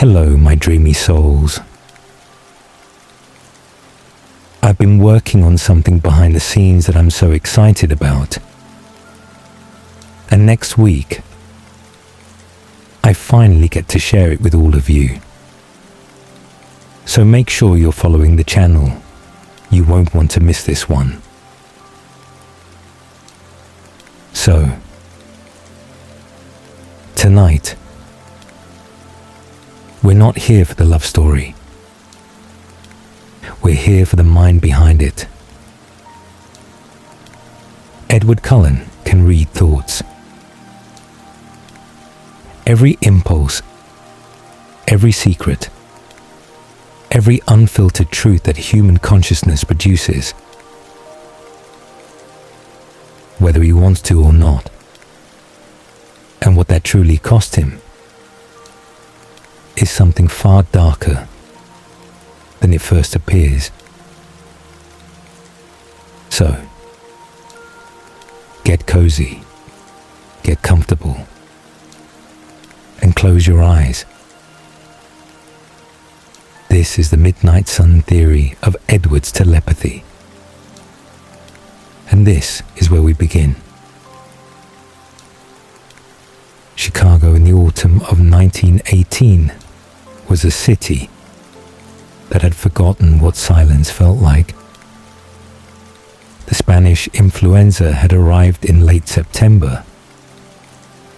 Hello, my dreamy souls. I've been working on something behind the scenes that I'm so excited about. And next week, I finally get to share it with all of you. So make sure you're following the channel. You won't want to miss this one. So, tonight, we're not here for the love story. We're here for the mind behind it. Edward Cullen can read thoughts. Every impulse, every secret, every unfiltered truth that human consciousness produces, whether he wants to or not, and what that truly cost him, is something far darker than it first appears. So, get cozy, get comfortable, and close your eyes. This is the Midnight Sun theory of Edward's telepathy. And this is where we begin. Chicago in the autumn of 1918 was a city that had forgotten what silence felt like. The Spanish influenza had arrived in late September,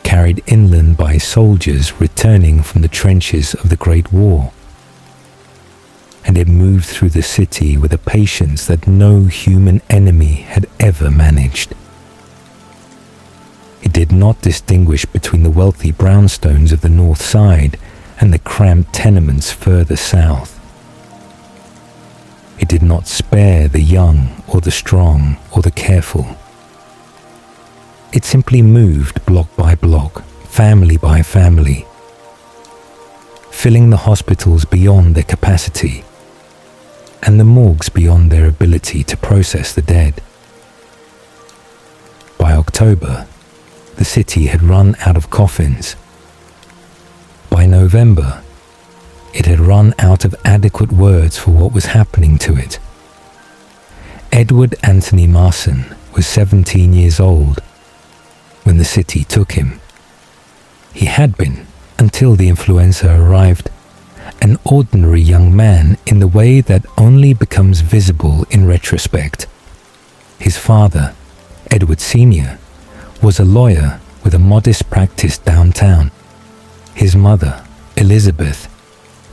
carried inland by soldiers returning from the trenches of the Great War, and it moved through the city with a patience that no human enemy had ever managed. It did not distinguish between the wealthy brownstones of the north side and the cramped tenements further south. It did not spare the young or the strong or the careful. It simply moved block by block, family by family, filling the hospitals beyond their capacity and the morgues beyond their ability to process the dead. By October, the city had run out of coffins. By November, it had run out of adequate words for what was happening to it. Edward Anthony Marson was 17 years old when the city took him. He had been, until the influenza arrived, an ordinary young man in the way that only becomes visible in retrospect. His father, Edward Sr., was a lawyer with a modest practice downtown. His mother, Elizabeth,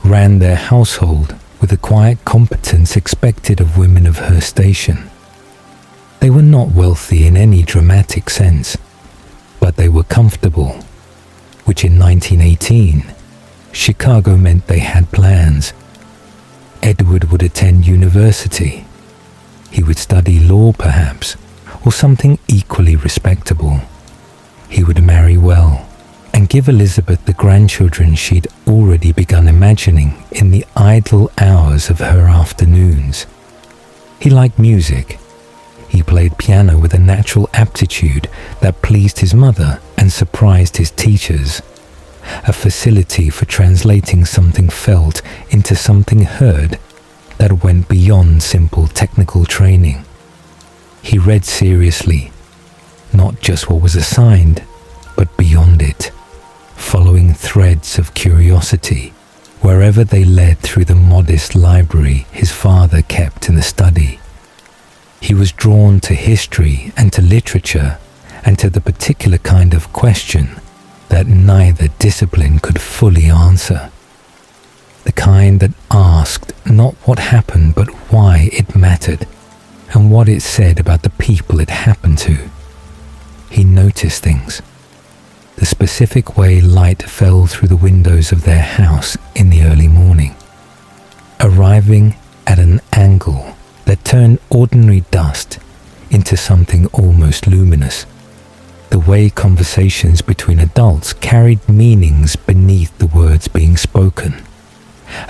ran their household with the quiet competence expected of women of her station. They were not wealthy in any dramatic sense, but they were comfortable, which in 1918, Chicago meant they had plans. Edward would attend university. He would study law perhaps, or something equally respectable. He would marry well and give Elizabeth the grandchildren she'd already begun imagining in the idle hours of her afternoons. He liked music. He played piano with a natural aptitude that pleased his mother and surprised his teachers, a facility for translating something felt into something heard that went beyond simple technical training. He read seriously, not just what was assigned, but beyond it, following threads of curiosity wherever they led through the modest library his father kept in the study. He was drawn to history and to literature and to the particular kind of question that neither discipline could fully answer. The kind that asked not what happened but why it mattered and what it said about the people it happened to. He noticed things. The specific way light fell through the windows of their house in the early morning, arriving at an angle that turned ordinary dust into something almost luminous. The way conversations between adults carried meanings beneath the words being spoken.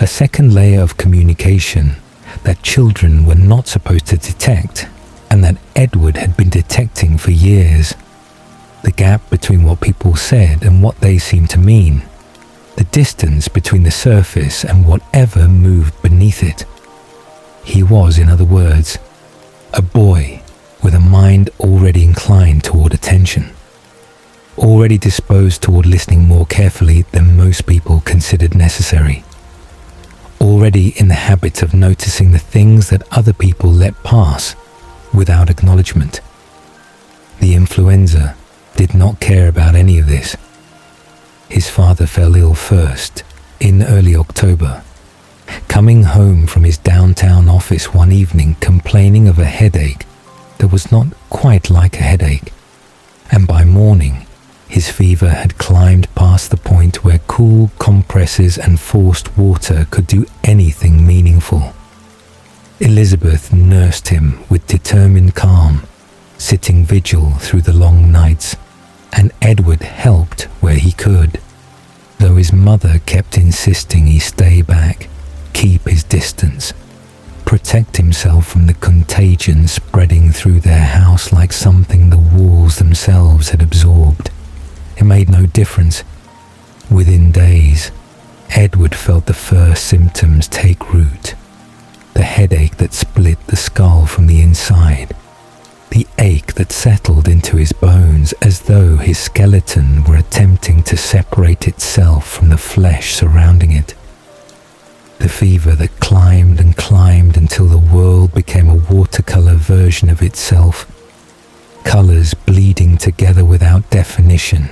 A second layer of communication that children were not supposed to detect and that Edward had been detecting for years. The gap between what people said and what they seemed to mean. the distance between the surface and whatever moved beneath it. He was, in other words, a boy with a mind already inclined toward attention, already disposed toward listening more carefully than most people considered necessary, already in the habit of noticing the things that other people let pass without acknowledgement. The influenza did not care about any of this. His father fell ill first, in early October, coming home from his downtown office one evening complaining of a headache that was not quite like a headache, and by morning his fever had climbed past the point where cool compresses and forced water could do anything meaningful. Elizabeth nursed him with determined calm, sitting vigil through the long nights, and Edward helped where he could, though his mother kept insisting he stay back, keep his distance, protect himself from the contagion spreading through their house like something the walls themselves had absorbed. It made no difference. Within days, Edward felt the first symptoms take root. The headache that split the skull from the inside, the ache that settled into his bones as though his skeleton were attempting to separate itself from the flesh surrounding it. The fever that climbed and climbed until the world became a watercolor version of itself, colors bleeding together without definition,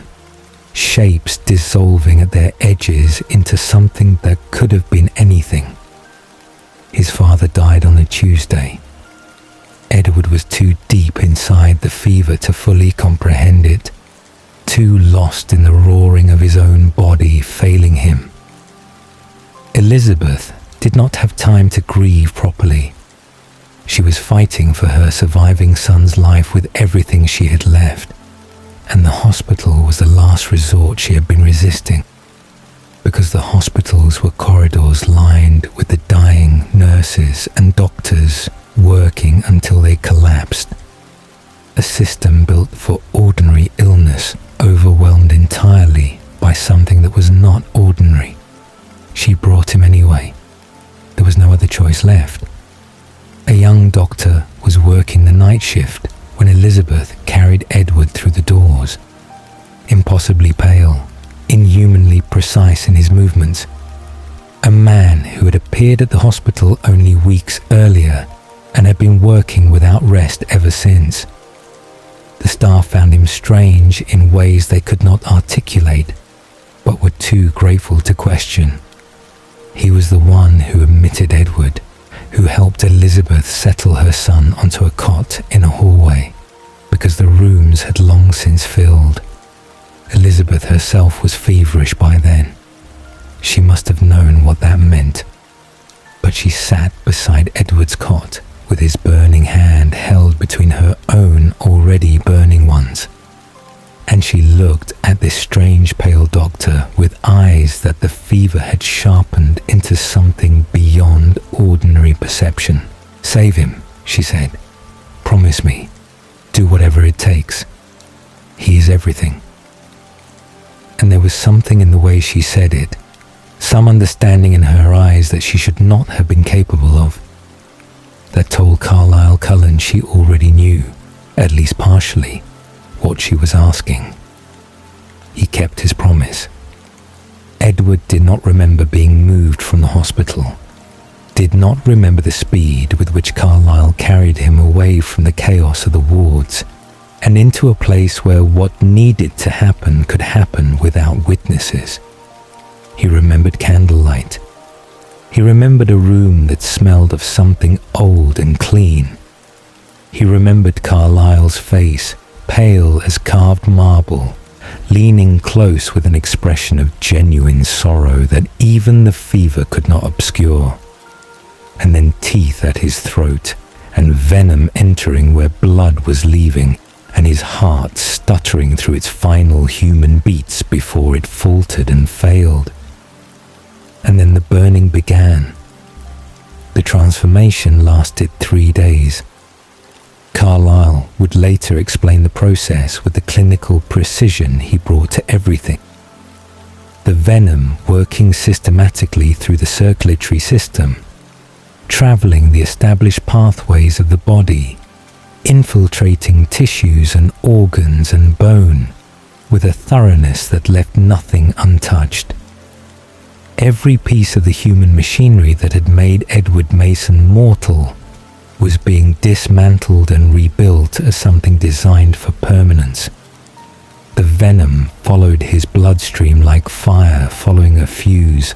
shapes dissolving at their edges into something that could have been anything. His father died on a Tuesday. Edward was too deep inside the fever to fully comprehend it, too lost in the roaring of his own body failing him. Elizabeth did not have time to grieve properly. She was fighting for her surviving son's life with everything she had left, and the hospital was the last resort she had been resisting, because the hospitals were corridors lined with the dying nurses and doctors working until they collapsed. A system built for ordinary illness, overwhelmed entirely by something that was not ordinary. She brought him anyway. There was no other choice left. A young doctor was working the night shift when Elizabeth carried Edward through the doors. Impossibly pale, inhumanly precise in his movements. A man who had appeared at the hospital only weeks earlier and had been working without rest ever since. The staff found him strange in ways they could not articulate, but were too grateful to question. He was the one who admitted Edward, who helped Elizabeth settle her son onto a cot in a hallway, because the rooms had long since filled. Elizabeth herself was feverish by then. She must have known what that meant, but she sat beside Edward's cot with his burning hand held between her own already burning ones, and she looked at this strange pale doctor with eyes that the fever had sharpened into something beyond ordinary perception. "Save him," she said. "Promise me. Do whatever it takes. He is everything." And there was something in the way she said it, some understanding in her eyes that she should not have been capable of, that told Carlisle Cullen she already knew, at least partially, what she was asking. He kept his promise. Edward did not remember being moved from the hospital, did not remember the speed with which Carlisle carried him away from the chaos of the wards and into a place where what needed to happen could happen without witnesses. He remembered candlelight. He remembered a room that smelled of something old and clean. He remembered Carlisle's face, pale as carved marble, leaning close with an expression of genuine sorrow that even the fever could not obscure. And then teeth at his throat, and venom entering where blood was leaving, and his heart stuttering through its final human beats before it faltered and failed. And then the burning began. The transformation lasted 3 days. Carlisle would later explain the process with the clinical precision he brought to everything. the venom working systematically through the circulatory system, traveling the established pathways of the body, infiltrating tissues and organs and bone with a thoroughness that left nothing untouched. Every piece of the human machinery that had made Edward Mason mortal was being dismantled and rebuilt as something designed for permanence. The venom followed his bloodstream like fire following a fuse,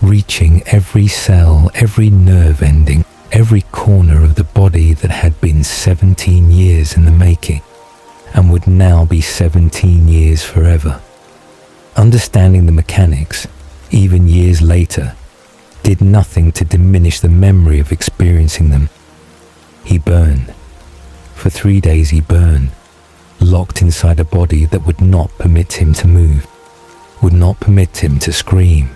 reaching every cell, every nerve ending, every corner of the body that had been 17 years in the making and would now be 17 years forever. Understanding the mechanics, even years later, did nothing to diminish the memory of experiencing them. He burned. For 3 days he burned, locked inside a body that would not permit him to move, would not permit him to scream,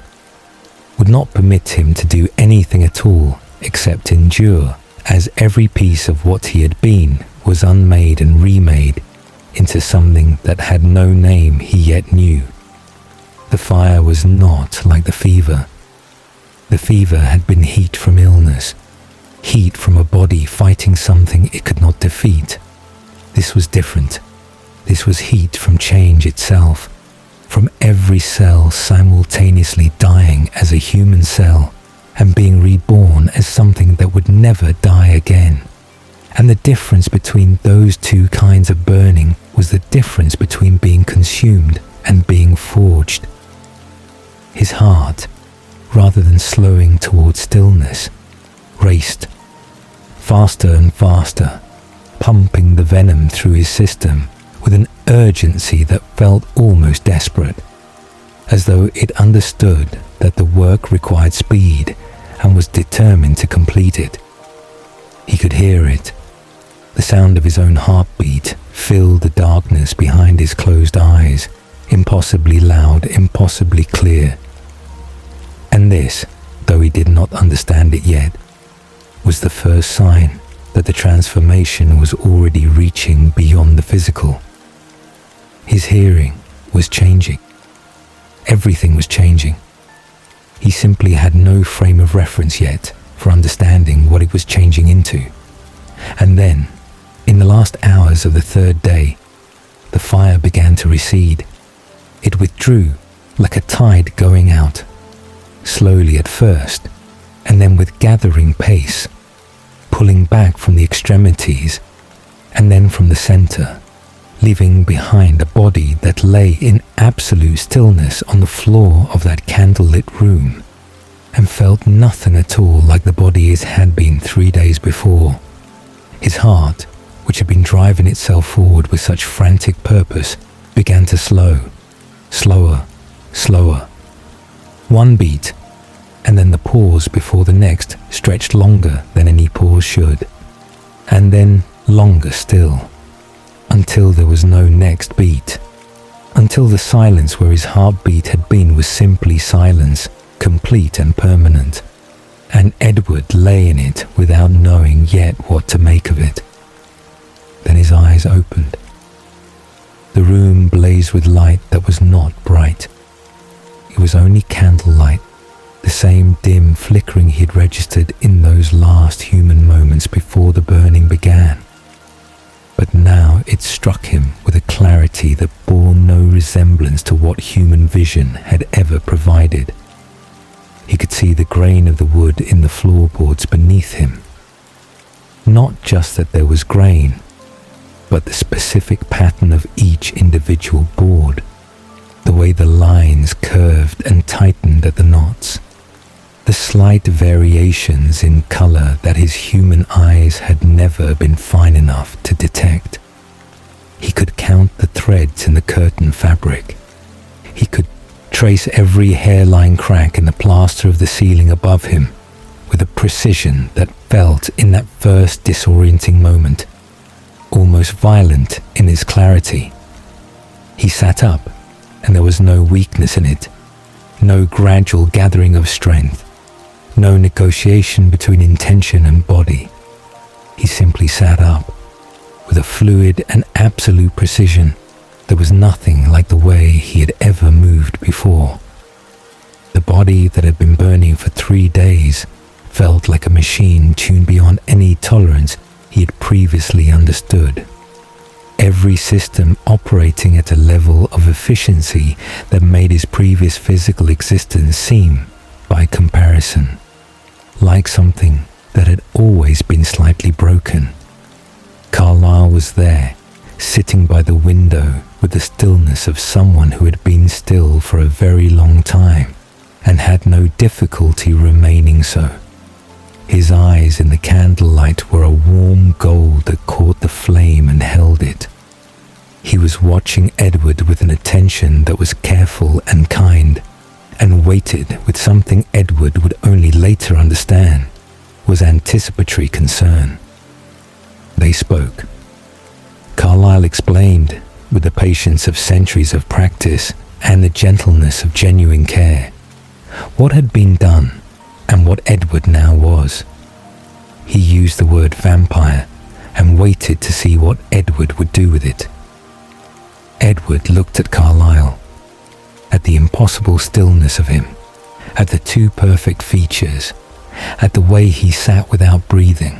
would not permit him to do anything at all except endure, as every piece of what he had been was unmade and remade into something that had no name he yet knew. The fire was not like the fever. The fever had been heat from illness, heat from a body fighting something it could not defeat. This was different. This was heat from change itself, from every cell simultaneously dying as a human cell and being reborn as something that would never die again. And the difference between those two kinds of burning was the difference between being consumed and being forged. His heart, rather than slowing towards stillness, raced faster and faster, pumping the venom through his system with an urgency that felt almost desperate, as though it understood that the work required speed and was determined to complete it. He could hear it. The sound of his own heartbeat filled the darkness behind his closed eyes, impossibly loud, impossibly clear. And this, though he did not understand it yet, was the first sign that the transformation was already reaching beyond the physical. His hearing was changing. Everything was changing. He simply had no frame of reference yet for understanding what it was changing into. And then, in the last hours of the third day, the fire began to recede. It withdrew like a tide going out, slowly at first, and then with gathering pace, pulling back from the extremities and then from the center, leaving behind a body that lay in absolute stillness on the floor of that candlelit room and felt nothing at all like the body it had been 3 days before. His heart, which had been driving itself forward with such frantic purpose, began to slow, slower, slower. One beat, and then the pause before the next stretched longer than any pause should, and then longer still, until there was no next beat, until the silence where his heartbeat had been was simply silence, complete and permanent, and Edward lay in it without knowing yet what to make of it. Then his eyes opened. The room blazed with light that was not bright. It was only candlelight, the same dim flickering he had registered in those last human moments before the burning began. But now it struck him with a clarity that bore no resemblance to what human vision had ever provided. He could see the grain of the wood in the floorboards beneath him. Not just that there was grain, but the specific pattern of each individual board, the way the lines curved and tightened at the knots, the slight variations in color that his human eyes had never been fine enough to detect. He could count the threads in the curtain fabric. He could trace every hairline crack in the plaster of the ceiling above him with a precision that felt in that first disorienting moment, almost violent in its clarity. He sat up, and there was no weakness in it, no gradual gathering of strength, no negotiation between intention and body. He simply sat up, with a fluid and absolute precision. There was nothing like the way he had ever moved before. body that had been burning for 3 days felt like a machine tuned beyond any tolerance he had previously understood. Every system operating at a level of efficiency that made his previous physical existence seem, by comparison, like something that had always been slightly broken. Carlyle was there, sitting by the window with the stillness of someone who had been still for a very long time and had no difficulty remaining so. His eyes in the candlelight were a warm gold that caught the flame and held it. He was watching Edward with an attention that was careful and kind, and waited with something Edward would only later understand was anticipatory concern. They spoke. Carlyle explained, with the patience of centuries of practice and the gentleness of genuine care, what had been done and what Edward now was. He used the word vampire and waited to see what Edward would do with it. Edward looked at Carlyle, at the impossible stillness of him, at the too perfect features, at the way he sat without breathing,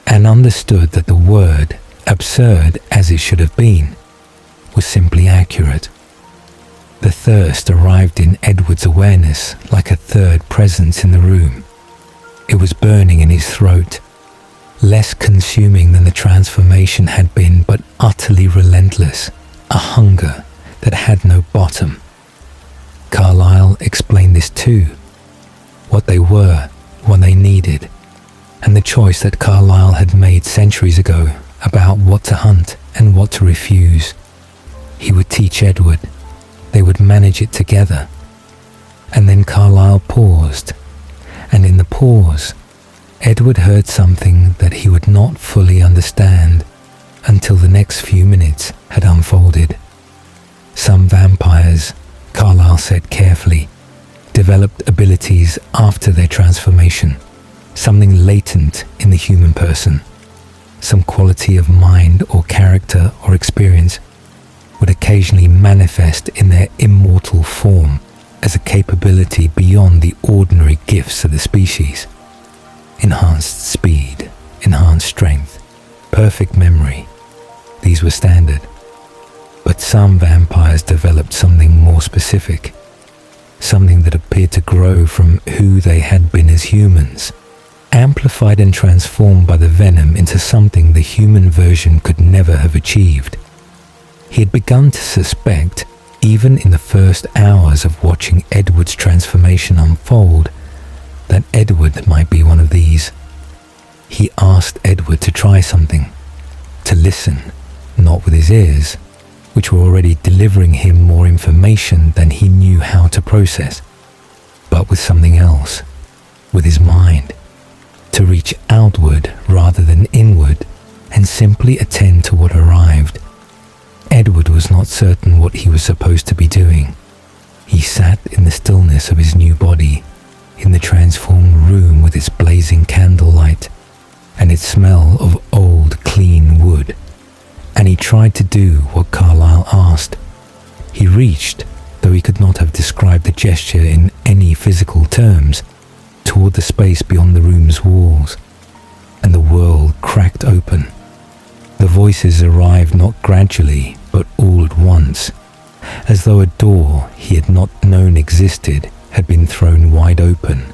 and understood that the word, absurd as it should have been, was simply accurate. The thirst arrived in Edward's awareness like a third presence in the room. It was burning in his throat, less consuming than the transformation had been, but utterly relentless, a hunger that had no bottom. Carlyle explained this too, what they were, what they needed, and the choice that Carlyle had made centuries ago about what to hunt and what to refuse. He would teach Edward. They would manage it together. And then Carlyle paused, and in the pause, Edward heard something that he would not fully understand until the next few minutes had unfolded. Some vampires, Carlyle said carefully, developed abilities after their transformation, something latent in the human person, some quality of mind or character or experience would occasionally manifest in their immortal form as a capability beyond the ordinary gifts of the species. Enhanced speed, enhanced strength, perfect memory. These were standard. But some vampires developed something more specific, something that appeared to grow from who they had been as humans, amplified and transformed by the venom into something the human version could never have achieved. He had begun to suspect, even in the first hours of watching Edward's transformation unfold, that Edward might be one of these. He asked Edward to try something, to listen, not with his ears, which were already delivering him more information than he knew how to process, but with something else, with his mind, to reach outward rather than inward and simply attend to what arrived. Edward was not certain what he was supposed to be doing. He sat in the stillness of his new body, in the transformed room with its blazing candlelight and its smell of old, clean wood, and he tried to do what Carlyle asked. He reached, though he could not have described the gesture in any physical terms, toward the space beyond the room's walls, and the world cracked open. The voices arrived not gradually, but all at once, as though a door he had not known existed had been thrown wide open,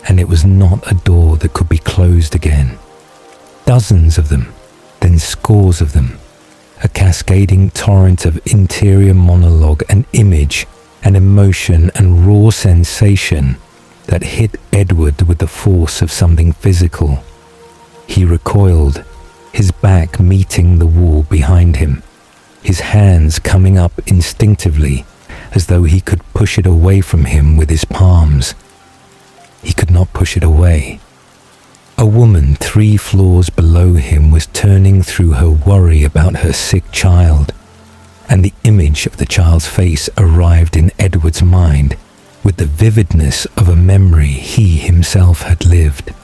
and it was not a door that could be closed again. Dozens of them, then scores of them, a cascading torrent of interior monologue and image and emotion and raw sensation that hit Edward with the force of something physical. He recoiled, his back meeting the wall behind him, his hands coming up instinctively as though he could push it away from him with his palms. He could not push it away. A woman 3 floors below him was turning through her worry about her sick child, and the image of the child's face arrived in Edward's mind with the vividness of a memory he himself had lived.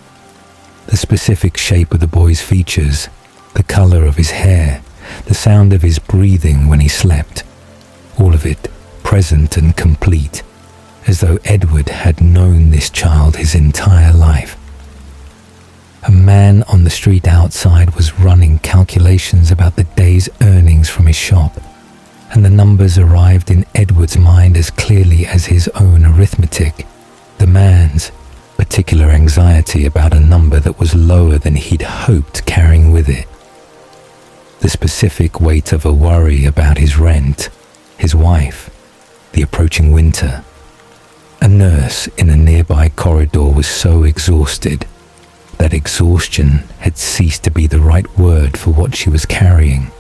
The specific shape of the boy's features, the color of his hair, the sound of his breathing when he slept, all of it present and complete, as though Edward had known this child his entire life. A man on the street outside was running calculations about the day's earnings from his shop, and the numbers arrived in Edward's mind as clearly as his own arithmetic. The man's particular anxiety about a number that was lower than he'd hoped carrying with it. The specific weight of a worry about his rent, his wife, the approaching winter. A nurse in a nearby corridor was so exhausted that exhaustion had ceased to be the right word for what she was carrying.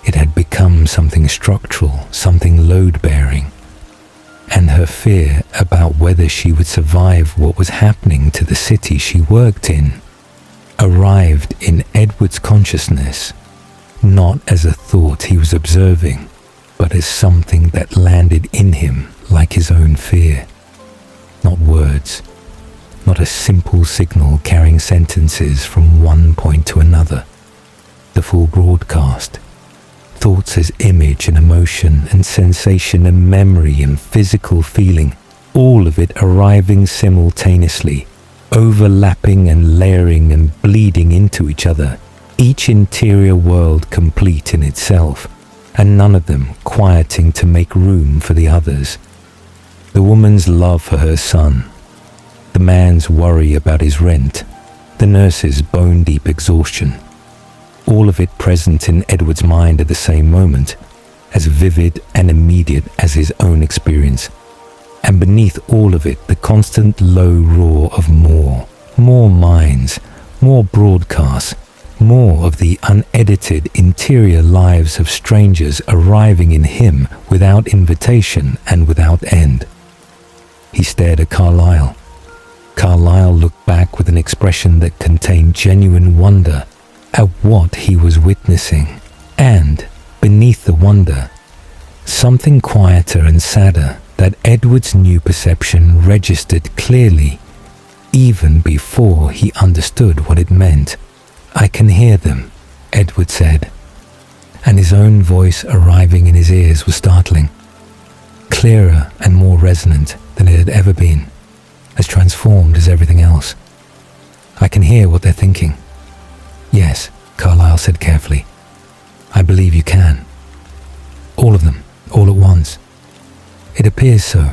It had become something structural, something load-bearing, and her fear about whether she would survive what was happening to the city she worked in arrived in Edward's consciousness, not as a thought he was observing, but as something that landed in him like his own fear. Not words, not a simple signal carrying sentences from one point to another. The full broadcast. Thoughts as image and emotion and sensation and memory and physical feeling, all of it arriving simultaneously, overlapping and layering and bleeding into each other, each interior world complete in itself, and none of them quieting to make room for the others. The woman's love for her son, the man's worry about his rent, the nurse's bone-deep exhaustion, all of it present in Edward's mind at the same moment, as vivid and immediate as his own experience. And beneath all of it, the constant low roar of more minds, more broadcasts, more of the unedited interior lives of strangers arriving in him without invitation and without end. He stared at Carlyle. Carlyle looked back with an expression that contained genuine wonder at what he was witnessing, and, beneath the wonder, something quieter and sadder that Edward's new perception registered clearly, even before he understood what it meant. "I can hear them," Edward said, and his own voice arriving in his ears was startling, clearer and more resonant than it had ever been, as transformed as everything else. "I can hear what they're thinking." "Yes," Carlyle said carefully. "I believe you can. All of them, all at once. It appears so."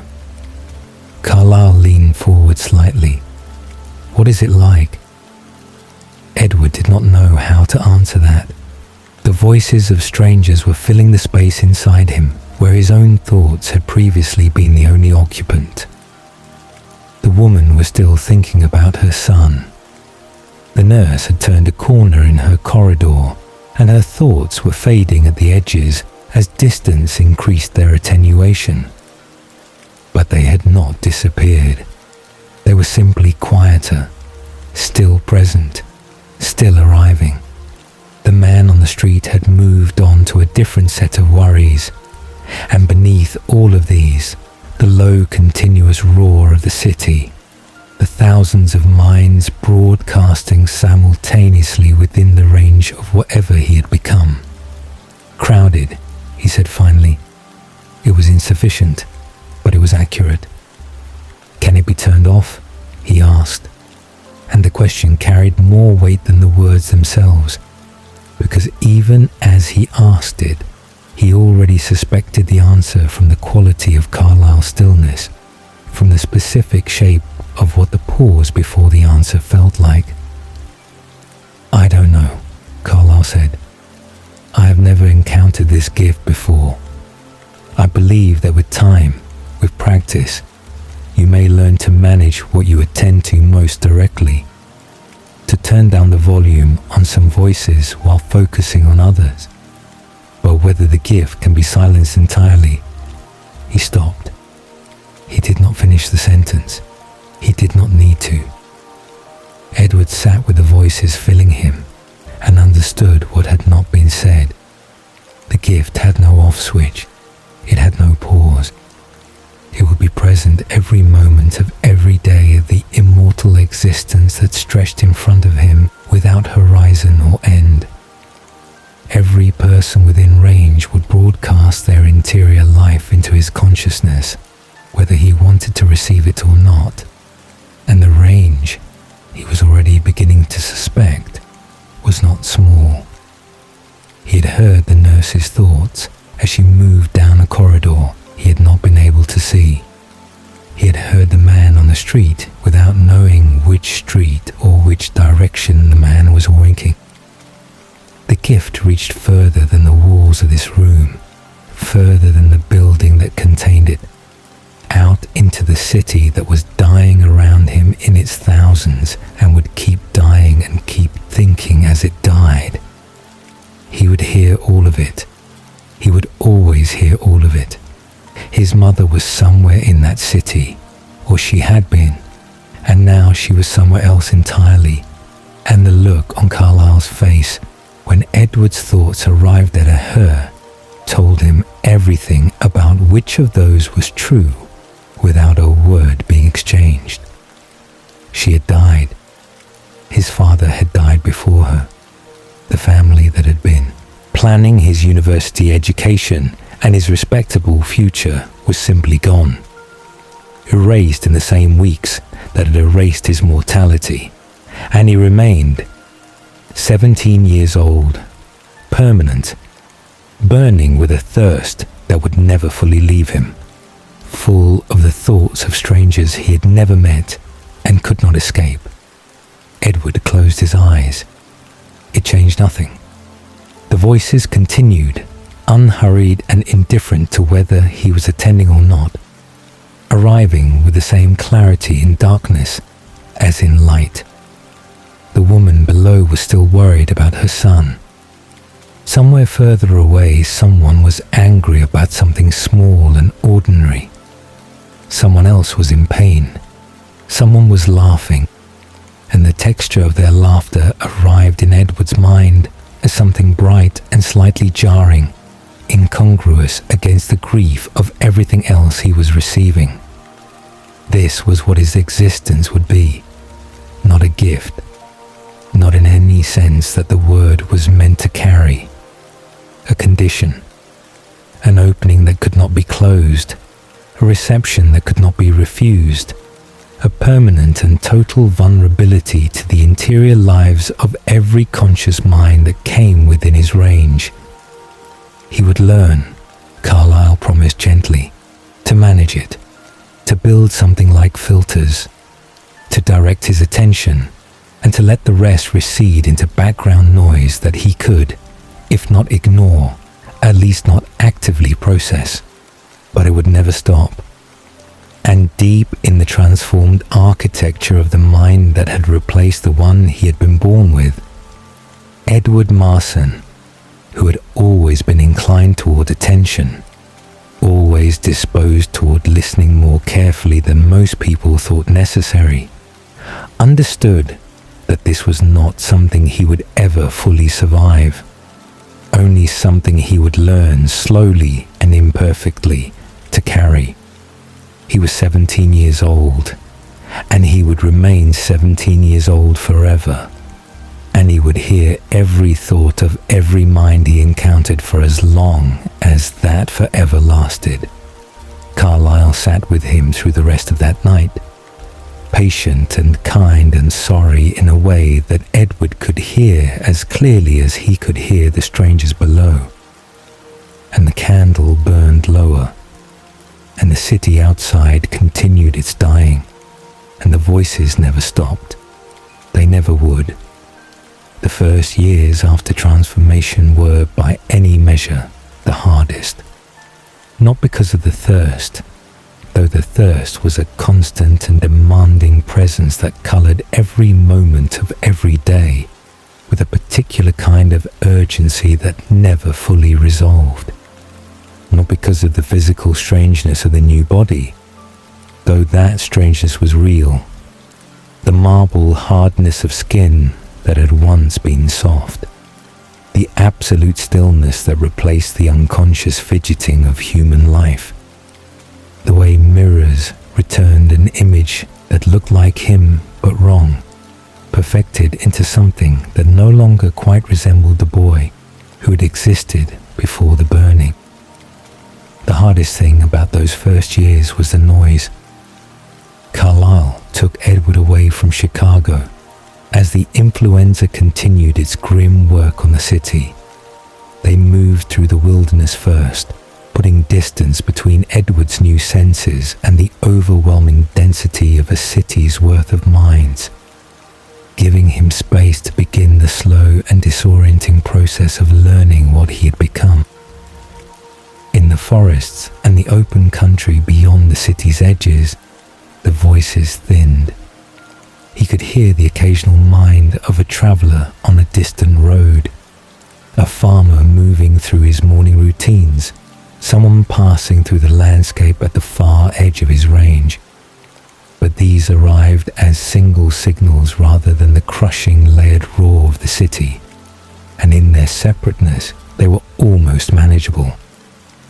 Carlyle leaned forward slightly. "What is it like?" Edward did not know how to answer that. The voices of strangers were filling the space inside him, where his own thoughts had previously been the only occupant. The woman was still thinking about her son. The nurse had turned a corner in her corridor, and her thoughts were fading at the edges as distance increased their attenuation. But they had not disappeared. They were simply quieter, still present, still arriving. The man on the street had moved on to a different set of worries, and beneath all of these, the low continuous roar of the city, the thousands of minds broadcasting simultaneously within the range of whatever he had become. "Crowded," he said finally. It was insufficient, but it was accurate. "Can it be turned off?" he asked, and the question carried more weight than the words themselves, because even as he asked it, he already suspected the answer from the quality of Carlyle's stillness, from the specific shape of what the pause before the answer felt like. "I don't know," Carlyle said. "I have never encountered this gift before. I believe that with time, with practice, you may learn to manage what you attend to most directly, to turn down the volume on some voices while focusing on others. But whether the gift can be silenced entirely..." He stopped. He did not finish the sentence. He did not need to. Edward sat with the voices filling him and understood what had not been said. The gift had no off switch. It had no pause. It would be present every moment of every day of the immortal existence that stretched in front of him without horizon or end. Every person within range would broadcast their interior life into his consciousness, whether whether he wanted to receive it or not, and the range, he was already beginning to suspect, was not small. He had heard the nurse's thoughts as she moved down a corridor he had not been able to see. He had heard the man on the street without knowing which street or which direction the man was winking. The gift reached further than the walls of this room, further than the building that contained it, out into the city that was dying around him in its thousands and would keep dying and keep thinking as it died. He would hear all of it. He would always hear all of it. His mother was somewhere in that city, or she had been, and now she was somewhere else entirely, and the look on Carlyle's face when Edward's thoughts arrived at her told him everything about which of those was true without a word being exchanged. She had died. His father had died before her. The family that had been planning his university education and his respectable future was simply gone, erased in the same weeks that had erased his mortality, and he remained 17 years old, permanent, burning with a thirst that would never fully leave him, full of the thoughts of strangers he had never met and could not escape. Edward closed his eyes. It changed nothing. The voices continued, unhurried and indifferent to whether he was attending or not, arriving with the same clarity in darkness as in light. The woman below was still worried about her son. Somewhere further away, someone was angry about something small and ordinary. Someone else was in pain. Someone was laughing, and the texture of their laughter arrived in Edward's mind as something bright and slightly jarring, incongruous against the grief of everything else he was receiving. This was what his existence would be, not a gift, not in any sense that the word was meant to carry. A condition, an opening that could not be closed, a reception that could not be refused, a permanent and total vulnerability to the interior lives of every conscious mind that came within his range. He would learn, Carlyle promised gently, to manage it, to build something like filters, to direct his attention, and to let the rest recede into background noise that he could, if not ignore, at least not actively process. But it would never stop. And deep in the transformed architecture of the mind that had replaced the one he had been born with, Edward Marson, who had always been inclined toward attention, always disposed toward listening more carefully than most people thought necessary, understood that this was not something he would ever fully survive, only something he would learn slowly and imperfectly to carry. He was 17 years old, and he would remain 17 years old forever, and he would hear every thought of every mind he encountered for as long as that forever lasted. Carlyle sat with him through the rest of that night, patient and kind and sorry in a way that Edward could hear as clearly as he could hear the strangers below. And the candle burned lower, and the city outside continued its dying, and the voices never stopped. They never would. The first years after transformation were, by any measure, the hardest. Not because of the thirst, though the thirst was a constant and demanding presence that colored every moment of every day with a particular kind of urgency that never fully resolved. Not because of the physical strangeness of the new body, though that strangeness was real. The marble hardness of skin that had once been soft. The absolute stillness that replaced the unconscious fidgeting of human life. The way mirrors returned an image that looked like him but wrong, perfected into something that no longer quite resembled the boy who had existed before the burning. The hardest hardest thing about those first years was the noise. Carlisle took Edward away from Chicago as the influenza continued its grim work on the city. They moved through the wilderness first, putting distance between Edward's new senses and the overwhelming density of a city's worth of minds, giving him space to begin the slow and disorienting process of learning what he had become. In the forests and the open country beyond the city's edges, the voices thinned. He could hear the occasional mind of a traveler on a distant road, a farmer moving through his morning routines, someone passing through the landscape at the far edge of his range. But these arrived as single signals rather than the crushing layered roar of the city, and in their separateness they were almost manageable.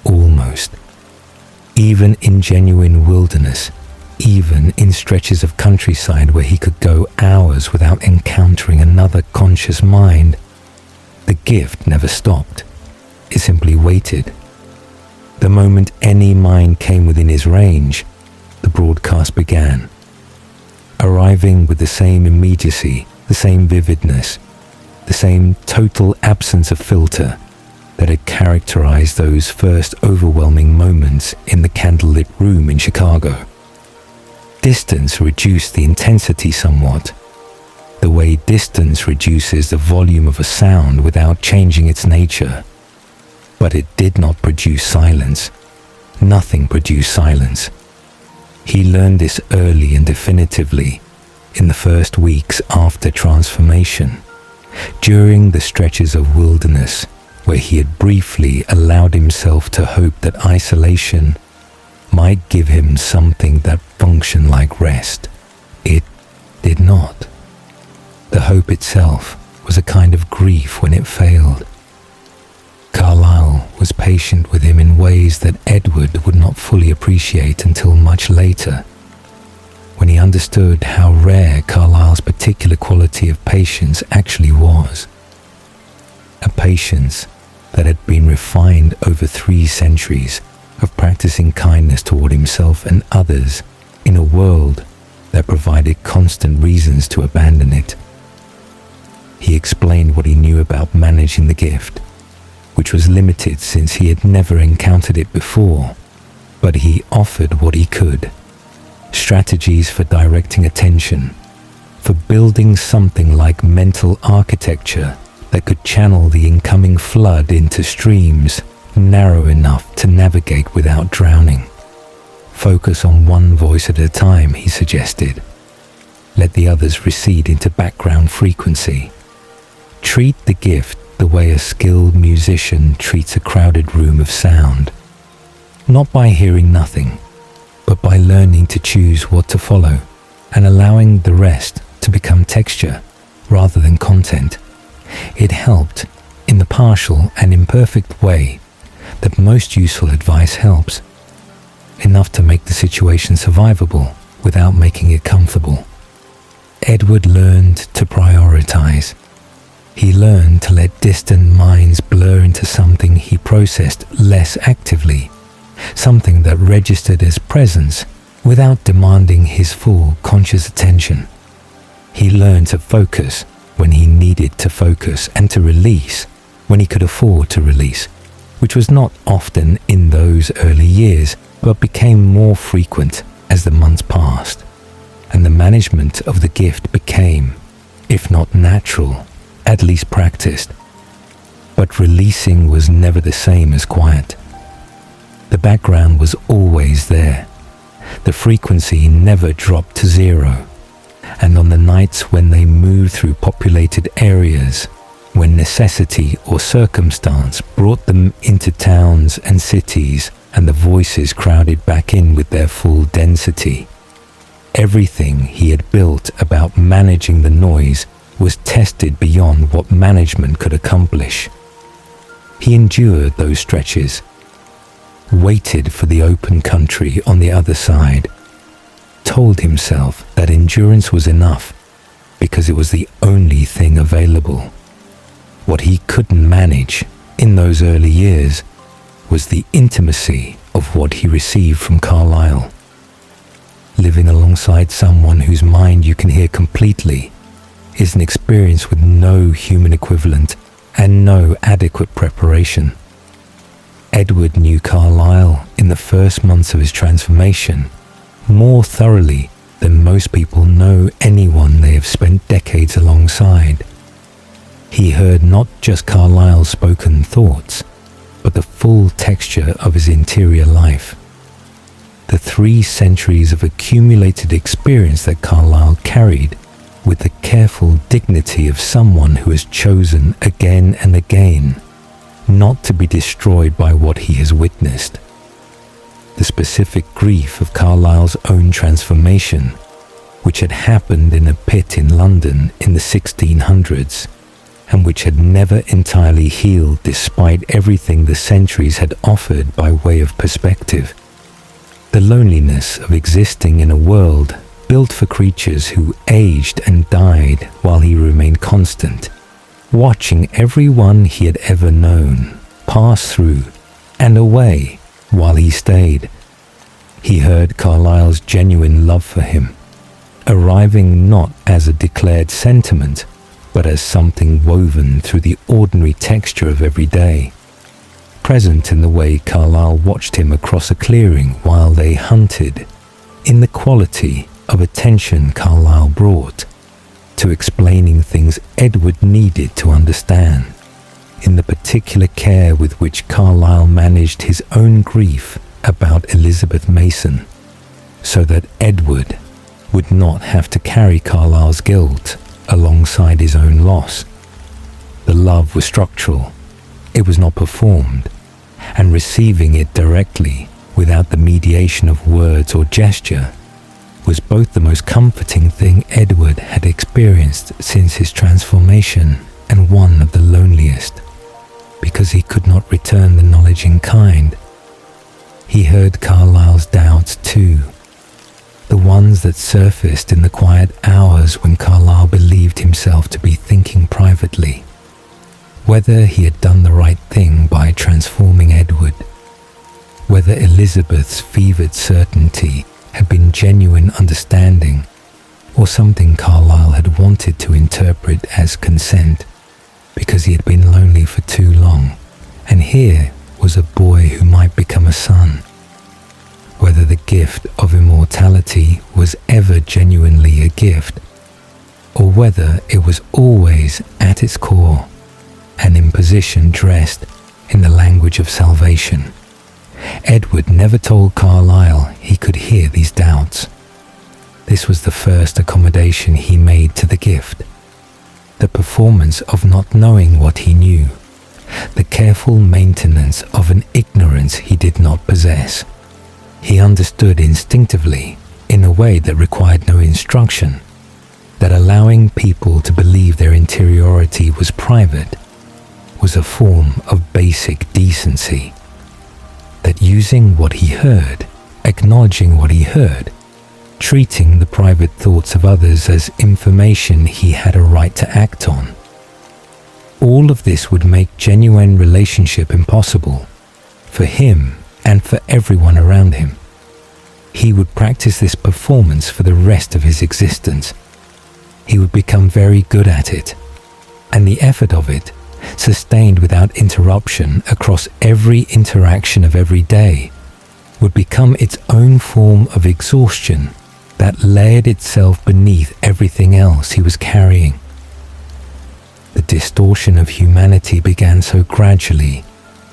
Almost. Even in genuine wilderness, even in stretches of countryside where he could go hours without encountering another conscious mind, the gift never stopped. It simply waited. The moment any mind came within his range, the broadcast began, arriving with the same immediacy, the same vividness, the same total absence of filter that had characterized those first overwhelming moments in the candlelit room in Chicago. Distance reduced the intensity somewhat, the way distance reduces the volume of a sound without changing its nature. But it did not produce silence. Nothing produced silence. He learned this early and definitively in the first weeks after transformation, during the stretches of wilderness where he had briefly allowed himself to hope that isolation might give him something that functioned like rest. It did not. The hope itself was a kind of grief when it failed. Carlisle was patient with him in ways that Edward would not fully appreciate until much later, when he understood how rare Carlisle's particular quality of patience actually was. A patience that had been refined over 3 centuries of practicing kindness toward himself and others in a world that provided constant reasons to abandon it. He explained what he knew about managing the gift, which was limited since he had never encountered it before, but he offered what he could: strategies for directing attention, for building something like mental architecture that could channel the incoming flood into streams narrow enough to navigate without drowning. Focus on one voice at a time, he suggested. Let the others recede into background frequency. Treat the gift the way a skilled musician treats a crowded room of sound, not by hearing nothing, but by learning to choose what to follow and allowing the rest to become texture rather than content. It helped in the partial and imperfect way that most useful advice helps, enough to make the situation survivable without making it comfortable. Edward learned to prioritize. He learned to let distant minds blur into something he processed less actively, something that registered as presence without demanding his full conscious attention. He learned to focus when he needed to focus and to release when he could afford to release, which was not often in those early years, but became more frequent as the months passed, and the management of the gift became, if not natural, at least practiced. But releasing was never the same as quiet. The background was always there. The frequency never dropped to 0. And on the nights when they moved through populated areas, when necessity or circumstance brought them into towns and cities and the voices crowded back in with their full density, everything he had built about managing the noise was tested beyond what management could accomplish. He endured those stretches, waited for the open country on the other side, told himself that endurance was enough because it was the only thing available. What he couldn't manage in those early years was the intimacy of what he received from Carlyle. Living alongside someone whose mind you can hear completely is an experience with no human equivalent and no adequate preparation. Edward knew Carlyle in the first months of his transformation more thoroughly than most people know anyone they have spent decades alongside. He heard not just Carlyle's spoken thoughts, but the full texture of his interior life. The 3 centuries of accumulated experience that Carlyle carried with the careful dignity of someone who has chosen again and again not to be destroyed by what he has witnessed. The specific grief of Carlyle's own transformation, which had happened in a pit in London in the 1600s, and which had never entirely healed despite everything the centuries had offered by way of perspective. The loneliness of existing in a world built for creatures who aged and died while he remained constant, watching everyone he had ever known pass through and away while he stayed. He heard Carlyle's genuine love for him, arriving not as a declared sentiment, but as something woven through the ordinary texture of every day, present in the way Carlyle watched him across a clearing while they hunted, in the quality of attention Carlyle brought to explaining things Edward needed to understand, in the particular care with which Carlyle managed his own grief about Elizabeth Mason, so that Edward would not have to carry Carlyle's guilt alongside his own loss. The love was structural, it was not performed, and receiving it directly without the mediation of words or gesture was both the most comforting thing Edward had experienced since his transformation and one of the loneliest, because he could not return the knowledge in kind. He heard Carlyle's doubts too, the ones that surfaced in the quiet hours when Carlyle believed himself to be thinking privately, whether he had done the right thing by transforming Edward, whether Elizabeth's fevered certainty had been genuine understanding, or something Carlyle had wanted to interpret as consent, because he had been lonely for too long, and here was a boy who might become a son. Whether the gift of immortality was ever genuinely a gift, or whether it was always at its core an imposition dressed in the language of salvation. Edward never told Carlyle he could hear these doubts. This was the first accommodation he made to the gift, the performance of not knowing what he knew, the careful maintenance of an ignorance he did not possess. He understood instinctively, in a way that required no instruction, that allowing people to believe their interiority was private was a form of basic decency, that using what he heard, acknowledging what he heard, treating the private thoughts of others as information he had a right to act on, all of this would make genuine relationship impossible for him and for everyone around him. He would practice this performance for the rest of his existence. He would become very good at it, and the effort of it, sustained without interruption across every interaction of every day, would become its own form of exhaustion that layered itself beneath everything else he was carrying. The distortion of humanity began so gradually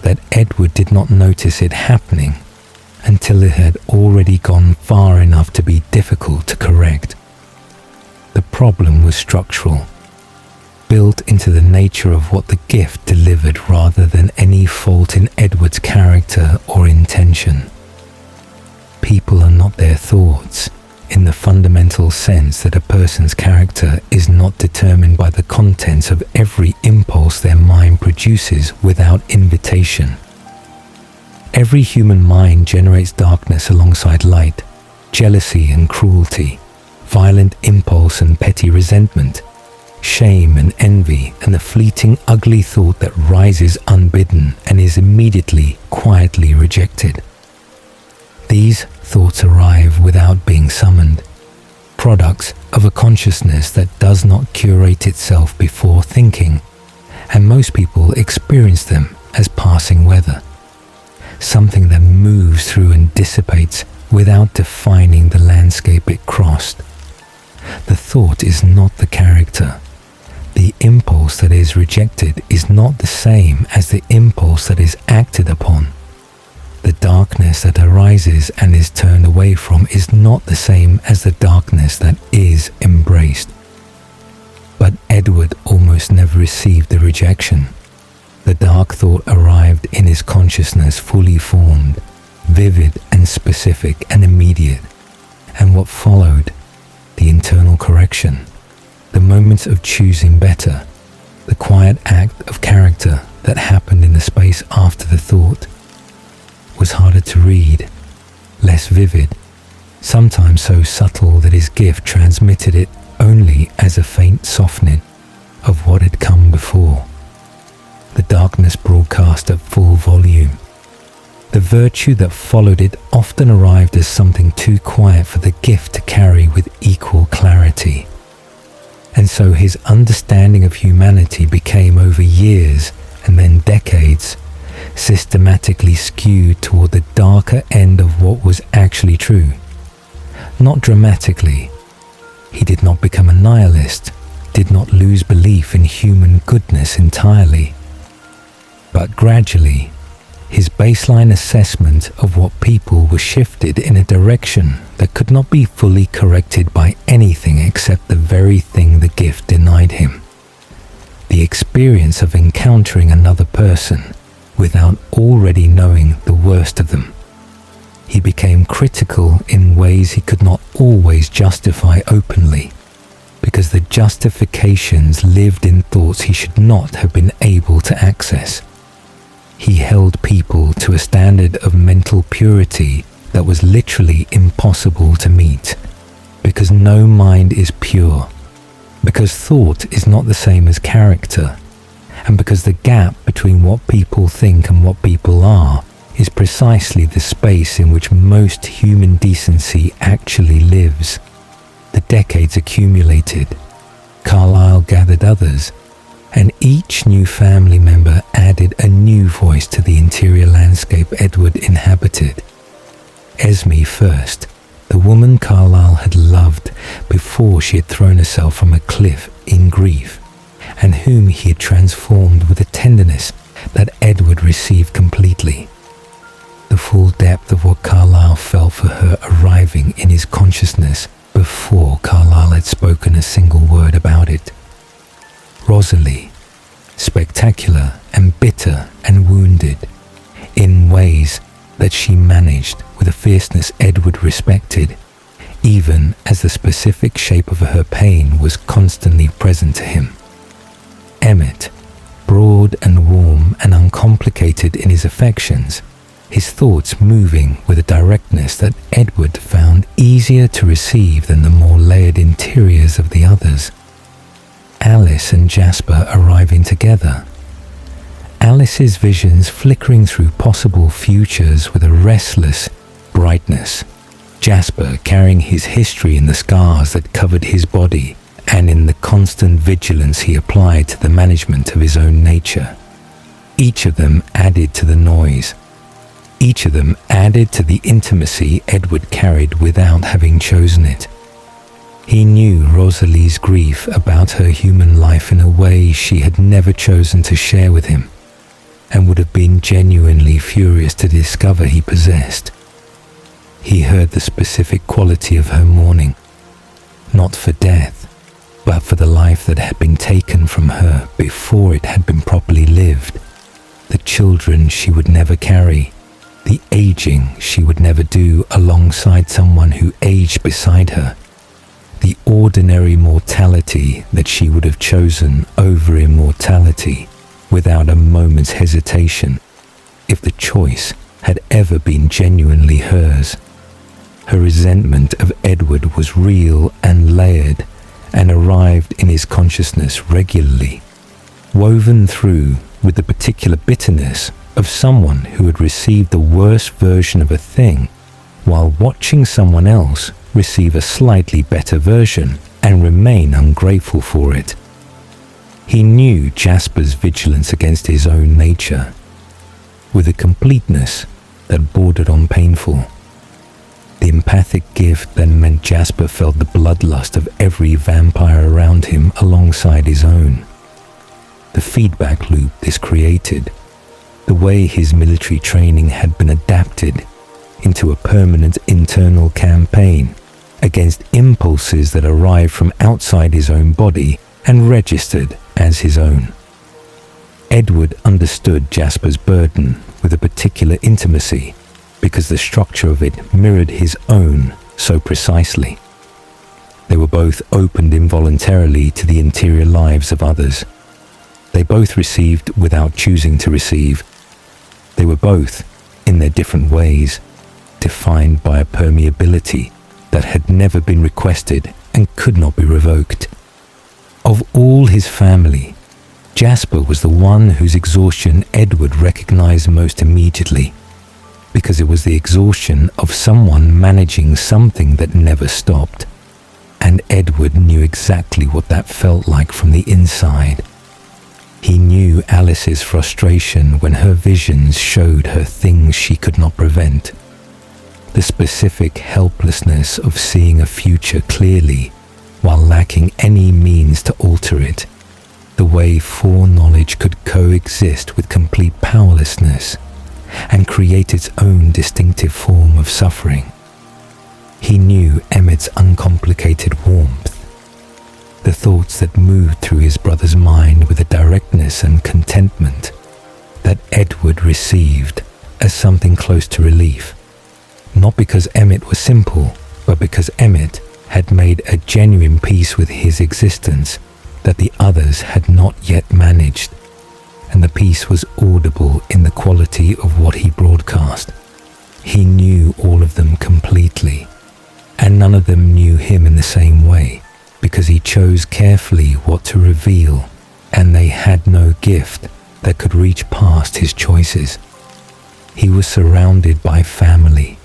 that Edward did not notice it happening until it had already gone far enough to be difficult to correct. The problem was structural, built into the nature of what the gift delivered rather than any fault in Edward's character or intention. People are not their thoughts, in the fundamental sense that a person's character is not determined by the contents of every impulse their mind produces without invitation. Every human mind generates darkness alongside light, jealousy and cruelty, violent impulse and petty resentment, shame and envy, and the fleeting ugly thought that rises unbidden and is immediately, quietly rejected. These thoughts arrive without being summoned, products of a consciousness that does not curate itself before thinking, and most people experience them as passing weather, something that moves through and dissipates without defining the landscape it crossed. The thought is not the character. The impulse that is rejected is not the same as the impulse that is acted upon. The darkness that arises and is turned away from is not the same as the darkness that is embraced. But Edward almost never received the rejection. The dark thought arrived in his consciousness fully formed, vivid and specific and immediate. And what followed? The internal correction, the moments of choosing better, the quiet act of character that happened in the space after the thought, was harder to read, less vivid, sometimes so subtle that his gift transmitted it only as a faint softening of what had come before. The darkness broadcast at full volume. The virtue that followed it often arrived as something too quiet for the gift to carry with equal clarity. And so his understanding of humanity became over years and then decades systematically skewed toward the darker end of what was actually true. Not dramatically. He did not become a nihilist, did not lose belief in human goodness entirely. But gradually, his baseline assessment of what people were shifted in a direction that could not be fully corrected by anything except the very thing the gift denied him. The experience of encountering another person without already knowing the worst of them. He became critical in ways he could not always justify openly, because the justifications lived in thoughts he should not have been able to access. He held people to a standard of mental purity that was literally impossible to meet, because no mind is pure, because thought is not the same as character, and because the gap between what people think and what people are is precisely the space in which most human decency actually lives. The decades accumulated. Carlyle gathered others, and each new family member added a new voice to the interior landscape Edward inhabited. Esme first, the woman Carlyle had loved before she had thrown herself from a cliff in grief, and whom he had transformed with a tenderness that Edward received completely. The full depth of what Carlyle felt for her arriving in his consciousness before Carlyle had spoken a single word about it. Rosalie, spectacular and bitter and wounded, in ways that she managed with a fierceness Edward respected, even as the specific shape of her pain was constantly present to him. Emmett, broad and warm and uncomplicated in his affections, his thoughts moving with a directness that Edward found easier to receive than the more layered interiors of the others. Alice and Jasper arriving together. Alice's visions flickering through possible futures with a restless brightness. Jasper carrying his history in the scars that covered his body and in the constant vigilance he applied to the management of his own nature. Each of them added to the noise. Each of them added to the intimacy Edward carried without having chosen it. He knew Rosalie's grief about her human life in a way she had never chosen to share with him, and would have been genuinely furious to discover he possessed. He heard the specific quality of her mourning, not for death, but for the life that had been taken from her before it had been properly lived, the children she would never carry, the aging she would never do alongside someone who aged beside her, the ordinary mortality that she would have chosen over immortality without a moment's hesitation if the choice had ever been genuinely hers. Her resentment of Edward was real and layered and arrived in his consciousness regularly, woven through with the particular bitterness of someone who had received the worst version of a thing while watching someone else receive a slightly better version and remain ungrateful for it. He knew Jasper's vigilance against his own nature, with a completeness that bordered on painful. The empathic gift then meant Jasper felt the bloodlust of every vampire around him alongside his own. The feedback loop this created, the way his military training had been adapted into a permanent internal campaign against impulses that arrived from outside his own body and registered as his own. Edward understood Jasper's burden with a particular intimacy because the structure of it mirrored his own so precisely. They were both opened involuntarily to the interior lives of others. They both received without choosing to receive. They were both, in their different ways, defined by a permeability that had never been requested and could not be revoked. Of all his family, Jasper was the one whose exhaustion Edward recognized most immediately, because it was the exhaustion of someone managing something that never stopped, and Edward knew exactly what that felt like from the inside. He knew Alice's frustration when her visions showed her things she could not prevent, the specific helplessness of seeing a future clearly while lacking any means to alter it, the way foreknowledge could coexist with complete powerlessness and create its own distinctive form of suffering. He knew Emmett's uncomplicated warmth, the thoughts that moved through his brother's mind with a directness and contentment that Edward received as something close to relief, not because Emmett was simple, but because Emmett had made a genuine peace with his existence that the others had not yet managed, and the peace was audible in the quality of what he broadcast. He knew all of them completely, and none of them knew him in the same way, because he chose carefully what to reveal, and they had no gift that could reach past his choices. He was surrounded by family,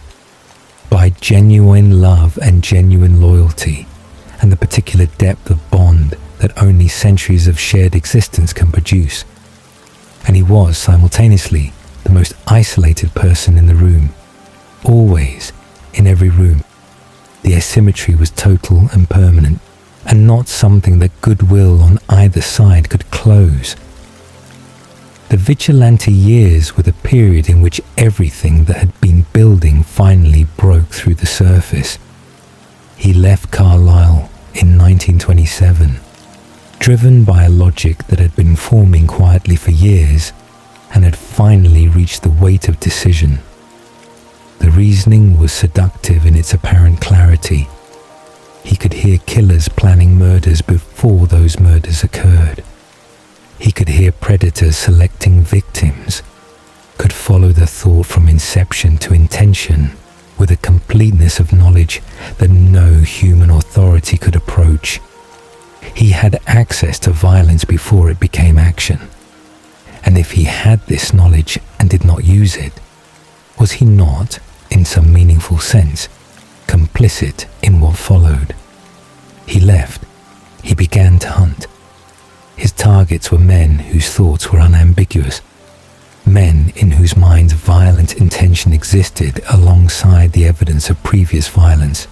by genuine love and genuine loyalty, and the particular depth of bond that only centuries of shared existence can produce. And he was simultaneously the most isolated person in the room, always in every room. The asymmetry was total and permanent, and not something that goodwill on either side could close. The vigilante years were the period in which everything that had been building finally broke through the surface. He left Carlisle in 1927, driven by a logic that had been forming quietly for years and had finally reached the weight of decision. The reasoning was seductive in its apparent clarity. He could hear killers planning murders before those murders occurred. He could hear predators selecting victims, could follow the thought from inception to intention with a completeness of knowledge that no human authority could approach. He had access to violence before it became action. And if he had this knowledge and did not use it, was he not, in some meaningful sense, complicit in what followed? He left. He began to hunt. His targets were men whose thoughts were unambiguous, men in whose minds violent intention existed alongside the evidence of previous violence,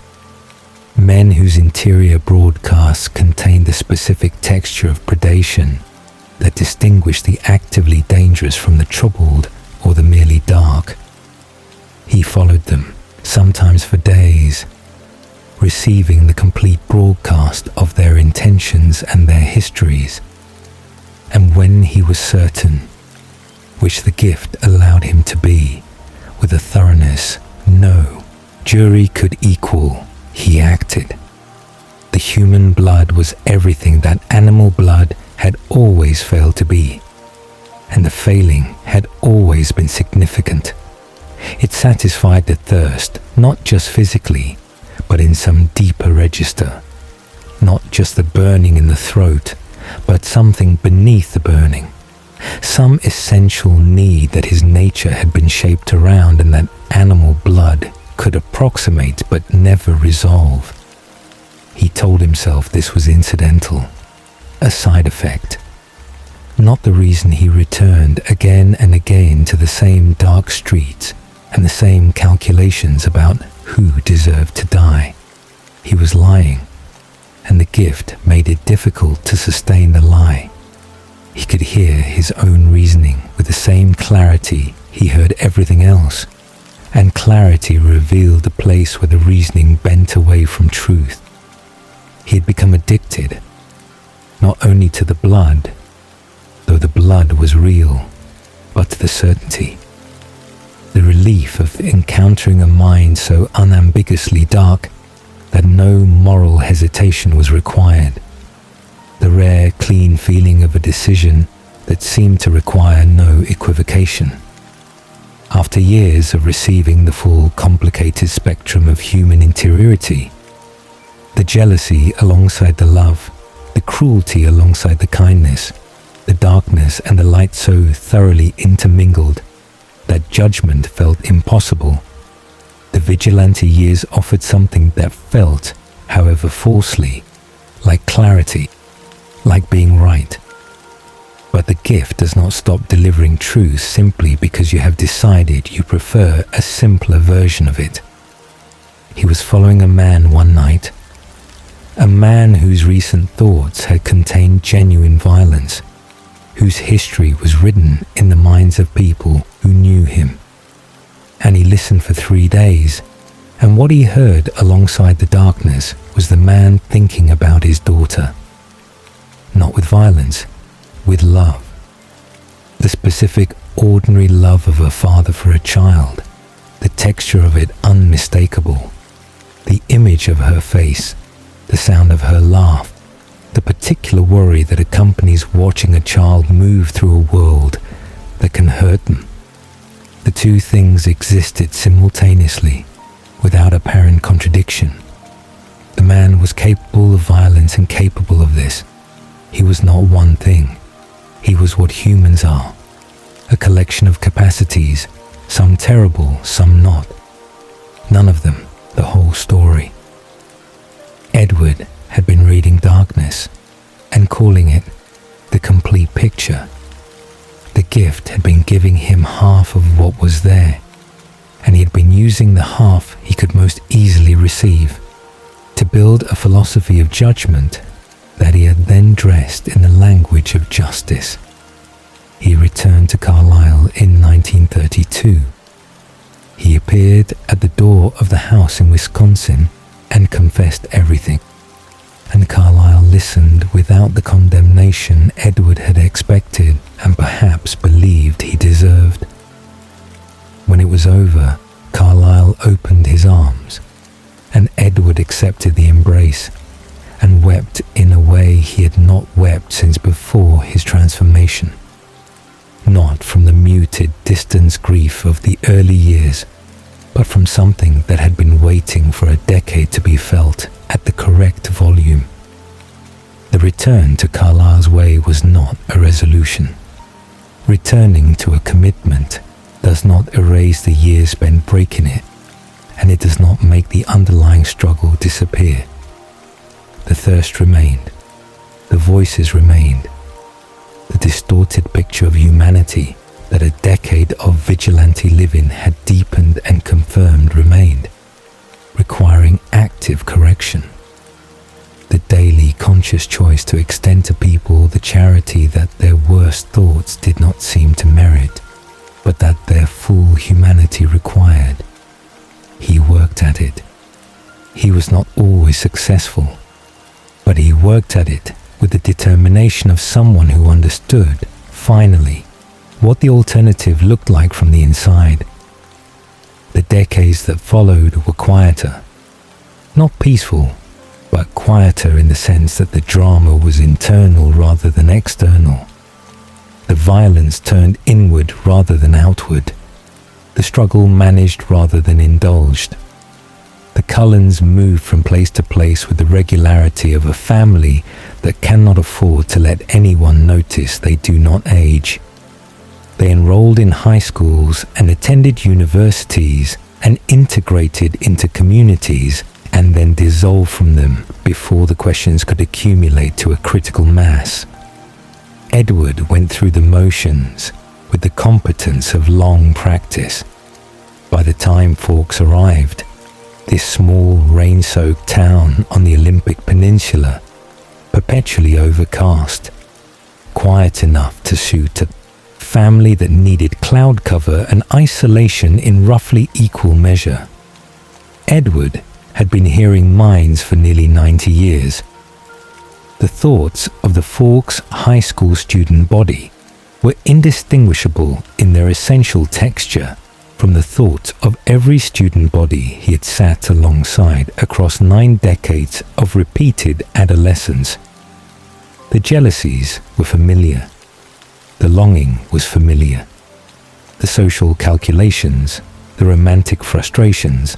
men whose interior broadcasts contained the specific texture of predation that distinguished the actively dangerous from the troubled or the merely dark. He followed them, sometimes for days, receiving the complete broadcast of their intentions and their histories. And when he was certain, which the gift allowed him to be, with a thoroughness no jury could equal, he acted. The human blood was everything that animal blood had always failed to be, and the failing had always been significant. It satisfied the thirst, not just physically, but in some deeper register, not just the burning in the throat, but something beneath the burning, some essential need that his nature had been shaped around and that animal blood could approximate but never resolve. He told himself this was incidental, a side effect, not the reason he returned again and again to the same dark streets and the same calculations about who deserved to die. He was lying, and the gift made it difficult to sustain the lie. He could hear his own reasoning with the same clarity he heard everything else, and clarity revealed the place where the reasoning bent away from truth. He had become addicted, not only to the blood, though the blood was real, but to the certainty. The relief of encountering a mind so unambiguously dark that no moral hesitation was required. The rare, clean feeling of a decision that seemed to require no equivocation. After years of receiving the full, complicated spectrum of human interiority, the jealousy alongside the love, the cruelty alongside the kindness, the darkness and the light so thoroughly intermingled that judgment felt impossible, the vigilante years offered something that felt, however falsely, like clarity, like being right. But the gift does not stop delivering truth simply because you have decided you prefer a simpler version of it. He was following a man one night, a man whose recent thoughts had contained genuine violence, whose history was written in the minds of people who knew him. And he listened for 3 days, and what he heard alongside the darkness was the man thinking about his daughter. Not with violence, with love. The specific, ordinary love of a father for a child, the texture of it unmistakable, the image of her face, the sound of her laugh, the particular worry that accompanies watching a child move through a world that can hurt them. The two things existed simultaneously, without apparent contradiction. The man was capable of violence and capable of this. He was not one thing. He was what humans are, a collection of capacities, some terrible, some not. None of them the whole story. Edward had been reading darkness and calling it the complete picture. The gift had been giving him half of what was there, and he had been using the half he could most easily receive to build a philosophy of judgment that he had then dressed in the language of justice. He returned to Carlisle in 1932. He appeared at the door of the house in Wisconsin and confessed everything. And Carlisle listened without the condemnation Edward had expected and perhaps believed he deserved. When it was over, Carlisle opened his arms, and Edward accepted the embrace and wept in a way he had not wept since before his transformation. Not from the muted, distant grief of the early years, but from something that had been waiting for a decade to be felt at the correct volume. The return to Carlisle's way was not a resolution. Returning to a commitment does not erase the years spent breaking it, and it does not make the underlying struggle disappear. The thirst remained, the voices remained, the distorted picture of humanity that a decade of vigilante living had deepened and confirmed remained, requiring active correction. The daily conscious choice to extend to people the charity that their worst thoughts did not seem to merit, but that their full humanity required. He worked at it. He was not always successful, but he worked at it with the determination of someone who understood, finally, what the alternative looked like from the inside. The decades that followed were quieter, not peaceful, but quieter in the sense that the drama was internal rather than external. The violence turned inward rather than outward. The struggle managed rather than indulged. The Cullens moved from place to place with the regularity of a family that cannot afford to let anyone notice they do not age. They enrolled in high schools and attended universities and integrated into communities and then dissolve from them before the questions could accumulate to a critical mass. Edward went through the motions with the competence of long practice. By the time Fawkes arrived, this small rain-soaked town on the Olympic Peninsula, perpetually overcast, quiet enough to suit a family that needed cloud cover and isolation in roughly equal measure. Edward had been hearing minds for nearly 90 years. The thoughts of the Fawkes high school student body were indistinguishable in their essential texture from the thoughts of every student body he had sat alongside across 9 decades of repeated adolescence. The jealousies were familiar. The longing was familiar. The social calculations, the romantic frustrations,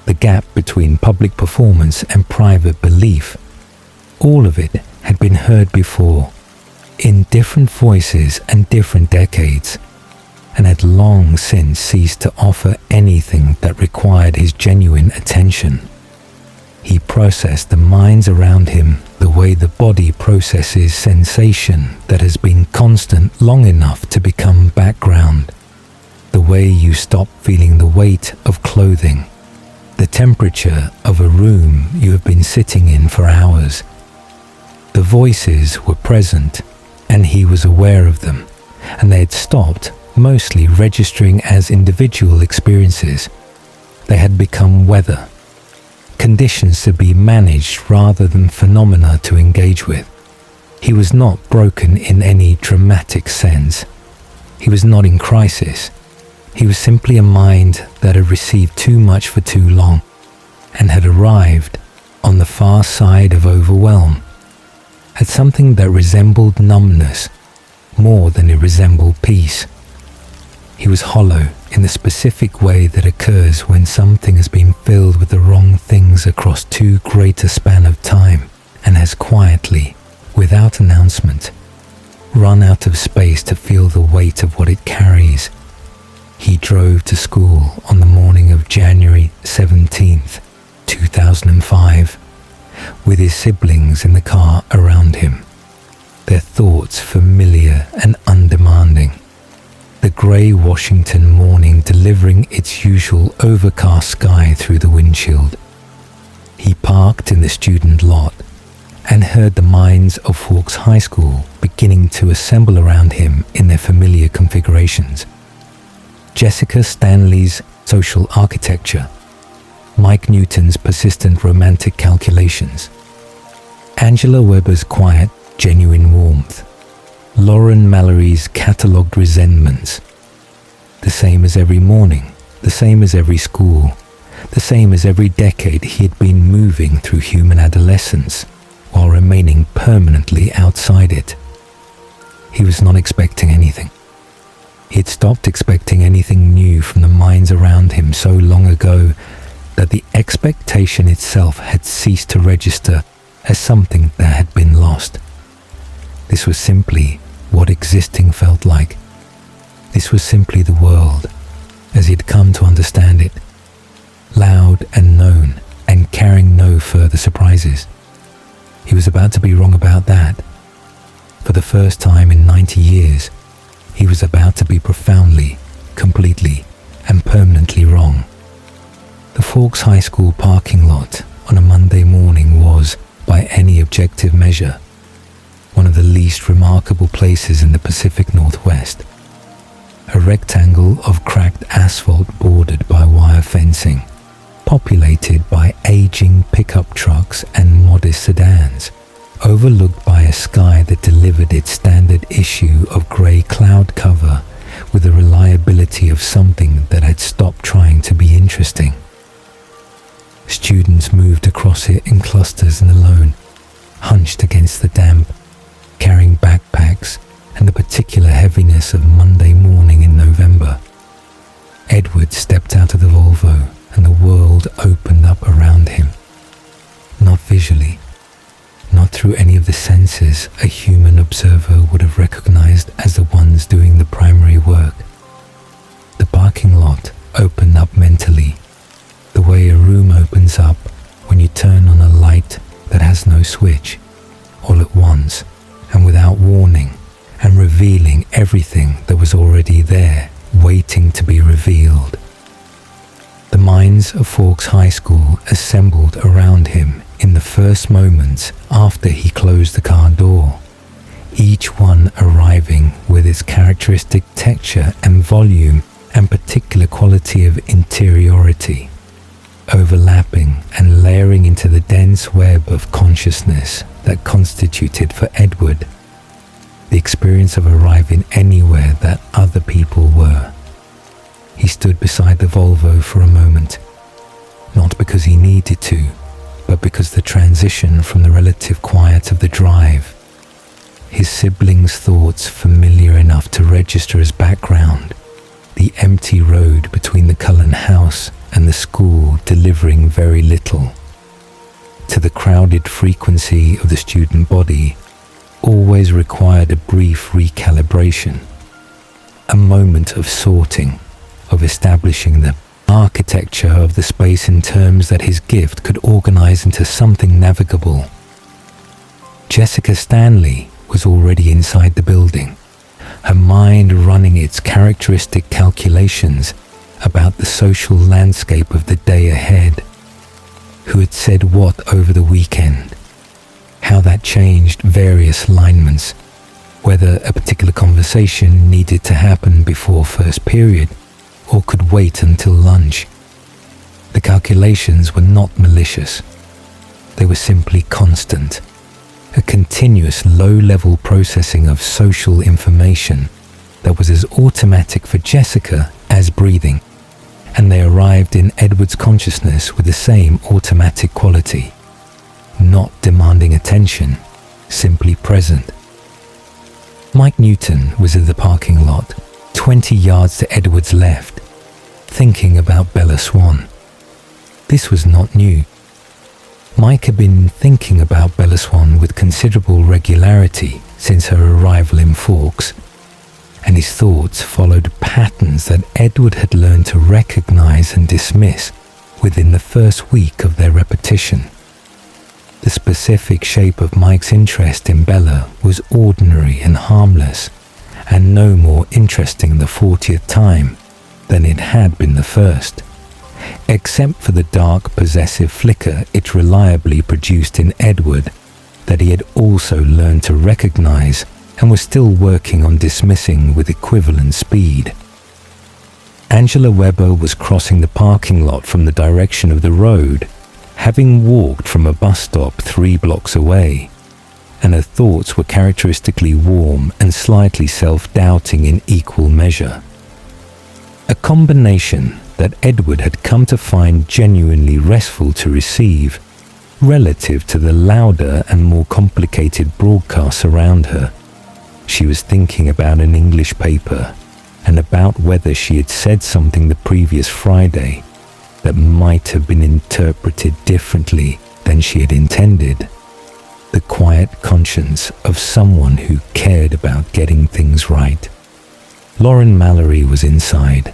the gap between public performance and private belief, all of it had been heard before, in different voices and different decades, and had long since ceased to offer anything that required his genuine attention. He processed the minds around him the way the body processes sensation that has been constant long enough to become background, the way you stop feeling the weight of clothing, the temperature of a room you have been sitting in for hours. The voices were present, and he was aware of them, and they had stopped mostly registering as individual experiences. They had become weather, conditions to be managed rather than phenomena to engage with. He was not broken in any dramatic sense. He was not in crisis. He was simply a mind that had received too much for too long and had arrived on the far side of overwhelm, at something that resembled numbness more than it resembled peace. He was hollow in the specific way that occurs when something has been filled with the wrong things across too great a span of time and has quietly, without announcement, run out of space to feel the weight of what it carries. He drove to school on the morning of January 17th, 2005, with his siblings in the car around him, their thoughts familiar and undemanding. The grey Washington morning delivering its usual overcast sky through the windshield. He parked in the student lot and heard the minds of Fawkes High School beginning to assemble around him in their familiar configurations. Jessica Stanley's social architecture, Mike Newton's persistent romantic calculations, Angela Weber's quiet, genuine warmth, Lauren Mallory's catalogued resentments. The same as every morning, the same as every school, the same as every decade he had been moving through human adolescence while remaining permanently outside it. He was not expecting anything. He had stopped expecting anything new from the minds around him so long ago that the expectation itself had ceased to register as something that had been lost. This was simply what existing felt like. This was simply the world, as he had come to understand it, loud and known, and carrying no further surprises. He was about to be wrong about that. For the first time in 90 years, he was about to be profoundly, completely, and permanently wrong. The Fawkes High School parking lot on a Monday morning was, by any objective measure, one of the least remarkable places in the Pacific Northwest. A rectangle of cracked asphalt bordered by wire fencing, populated by aging pickup trucks and modest sedans, overlooked by a sky that delivered its standard issue of grey cloud cover with the reliability of something that had stopped trying to be interesting. Students moved across it in clusters and alone, hunched against the damp, carrying backpacks and the particular heaviness of Monday morning in November. Edward stepped out of the Volvo and the world opened up around him. Not visually, not through any of the senses a human observer would have recognized as the ones doing the primary work. The parking lot opened up mentally, the way a room opens up when you turn on a light that has no switch, all at once and without warning, and revealing everything that was already there, waiting to be revealed. The minds of Forks High School assembled around him in the first moments after he closed the car door, each one arriving with its characteristic texture and volume and particular quality of interiority, overlapping and layering into the dense web of consciousness that constituted for Edward the experience of arriving anywhere that other people were. He stood beside the Volvo for a moment, not because he needed to, but because the transition from the relative quiet of the drive, his siblings' thoughts familiar enough to register as background, the empty road between the Cullen house and the school delivering very little, to the crowded frequency of the student body, always required a brief recalibration, a moment of sorting, of establishing the architecture of the space in terms that his gift could organize into something navigable. Jessica Stanley was already inside the building, her mind running its characteristic calculations about the social landscape of the day ahead, who had said what over the weekend, how that changed various alignments, whether a particular conversation needed to happen before first period or could wait until lunch. The calculations were not malicious. They were simply constant, a continuous low-level processing of social information that was as automatic for Jessica as breathing, and they arrived in Edward's consciousness with the same automatic quality, not demanding attention, simply present. Mike Newton was in the parking lot, 20 yards to Edward's left, thinking about Bella Swan. This was not new. Mike had been thinking about Bella Swan with considerable regularity since her arrival in Forks, and his thoughts followed patterns that Edward had learned to recognize and dismiss within the first week of their repetition. The specific shape of Mike's interest in Bella was ordinary and harmless, and no more interesting the 40th time than it had been the first, except for the dark possessive flicker it reliably produced in Edward that he had also learned to recognize and was still working on dismissing with equivalent speed. Angela Weber was crossing the parking lot from the direction of the road, having walked from a bus stop 3 blocks away, and her thoughts were characteristically warm and slightly self-doubting in equal measure. A combination that Edward had come to find genuinely restful to receive, relative to the louder and more complicated broadcasts around her. She was thinking about an English paper and about whether she had said something the previous Friday that might have been interpreted differently than she had intended. The quiet conscience of someone who cared about getting things right. Lauren Mallory was inside,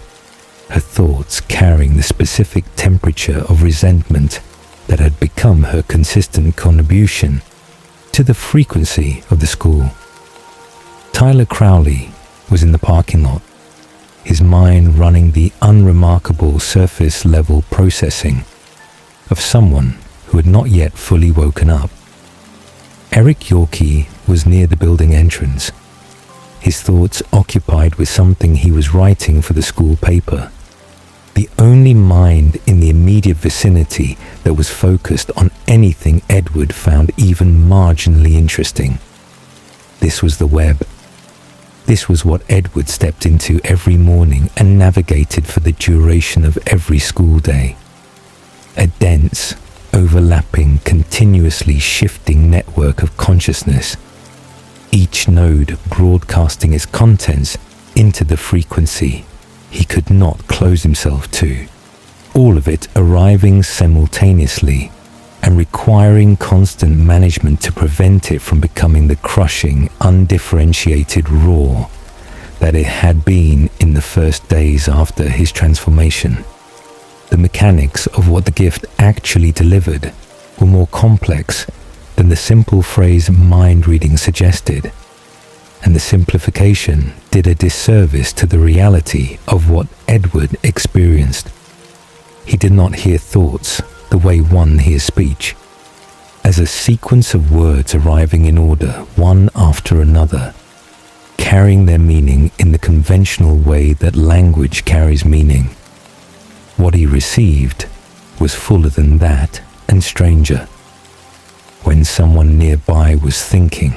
her thoughts carrying the specific temperature of resentment that had become her consistent contribution to the frequency of the school. Tyler Crowley was in the parking lot, his mind running the unremarkable surface-level processing of someone who had not yet fully woken up. Eric Yorkie was near the building entrance, his thoughts occupied with something he was writing for the school paper, the only mind in the immediate vicinity that was focused on anything Edward found even marginally interesting. This was the web. This was what Edward stepped into every morning and navigated for the duration of every school day. A dense, overlapping, continuously shifting network of consciousness, each node broadcasting its contents into the frequency he could not close himself to, all of it arriving simultaneously and requiring constant management to prevent it from becoming the crushing, undifferentiated roar that it had been in the first days after his transformation. The mechanics of what the gift actually delivered were more complex than the simple phrase mind reading suggested, and the simplification did a disservice to the reality of what Edward experienced. He did not hear thoughts the way one hears speech, as a sequence of words arriving in order, one after another, carrying their meaning in the conventional way that language carries meaning. What he received was fuller than that and stranger. When someone nearby was thinking,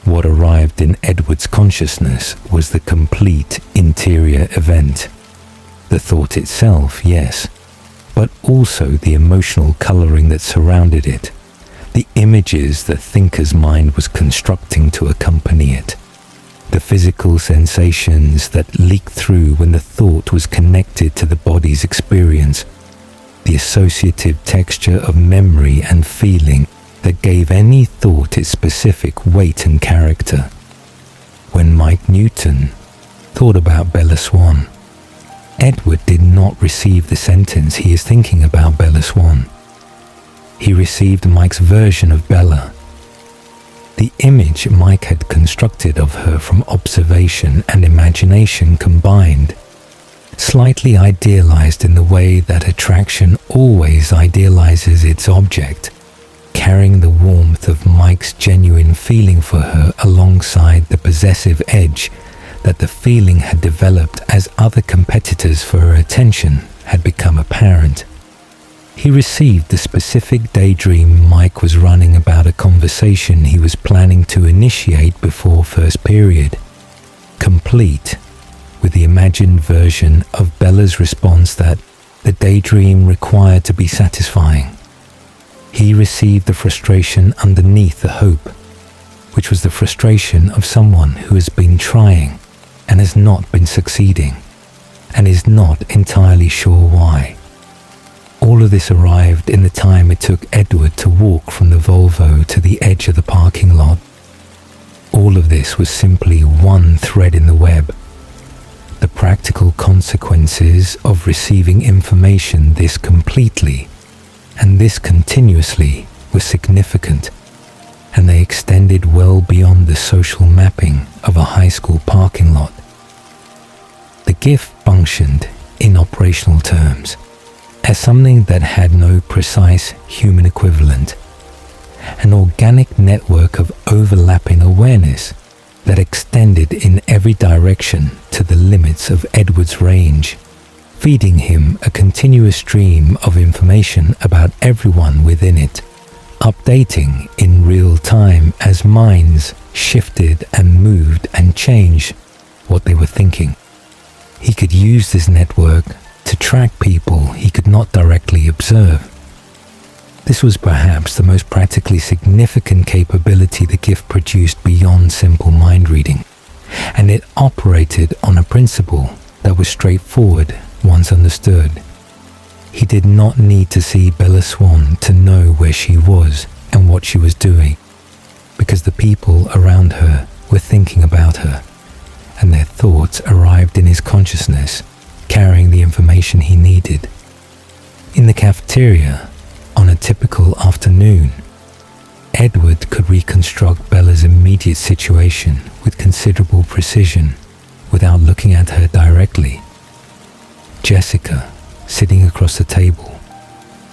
what arrived in Edward's consciousness was the complete interior event. The thought itself, yes, but also the emotional coloring that surrounded it, the images the thinker's mind was constructing to accompany it, the physical sensations that leaked through when the thought was connected to the body's experience, the associative texture of memory and feeling that gave any thought its specific weight and character. When Mike Newton thought about Bella Swan, Edward did not receive the sentence he is thinking about Bella Swan. He received Mike's version of Bella. The image Mike had constructed of her from observation and imagination combined, slightly idealized in the way that attraction always idealizes its object, carrying the warmth of Mike's genuine feeling for her alongside the possessive edge that the feeling had developed as other competitors for her attention had become apparent. He received the specific daydream Mike was running about a conversation he was planning to initiate before first period, complete with the imagined version of Bella's response that the daydream required to be satisfying. He received the frustration underneath the hope, which was the frustration of someone who has been trying and has not been succeeding, and is not entirely sure why. All of this arrived in the time it took Edward to walk from the Volvo to the edge of the parking lot. All of this was simply one thread in the web. The practical consequences of receiving information this completely and this continuously were significant, and they extended well beyond the social mapping of a high school parking lot. The gift functioned, in operational terms, as something that had no precise human equivalent, an organic network of overlapping awareness that extended in every direction to the limits of Edward's range, feeding him a continuous stream of information about everyone within it, updating in real time as minds shifted and moved and changed what they were thinking. He could use this network to track people he could not directly observe. This was perhaps the most practically significant capability the gift produced beyond simple mind reading, and it operated on a principle that was straightforward once understood. He did not need to see Bella Swan to know where she was and what she was doing, because the people around her were thinking about her, and their thoughts arrived in his consciousness, carrying the information he needed. In the cafeteria, on a typical afternoon, Edward could reconstruct Bella's immediate situation with considerable precision without looking at her directly. Jessica, sitting across the table,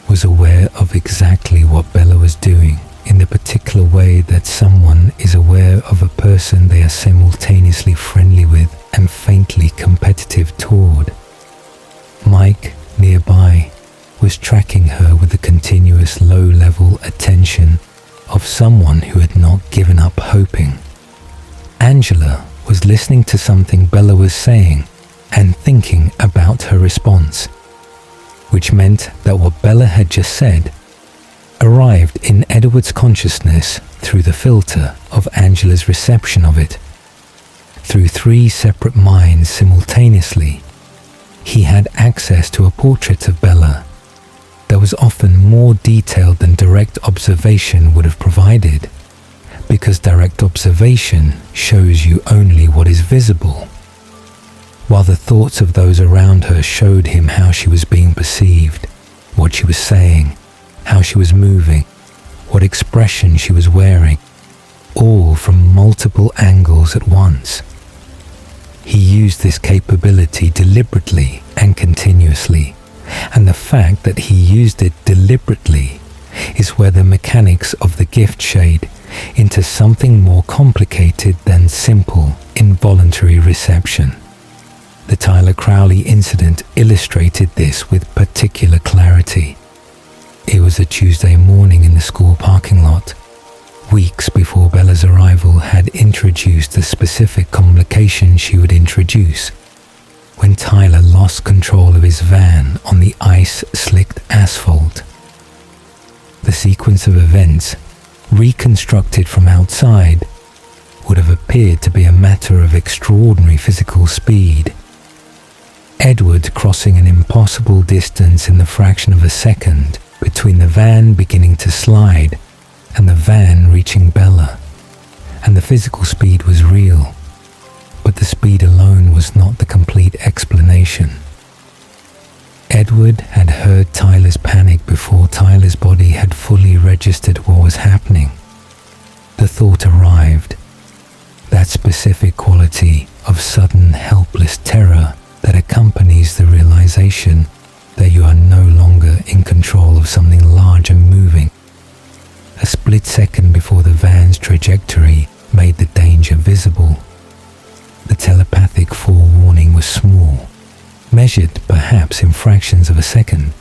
was aware of exactly what Bella was doing in the particular way that someone is aware of a person they are simultaneously friendly with and faintly competitive toward. Mike, nearby, was tracking her with the continuous low-level attention of someone who had not given up hoping. Angela was listening to something Bella was saying and thinking about her response, which meant that what Bella had just said arrived in Edward's consciousness through the filter of Angela's reception of it. Through three separate minds simultaneously, he had access to a portrait of Bella that was often more detailed than direct observation would have provided, because direct observation shows you only what is visible while the thoughts of those around her showed him how she was being perceived, what she was saying, how she was moving, what expression she was wearing, all from multiple angles at once. He used this capability deliberately and continuously, and the fact that he used it deliberately is where the mechanics of the gift shade into something more complicated than simple, involuntary reception. The Tyler Crowley incident illustrated this with particular clarity. It was a Tuesday morning in the school parking lot. Weeks before Bella's arrival had introduced the specific complication she would introduce, when Tyler lost control of his van on the ice-slicked asphalt. The sequence of events, reconstructed from outside, would have appeared to be a matter of extraordinary physical speed. Edward crossing an impossible distance in the fraction of a second between the van beginning to slide and the van reaching Bella. And the physical speed was real, but the speed alone was not the complete explanation. Edward had heard Tyler's panic before Tyler's body had fully registered what was happening. The thought arrived, that specific quality of sudden helpless terror that accompanies the realization that you are no longer in control of something large and moving. A split second before the van's trajectory made the danger visible. The telepathic forewarning was small, measured perhaps in fractions of a second,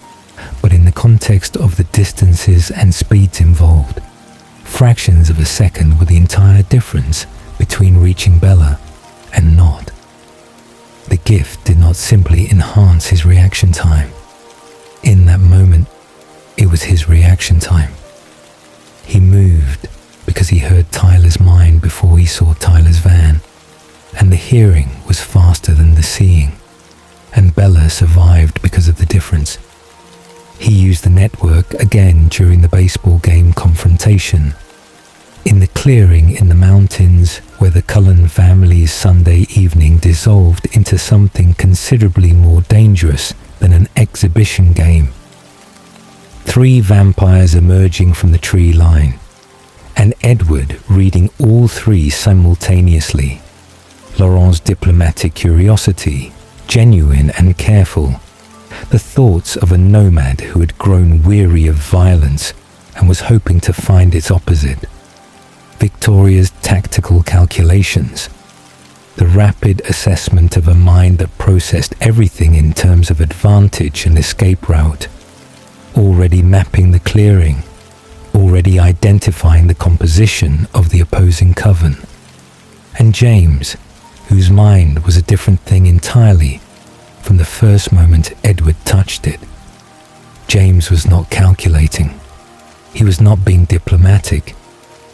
but in the context of the distances and speeds involved, fractions of a second were the entire difference between reaching Bella and not. The gift did not simply enhance his reaction time. In that moment, it was his reaction time. He moved because he heard Tyler's mind before he saw Tyler's van, and the hearing was faster than the seeing, and Bella survived because of the difference. He used the network again during the baseball game confrontation. In the clearing in the mountains where the Cullen family's Sunday evening dissolved into something considerably more dangerous than an exhibition game. 3 vampires emerging from the tree line, and Edward reading all 3 simultaneously. Laurent's diplomatic curiosity, genuine and careful. The thoughts of a nomad who had grown weary of violence and was hoping to find its opposite. Victoria's tactical calculations. The rapid assessment of a mind that processed everything in terms of advantage and escape route. Already mapping the clearing. Already identifying the composition of the opposing coven. And James, whose mind was a different thing entirely from the first moment Edward touched it. James was not calculating. He was not being diplomatic.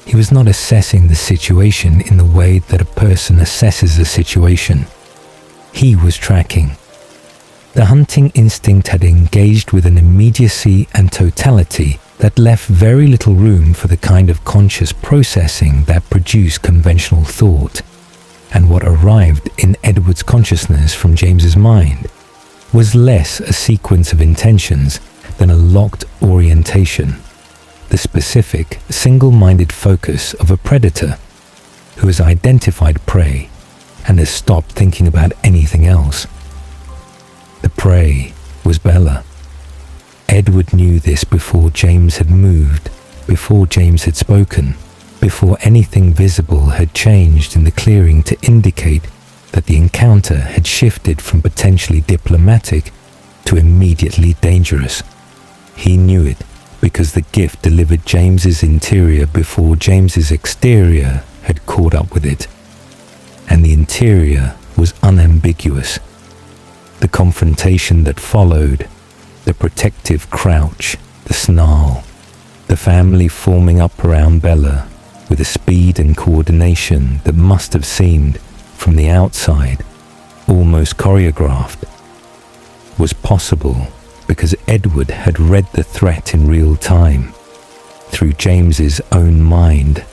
He was not assessing the situation in the way that a person assesses a situation. He was tracking. The hunting instinct had engaged with an immediacy and totality that left very little room for the kind of conscious processing that produced conventional thought. And what arrived in Edward's consciousness from James's mind was less a sequence of intentions than a locked orientation, the specific, single-minded focus of a predator who has identified prey and has stopped thinking about anything else. The prey was Bella. Edward knew this before James had moved, before James had spoken, before anything visible had changed in the clearing to indicate that the encounter had shifted from potentially diplomatic to immediately dangerous. He knew it because the gift delivered James's interior before James's exterior had caught up with it. And the interior was unambiguous. The confrontation that followed, the protective crouch, the snarl, the family forming up around Bella with a speed and coordination that must have seemed, from the outside, almost choreographed, was possible because Edward had read the threat in real time, through James's own mind,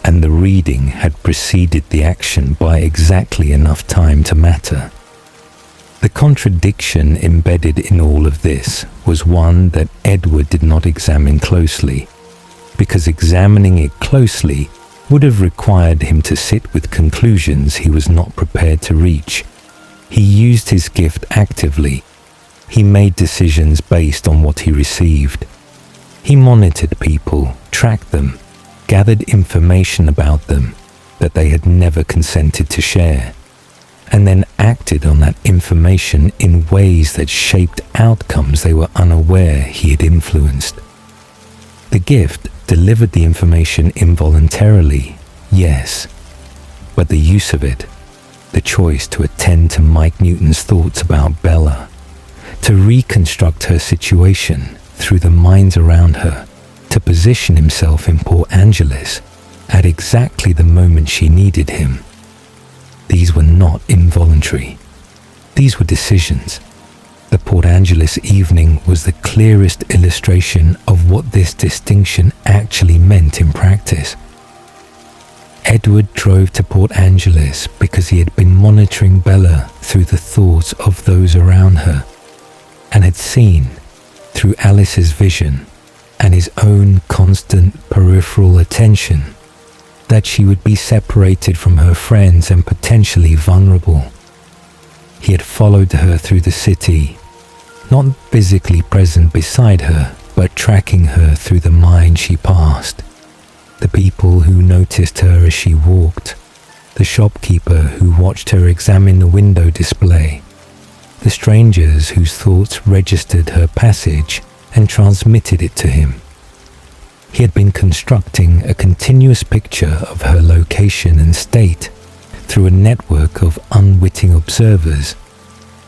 and the reading had preceded the action by exactly enough time to matter. The contradiction embedded in all of this was one that Edward did not examine closely, because examining it closely would have required him to sit with conclusions he was not prepared to reach. He used his gift actively. He made decisions based on what he received. He monitored people, tracked them, gathered information about them that they had never consented to share, and then acted on that information in ways that shaped outcomes they were unaware he had influenced. The gift delivered the information involuntarily, yes, but the use of it, the choice to attend to Mike Newton's thoughts about Bella, to reconstruct her situation through the minds around her, to position himself in Port Angeles at exactly the moment she needed him. These were not involuntary. These were decisions. The Port Angeles evening was the clearest illustration of what this distinction actually meant in practice. Edward drove to Port Angeles because he had been monitoring Bella through the thoughts of those around her, and had seen, through Alice's vision and his own constant peripheral attention, that she would be separated from her friends and potentially vulnerable. He had followed her through the city, not physically present beside her, but tracking her through the mind she passed. The people who noticed her as she walked, the shopkeeper who watched her examine the window display, the strangers whose thoughts registered her passage and transmitted it to him. He had been constructing a continuous picture of her location and state through a network of unwitting observers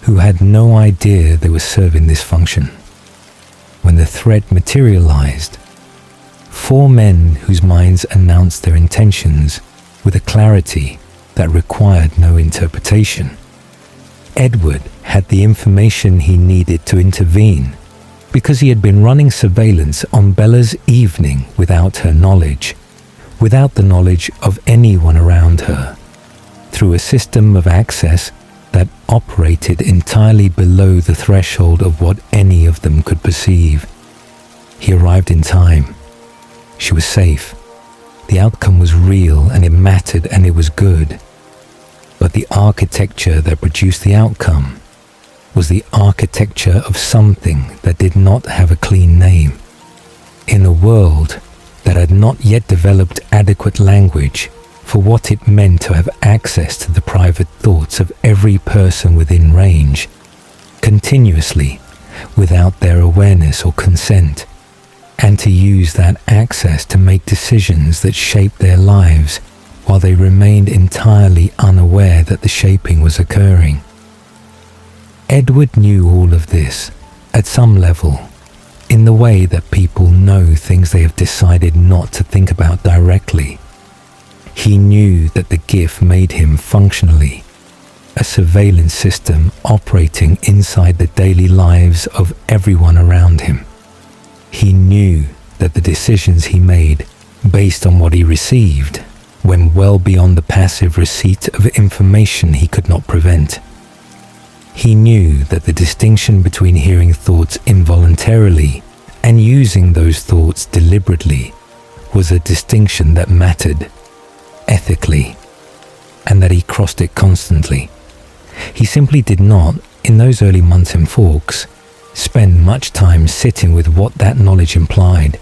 who had no idea they were serving this function. When the threat materialized, 4 men whose minds announced their intentions with a clarity that required no interpretation. Edward had the information he needed to intervene because he had been running surveillance on Bella's evening without her knowledge, without the knowledge of anyone around her, through a system of access that operated entirely below the threshold of what any of them could perceive. He arrived in time. She was safe. The outcome was real and it mattered and it was good. But the architecture that produced the outcome was the architecture of something that did not have a clean name. In a world that had not yet developed adequate language for what it meant to have access to the private thoughts of every person within range, continuously, without their awareness or consent, and to use that access to make decisions that shaped their lives while they remained entirely unaware that the shaping was occurring. Edward knew all of this, at some level, in the way that people know things they have decided not to think about directly. He knew that the gift made him functionally a surveillance system operating inside the daily lives of everyone around him. He knew that the decisions he made, based on what he received, went well beyond the passive receipt of information he could not prevent. He knew that the distinction between hearing thoughts involuntarily and using those thoughts deliberately was a distinction that mattered, ethically, and that he crossed it constantly. He simply did not, in those early months in Forks, spend much time sitting with what that knowledge implied.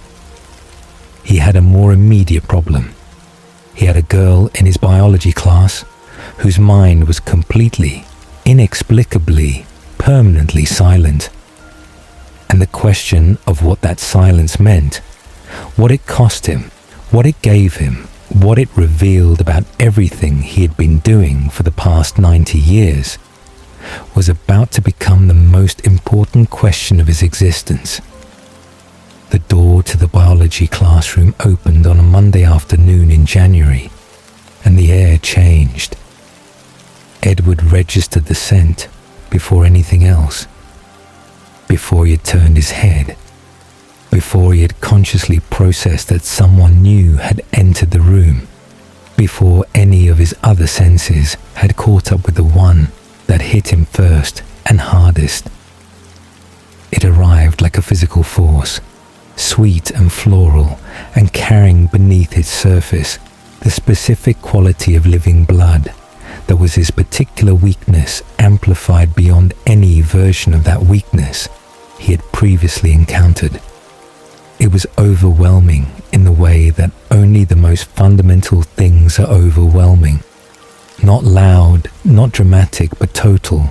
He had a more immediate problem. He had a girl in his biology class whose mind was completely, inexplicably, permanently silent. And the question of what that silence meant, what it cost him, what it gave him, what it revealed about everything he had been doing for the past 90 years, was about to become the most important question of his existence. The door to the biology classroom opened on a Monday afternoon in January, and the air changed. Edward registered the scent before anything else, before he had turned his head, before he had consciously processed that someone new had entered the room, before any of his other senses had caught up with the one that hit him first and hardest. It arrived like a physical force, sweet and floral, and carrying beneath its surface the specific quality of living blood that was his particular weakness, amplified beyond any version of that weakness he had previously encountered. It was overwhelming in the way that only the most fundamental things are overwhelming. Not loud, not dramatic, but total.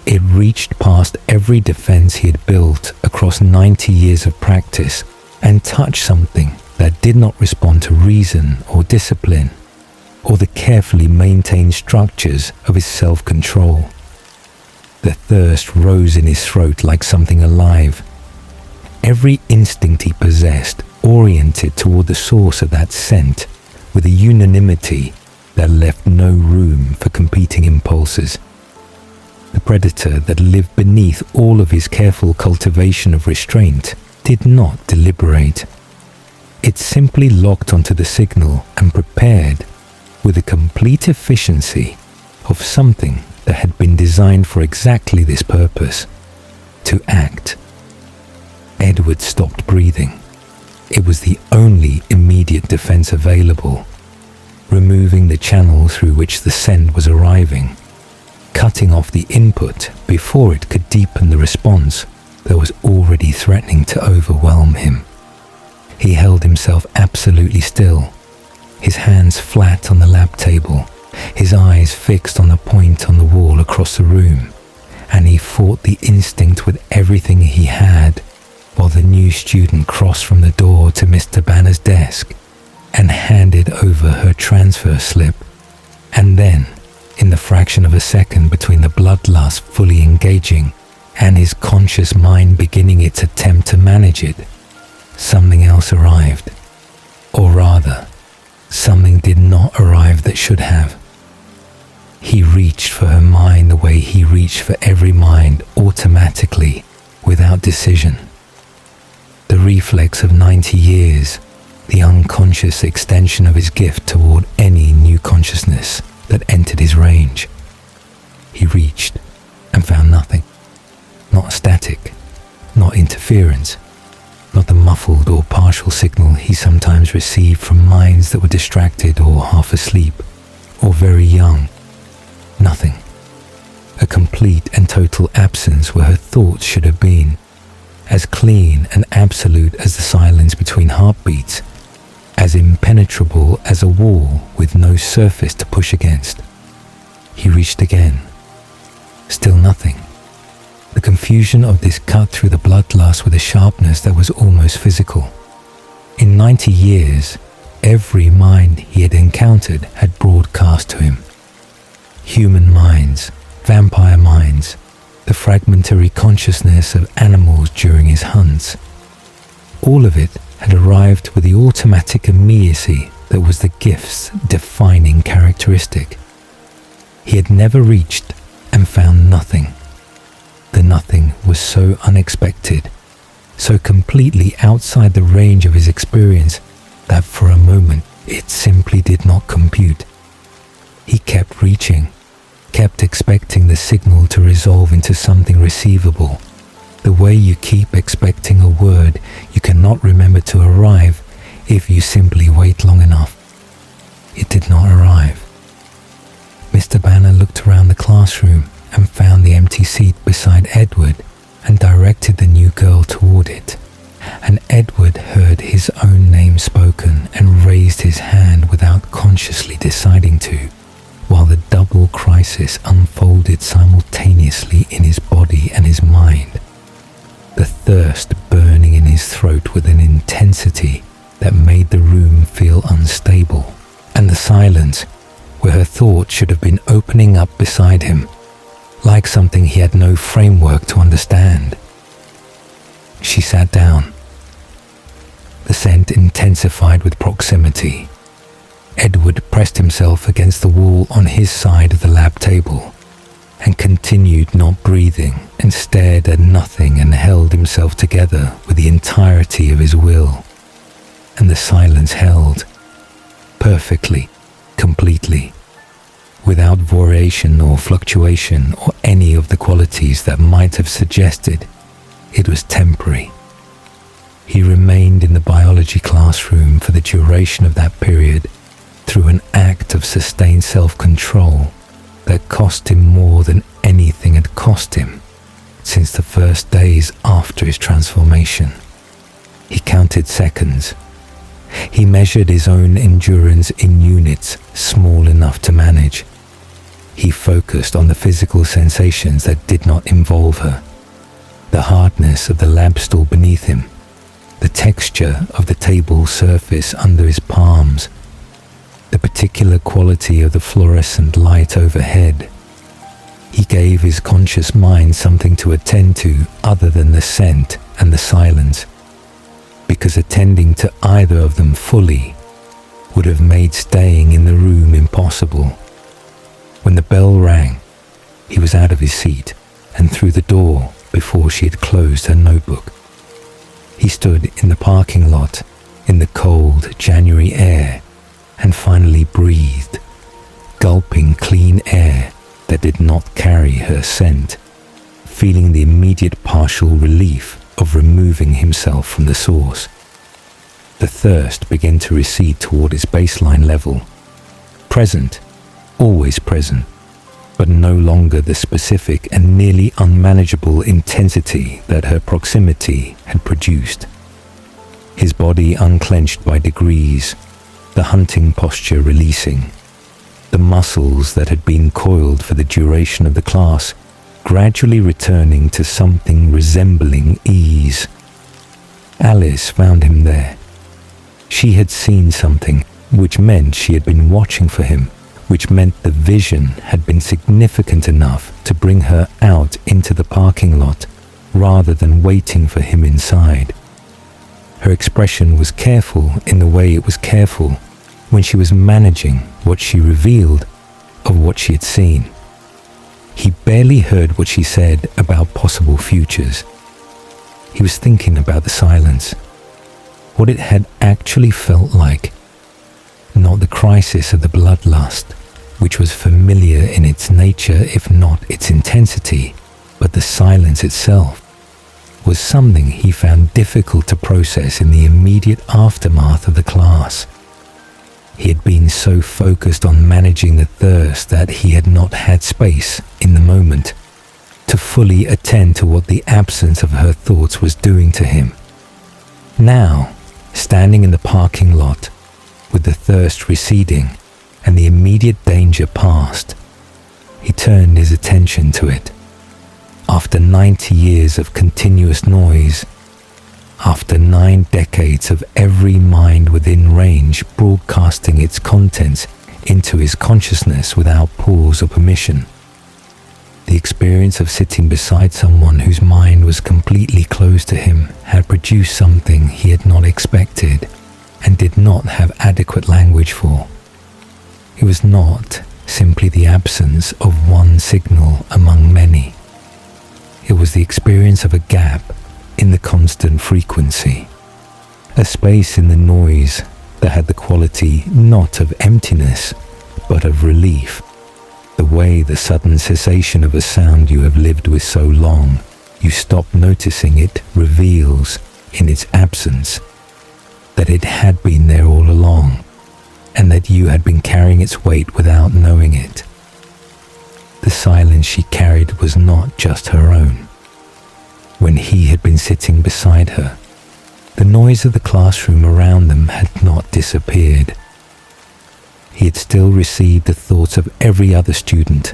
It reached past every defense he had built across 90 years of practice and touched something that did not respond to reason or discipline or the carefully maintained structures of his self-control. The thirst rose in his throat like something alive. Every instinct he possessed oriented toward the source of that scent with a unanimity that left no room for competing impulses. The predator that lived beneath all of his careful cultivation of restraint did not deliberate. It simply locked onto the signal and prepared with a complete efficiency of something that had been designed for exactly this purpose, to act. Edward stopped breathing. It was the only immediate defense available, removing the channel through which the scent was arriving, cutting off the input before it could deepen the response that was already threatening to overwhelm him. He held himself absolutely still, his hands flat on the lab table, his eyes fixed on the point on the wall across the room, and he fought the instinct with everything he had while the new student crossed from the door to Mr. Banner's desk and handed over her transfer slip. And then, in the fraction of a second between the bloodlust fully engaging and his conscious mind beginning its attempt to manage it, something else arrived. Or rather, something did not arrive that should have. He reached for her mind the way he reached for every mind, automatically, without decision. The reflex of 90 years, the unconscious extension of his gift toward any new consciousness that entered his range. He reached and found nothing. Not static, not interference, not the muffled or partial signal he sometimes received from minds that were distracted or half asleep, or very young. Nothing. A complete and total absence where her thoughts should have been, as clean and absolute as the silence between heartbeats, as impenetrable as a wall with no surface to push against. He reached again. Still nothing. The confusion of this cut through the bloodlust with a sharpness that was almost physical. In 90 years, every mind he had encountered had broadcast to him. Human minds, vampire minds, the fragmentary consciousness of animals during his hunts. All of it had arrived with the automatic immediacy that was the gift's defining characteristic. He had never reached and found nothing. The nothing was so unexpected, so completely outside the range of his experience that for a moment it simply did not compute. He kept reaching, kept expecting the signal to resolve into something receivable, the way you keep expecting a word you cannot remember to arrive if you simply wait long enough. It did not arrive. Mr. Banner looked around the classroom and found the empty seat beside Edward and directed the new girl toward it. And Edward heard his own name spoken and raised his hand without consciously deciding to, while the double crisis unfolded simultaneously in his body and his mind. The thirst burning in his throat with an intensity that made the room feel unstable, and the silence where her thoughts should have been opening up beside him, like something he had no framework to understand. She sat down. The scent intensified with proximity. Edward pressed himself against the wall on his side of the lab table and continued not breathing and stared at nothing and held himself together with the entirety of his will. And the silence held, perfectly, completely, without variation or fluctuation or any of the qualities that might have suggested it was temporary. He remained in the biology classroom for the duration of that period through an act of sustained self-control that cost him more than anything had cost him since the first days after his transformation. He counted seconds. He measured his own endurance in units small enough to manage. He focused on the physical sensations that did not involve her. The hardness of the lab stool beneath him, the texture of the table surface under his palms, the particular quality of the fluorescent light overhead. He gave his conscious mind something to attend to other than the scent and the silence, because attending to either of them fully would have made staying in the room impossible. When the bell rang, he was out of his seat and through the door before she had closed her notebook. He stood in the parking lot in the cold January air and finally breathed, gulping clean air that did not carry her scent, feeling the immediate partial relief of removing himself from the source. The thirst began to recede toward its baseline level, present, always present, but no longer the specific and nearly unmanageable intensity that her proximity had produced. His body unclenched by degrees, the hunting posture releasing, the muscles that had been coiled for the duration of the class gradually returning to something resembling ease. Alice found him there. She had seen something, which meant she had been watching for him, which meant the vision had been significant enough to bring her out into the parking lot rather than waiting for him inside. Her expression was careful in the way it was careful when she was managing what she revealed of what she had seen. He barely heard what she said about possible futures. He was thinking about the silence, what it had actually felt like. Not the crisis of the bloodlust, which was familiar in its nature if not its intensity, but the silence itself was something he found difficult to process in the immediate aftermath of the class. He had been so focused on managing the thirst that he had not had space, in the moment, to fully attend to what the absence of her thoughts was doing to him. Now, standing in the parking lot, with the thirst receding and the immediate danger past, he turned his attention to it. After 90 years of continuous noise, after 9 decades of every mind within range broadcasting its contents into his consciousness without pause or permission, the experience of sitting beside someone whose mind was completely closed to him had produced something he had not expected and did not have adequate language for. It was not simply the absence of one signal among many. It was the experience of a gap in the constant frequency, a space in the noise that had the quality not of emptiness, but of relief. The way the sudden cessation of a sound you have lived with so long, you stop noticing it, reveals, in its absence, that it had been there all along, and that you had been carrying its weight without knowing it. The silence she carried was not just her own. When he had been sitting beside her, the noise of the classroom around them had not disappeared. He had still received the thoughts of every other student,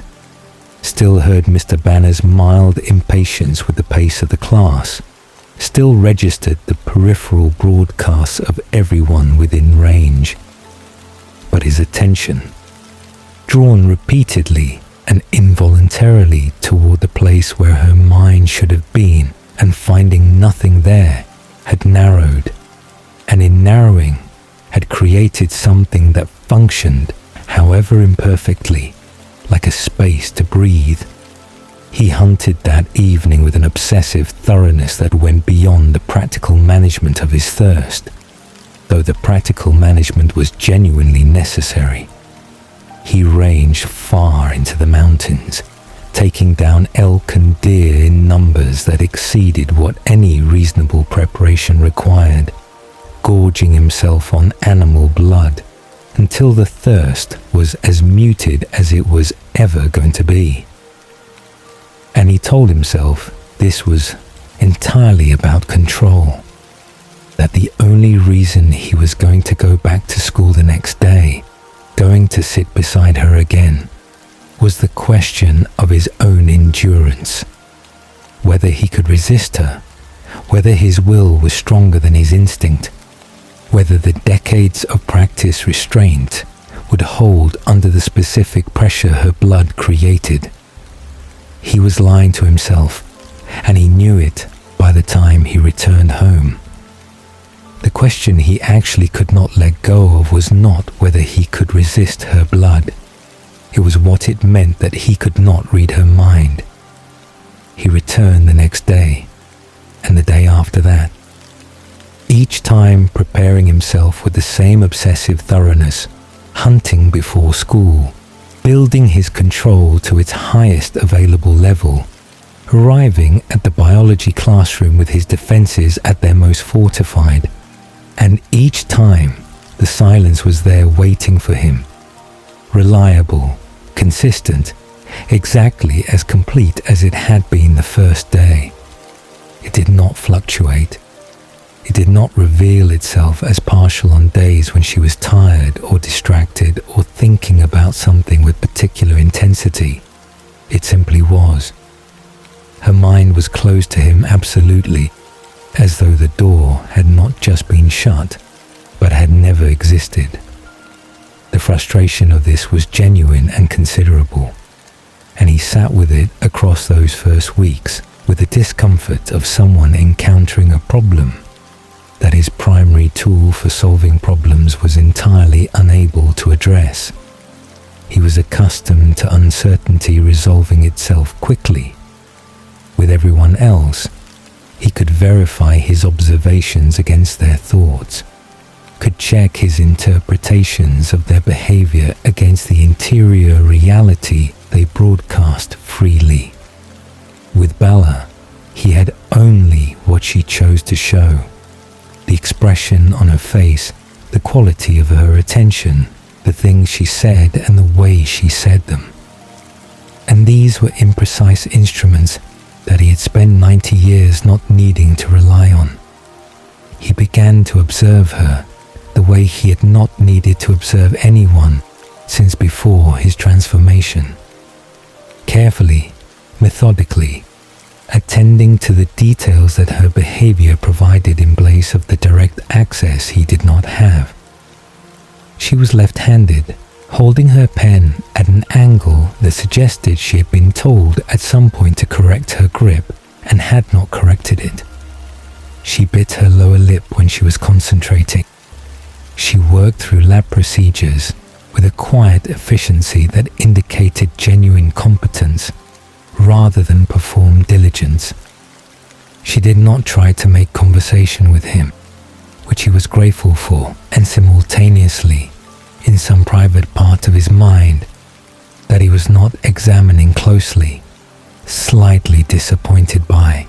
still heard Mr. Banner's mild impatience with the pace of the class, still registered the peripheral broadcasts of everyone within range. But his attention, drawn repeatedly and involuntarily toward the place where her mind should have been, and finding nothing there, had narrowed, and in narrowing had created something that functioned, however imperfectly, like a space to breathe. He hunted that evening with an obsessive thoroughness that went beyond the practical management of his thirst, though the practical management was genuinely necessary. He ranged far into the mountains, taking down elk and deer in numbers that exceeded what any reasonable preparation required, gorging himself on animal blood until the thirst was as muted as it was ever going to be. And he told himself this was entirely about control, that the only reason he was going to go back to school the next day, going to sit beside her again, was the question of his own endurance, whether he could resist her, whether his will was stronger than his instinct, whether the decades of practice restraint would hold under the specific pressure her blood created. He was lying to himself, and he knew it by the time he returned home. The question he actually could not let go of was not whether he could resist her blood. It was what it meant that he could not read her mind. He returned the next day, and the day after that, each time preparing himself with the same obsessive thoroughness, hunting before school, building his control to its highest available level, arriving at the biology classroom with his defenses at their most fortified, and each time the silence was there waiting for him, reliable, consistent, exactly as complete as it had been the first day. It did not fluctuate. It did not reveal itself as partial on days when she was tired or distracted or thinking about something with particular intensity. It simply was. Her mind was closed to him absolutely, as though the door had not just been shut, but had never existed. The frustration of this was genuine and considerable, and he sat with it across those first weeks with the discomfort of someone encountering a problem that his primary tool for solving problems was entirely unable to address. He was accustomed to uncertainty resolving itself quickly. With everyone else, he could verify his observations against their thoughts, could check his interpretations of their behavior against the interior reality they broadcast freely. With Bella, he had only what she chose to show. The expression on her face, the quality of her attention, the things she said and the way she said them. And these were imprecise instruments that he had spent 90 years not needing to rely on. He began to observe her the way he had not needed to observe anyone since before his transformation. Carefully, methodically, attending to the details that her behavior provided in place of the direct access he did not have. She was left-handed, holding her pen at an angle that suggested she had been told at some point to correct her grip and had not corrected it. She bit her lower lip when she was concentrating. She worked through lab procedures with a quiet efficiency that indicated genuine competence rather than perform diligence. She did not try to make conversation with him, which he was grateful for, and simultaneously, in some private part of his mind, that he was not examining closely, slightly disappointed by.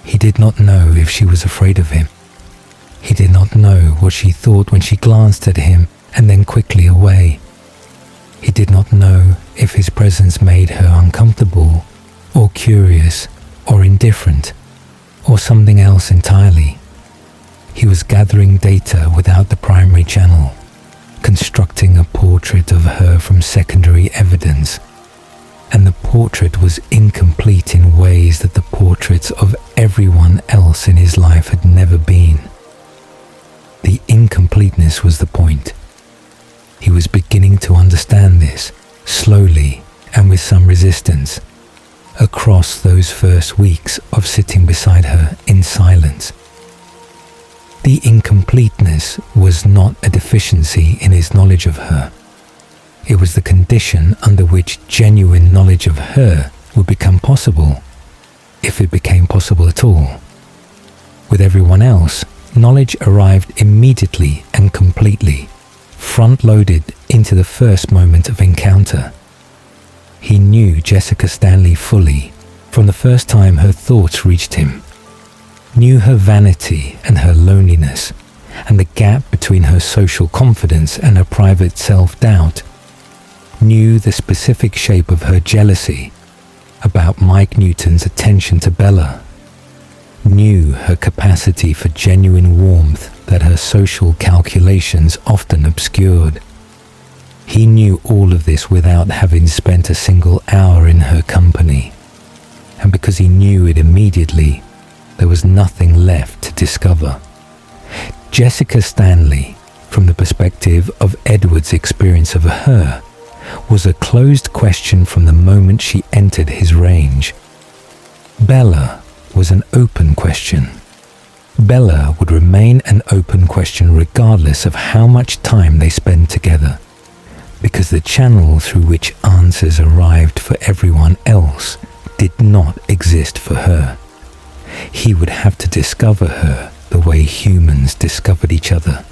He did not know if she was afraid of him. He did not know what she thought when she glanced at him and then quickly away. He did not know if his presence made her uncomfortable, or curious, or indifferent, or something else entirely. He was gathering data without the primary channel, constructing a portrait of her from secondary evidence, and the portrait was incomplete in ways that the portraits of everyone else in his life had never been. The incompleteness was the point. He was beginning to understand this, slowly and with some resistance, across those first weeks of sitting beside her in silence. The incompleteness was not a deficiency in his knowledge of her. It was the condition under which genuine knowledge of her would become possible, if it became possible at all. With everyone else, knowledge arrived immediately and completely, front-loaded into the first moment of encounter. He knew Jessica Stanley fully from the first time her thoughts reached him, knew her vanity and her loneliness, and the gap between her social confidence and her private self-doubt, knew the specific shape of her jealousy about Mike Newton's attention to Bella, knew her capacity for genuine warmth that her social calculations often obscured. He knew all of this without having spent a single hour in her company, and because he knew it immediately, there was nothing left to discover. Jessica Stanley, from the perspective of Edward's experience of her, was a closed question from the moment she entered his range. Bella was an open question. Bella would remain an open question regardless of how much time they spend together, because the channel through which answers arrived for everyone else did not exist for her. He would have to discover her the way humans discovered each other,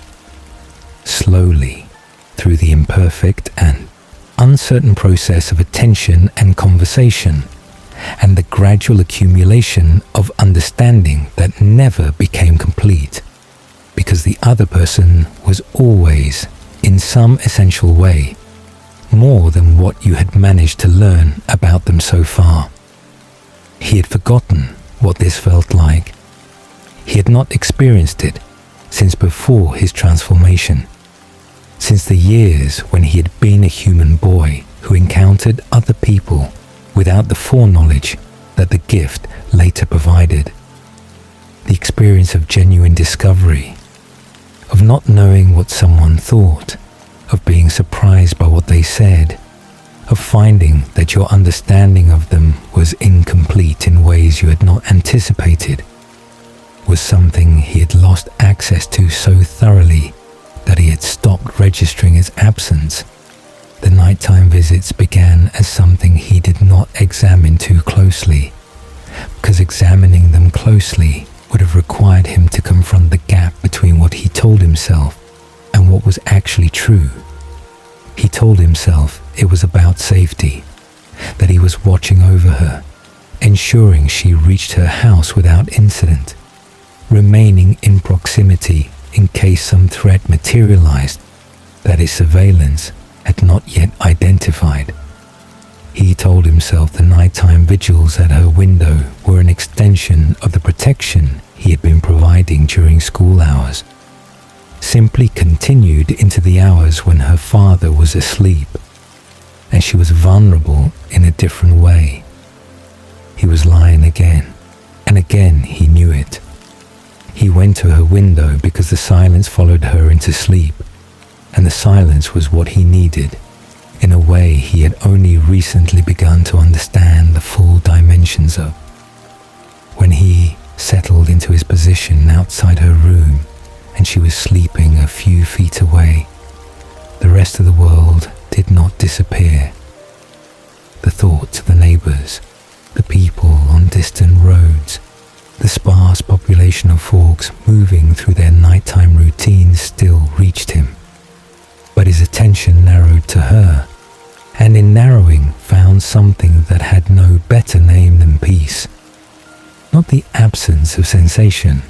slowly, through the imperfect and uncertain process of attention and conversation, and the gradual accumulation of understanding that never became complete, because the other person was always, in some essential way, more than what you had managed to learn about them so far. He had forgotten what this felt like. He had not experienced it since before his transformation, since the years when he had been a human boy who encountered other people without the foreknowledge that the gift later provided. The experience of genuine discovery, of not knowing what someone thought, of being surprised by what they said, of finding that your understanding of them was incomplete in ways you had not anticipated, was something he had lost access to so thoroughly that he had stopped registering its absence. The nighttime visits began as something he did not examine too closely, because examining them closely would have required him to confront the gap between what he told himself and what was actually true. He told himself it was about safety, that he was watching over her, ensuring she reached her house without incident, remaining in proximity in case some threat materialized that his surveillance had not yet identified. He told himself the nighttime vigils at her window were an extension of the protection he had been providing during school hours, simply continued into the hours when her father was asleep, and she was vulnerable in a different way. He was lying again, and again he knew it. He went to her window because the silence followed her into sleep, and the silence was what he needed, in a way he had only recently begun to understand the full dimensions of. When he settled into his position outside her room, and she was sleeping a few feet away, the rest of the world did not disappear. The thoughts of the neighbors, the people on distant roads, the sparse population of folks moving through their nighttime routines still reached him. But his attention narrowed to her, and in narrowing found something that had no better name than peace. Not the absence of sensation,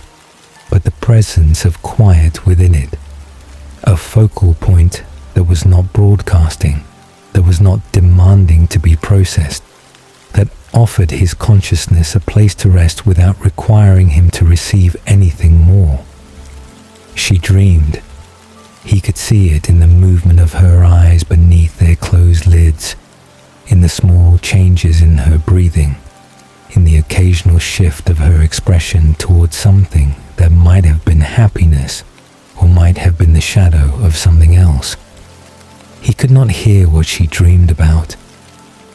but the presence of quiet within it. A focal point that was not broadcasting, that was not demanding to be processed, that offered his consciousness a place to rest without requiring him to receive anything more. She dreamed. He could see it in the movement of her eyes beneath their closed lids, in the small changes in her breathing, in the occasional shift of her expression towards something that might have been happiness or might have been the shadow of something else. He could not hear what she dreamed about.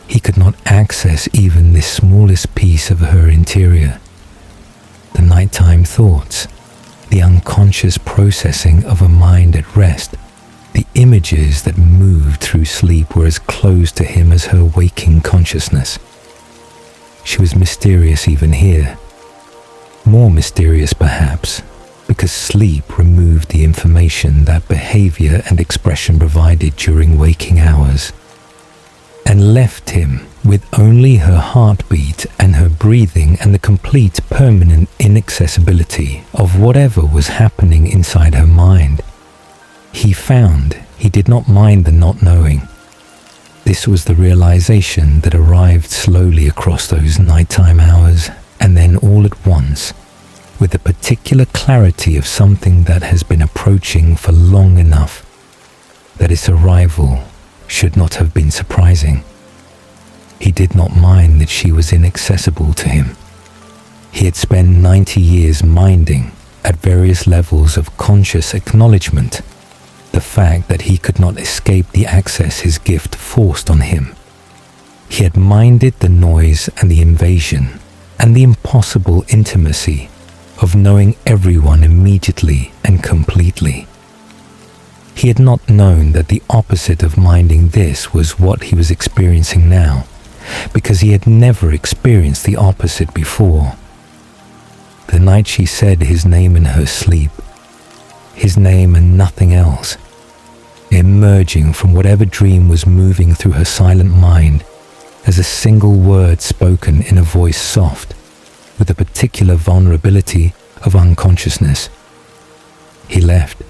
He could not access even this smallest piece of her interior. The nighttime thoughts, the unconscious processing of a mind at rest, the images that moved through sleep were as close to him as her waking consciousness. She was mysterious even here. More mysterious perhaps, because sleep removed removed the information that behavior and expression provided during waking hours, and left him with only her heartbeat and her breathing and the complete permanent inaccessibility of whatever was happening inside her mind. He found he did not mind the not knowing. This was the realization that arrived slowly across those nighttime hours, and then all at once, with the particular clarity of something that has been approaching for long enough, that its arrival should not have been surprising. He did not mind that she was inaccessible to him. He had spent 90 years minding, at various levels of conscious acknowledgement, the fact that he could not escape the access his gift forced on him. He had minded the noise and the invasion and the impossible intimacy of knowing everyone immediately and completely. He had not known that the opposite of minding this was what he was experiencing now, because he had never experienced the opposite before. The night she said his name in her sleep, his name and nothing else, emerging from whatever dream was moving through her silent mind as a single word spoken in a voice soft, with a particular vulnerability of unconsciousness. He left.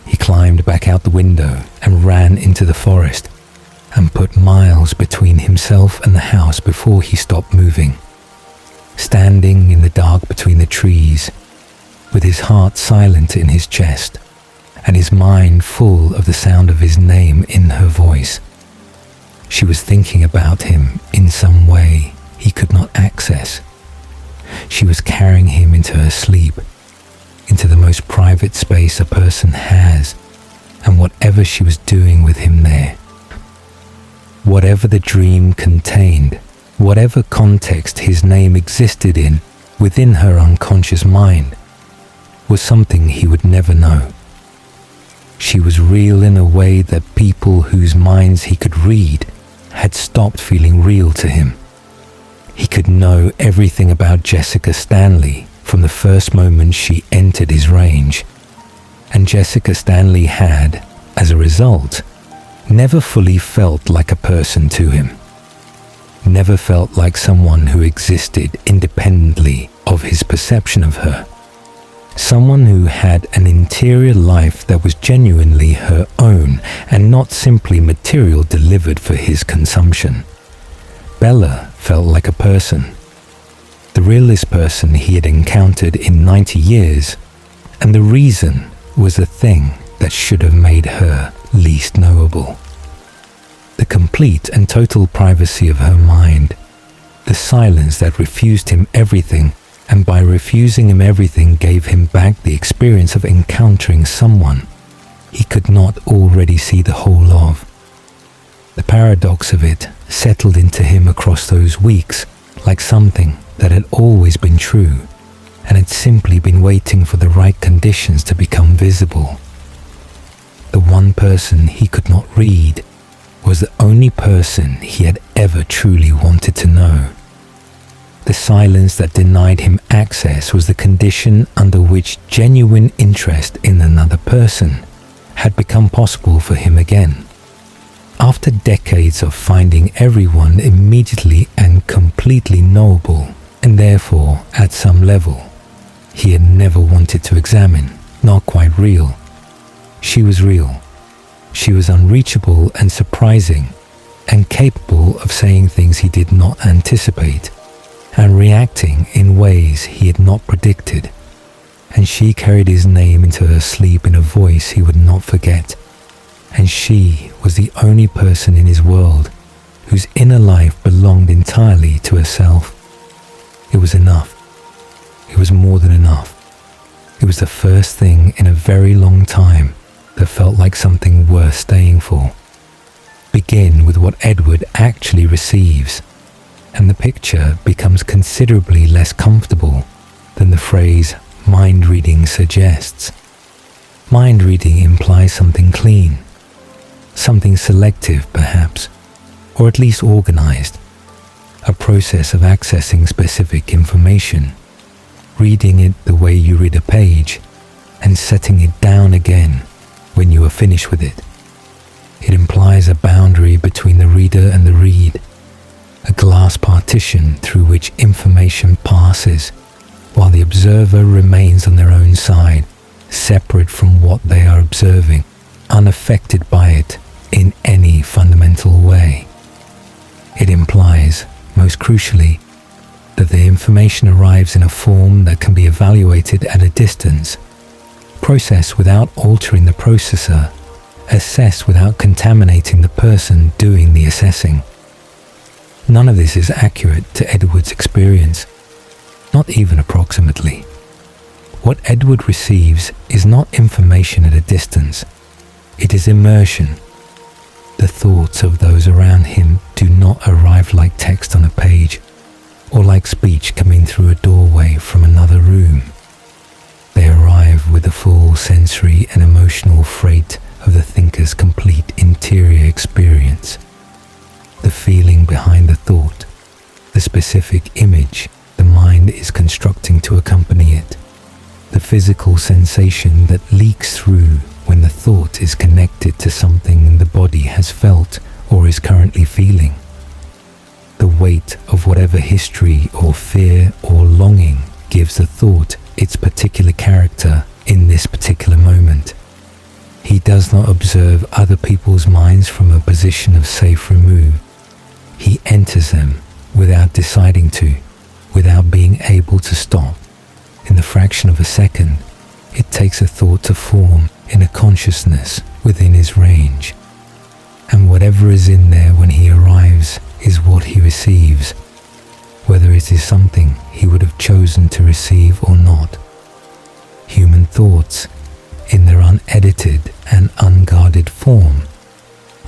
He climbed back out the window and ran into the forest, and put miles between himself and the house before he stopped moving, standing in the dark between the trees, with his heart silent in his chest, and his mind full of the sound of his name in her voice. She was thinking about him in some way he could not access. She was carrying him into her sleep, into the most private space a person has, and whatever she was doing with him there. Whatever the dream contained, whatever context his name existed in within her unconscious mind, was something he would never know. She was real in a way that people whose minds he could read had stopped feeling real to him. He could know everything about Jessica Stanley from the first moment she entered his range, and Jessica Stanley had, as a result, never fully felt like a person to him, never felt like someone who existed independently of his perception of her, someone who had an interior life that was genuinely her own and not simply material delivered for his consumption. Bella felt like a person, the realest person he had encountered in 90 years, and the reason was the thing that should have made her least knowable. The complete and total privacy of her mind, the silence that refused him everything, and by refusing him everything gave him back the experience of encountering someone he could not already see the whole of. The paradox of it settled into him across those weeks like something that had always been true and had simply been waiting for the right conditions to become visible. The one person he could not read was the only person he had ever truly wanted to know. The silence that denied him access was the condition under which genuine interest in another person had become possible for him again. After decades of finding everyone immediately and completely knowable, and therefore at some level, he had never wanted to examine, not quite real. She was real. She was unreachable and surprising, and capable of saying things he did not anticipate, and reacting in ways he had not predicted. And she carried his name into her sleep in a voice he would not forget. And she was the only person in his world whose inner life belonged entirely to herself. It was enough. It was more than enough. It was the first thing in a very long time that felt like something worth staying for. Begin with what Edward actually receives, and the picture becomes considerably less comfortable than the phrase mind reading suggests. Mind reading implies something clean, something selective perhaps, or at least organized, a process of accessing specific information, reading it the way you read a page, and setting it down again when you are finished with it. It implies a boundary between the reader and the read, a glass partition through which information passes, while the observer remains on their own side, separate from what they are observing, unaffected by it in any fundamental way. It implies, most crucially, that the information arrives in a form that can be evaluated at a distance, processed without altering the processor, assessed without contaminating the person doing the assessing. None of this is accurate to Edward's experience, not even approximately. What Edward receives is not information at a distance, it is immersion. The thoughts of those around him do not arrive like text on a page, or like speech coming through a doorway from another room. They arrive with the full sensory and emotional freight of the thinker's complete interior experience. The feeling behind the thought, the specific image the mind is constructing to accompany it, the physical sensation that leaks through when the thought is connected to something the body has felt or is currently feeling, the weight of whatever history or fear or longing gives the thought its particular character in this particular moment. He does not observe other people's minds from a position of safe remove. He enters them without deciding to, without being able to stop. In the fraction of a second, it takes a thought to form in a consciousness within his range. And whatever is in there when he arrives is what he receives, whether it is something he would have chosen to receive or not. Human thoughts, in their unedited and unguarded form,